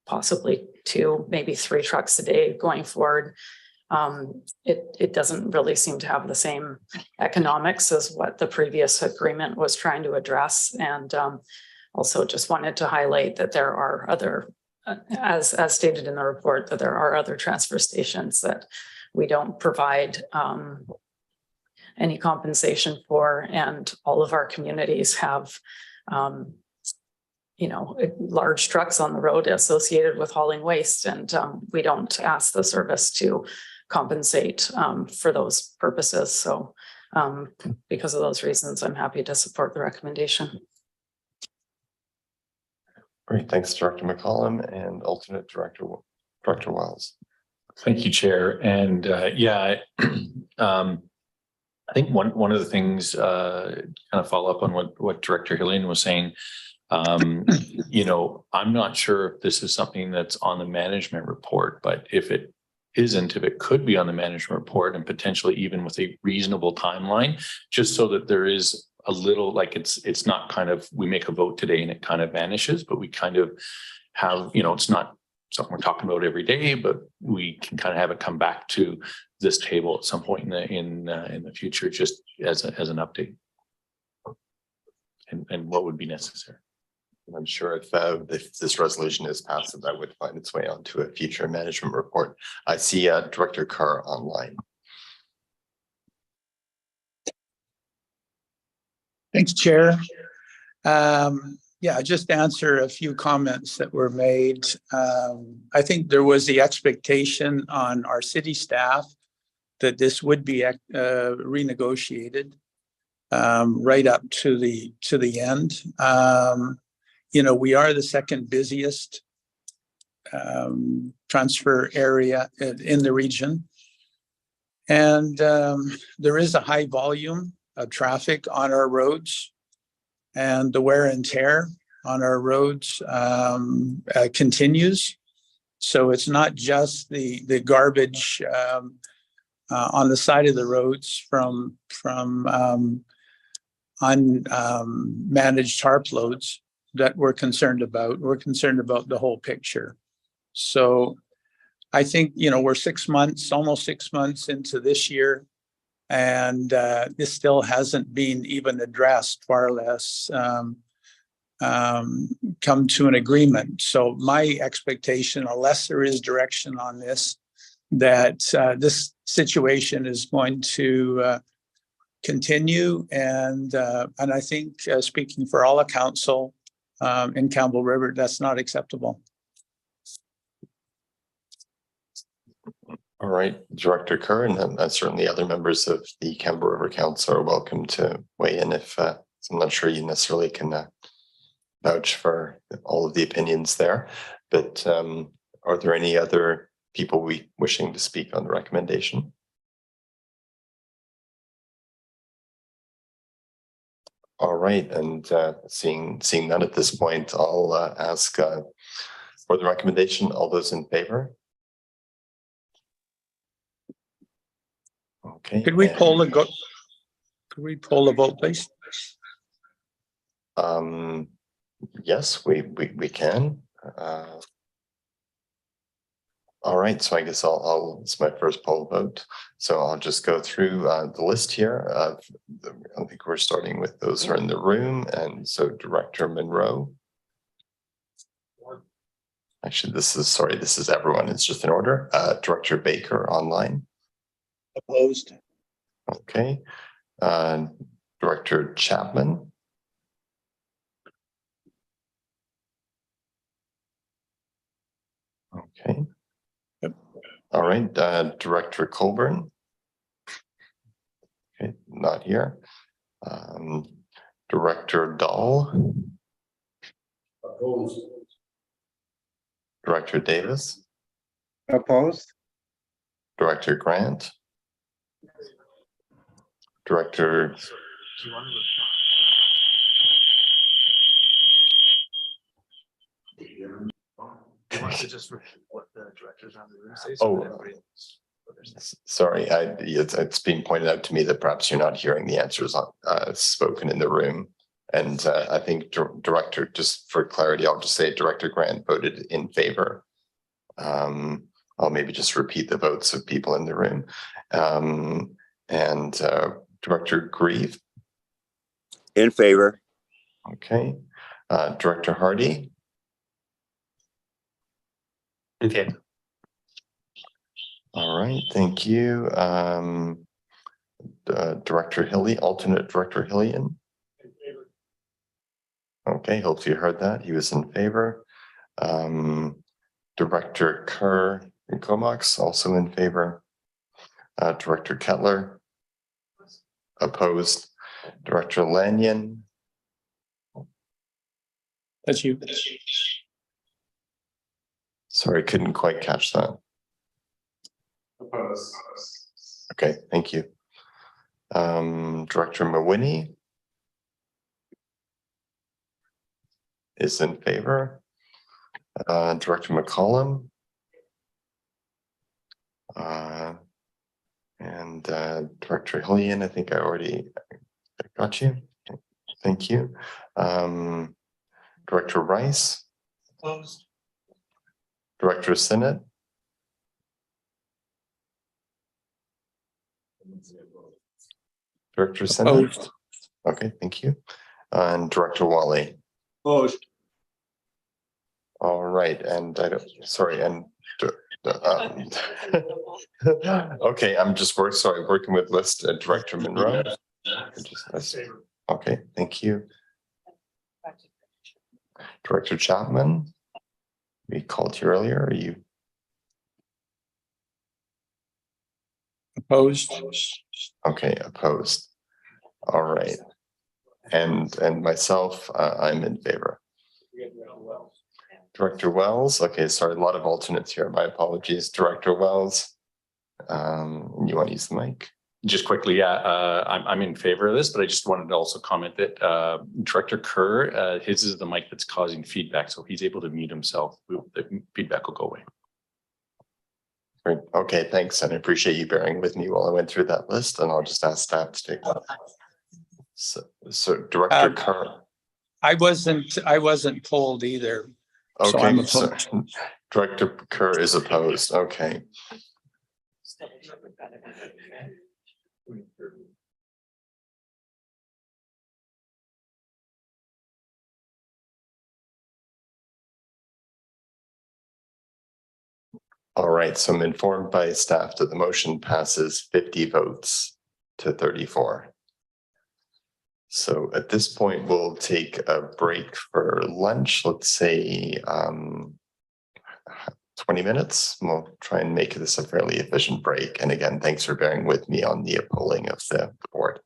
possibly 2, maybe 3 trucks a day going forward. It doesn't really seem to have the same economics as what the previous agreement was trying to address. And also just wanted to highlight that there are other as stated in the report, that there are other transfer stations that we don't provide any compensation for, and all of our communities have large trucks on the road associated with hauling waste, and we don't ask the service to compensate for those purposes. So because of those reasons, I'm happy to support the recommendation. Great, thanks, Director McCollum, and alternate Director Wells. Thank you, Chair. And I think one of the things, kind of follow up on what Director Helene was saying. I'm not sure if this is something that's on the management report, but if it isn't, if it could be on the management report and potentially even with a reasonable timeline, just so that there is a little, like it's not kind of, we make a vote today and it kind of vanishes, but we kind of have, it's not something we're talking about every day, but we can kind of have it come back to this table at some point in the future, just as an update. And what would be necessary. I'm sure if this resolution is passed, that would find its way onto a future management report. I see Director Carr online. Thanks, Chair. Just answer a few comments that were made. I think there was the expectation on our city staff that this would be renegotiated right up to the end. We are the second busiest transfer area in the region. And there is a high volume of traffic on our roads, and the wear and tear on our roads continues. So it's not just the garbage on the side of the roads from unmanaged tarp loads that we're concerned about. We're concerned about the whole picture. So I think, we're 6 months, almost 6 months into this year, and this still hasn't been even addressed, far less come to an agreement. So my expectation, unless there is direction on this, that this situation is going to continue. And I think, speaking for all of council in Campbell River, that's not acceptable. All right, Director Kerr, and certainly other members of the Campbell River Council are welcome to weigh in if I'm not sure you necessarily can vouch for all of the opinions there. But are there any other people wishing to speak on the recommendation? All right, and seeing none at this point, I'll ask for the recommendation. All those in favor? Okay. Could we poll the vote, please? Yes, we can. All right, so I guess it's my first poll vote. So I'll just go through the list here. I think we're starting with those who are in the room. And so Director Monroe. Actually, this is everyone. It's just in order. Director Baker online. Opposed. Okay. Director Chapman. Okay. Yep. All right. Director Colburn. Okay, not here. Director Dahl. Opposed. Director Davis. Opposed. Director Grant. Director. You want to just repeat what the directors on the room say? Sorry, it's being pointed out to me that perhaps you're not hearing the answers spoken in the room. And I think Director, just for clarity, I'll just say Director Grant voted in favor. I'll maybe just repeat the votes of people in the room. And Director Grieve. In favor. Okay. Director Hardy. Okay. All right, thank you. Director Hilly, alternate Director Hillian. Okay, hope you heard that. He was in favor. Director Kerr and Comox also in favor. Director Kettler opposed. Director Lanyon. That's you. Sorry, couldn't quite catch that. Opposed. Okay, thank you. Director Mawhinney is in favor. Director McCollum. And Director Hillian, I think I already got you. Thank you. Director Rice. Opposed. Director Sinnott. Director Sinnott. Opposed. Okay, thank you. And Director Wally. Opposed. All right, and I don't, sorry, and okay, I'm just working with list Director Monroe. Okay, thank you. Director Chapman. We called you earlier. Are you Opposed. okay? Opposed. All right, and myself, I'm in favor. Director Wells. Okay, sorry, a lot of alternates here. My apologies. Director Wells. You want to use the mic? Just quickly, yeah, I'm in favor of this, but I just wanted to also comment that Director Kerr, his is the mic that's causing feedback, so he's able to mute himself. The feedback will go away. Great. Okay, thanks, and I appreciate you bearing with me while I went through that list, and I'll just ask staff to take that. So Director Kerr. I wasn't polled either. Okay, so Director Kerr is opposed. Okay. All right, so I'm informed by staff that the motion passes 50 votes to 34. So at this point, we'll take a break for lunch. Let's say 20 minutes. We'll try and make this a fairly efficient break. And again, thanks for bearing with me on the polling of the board.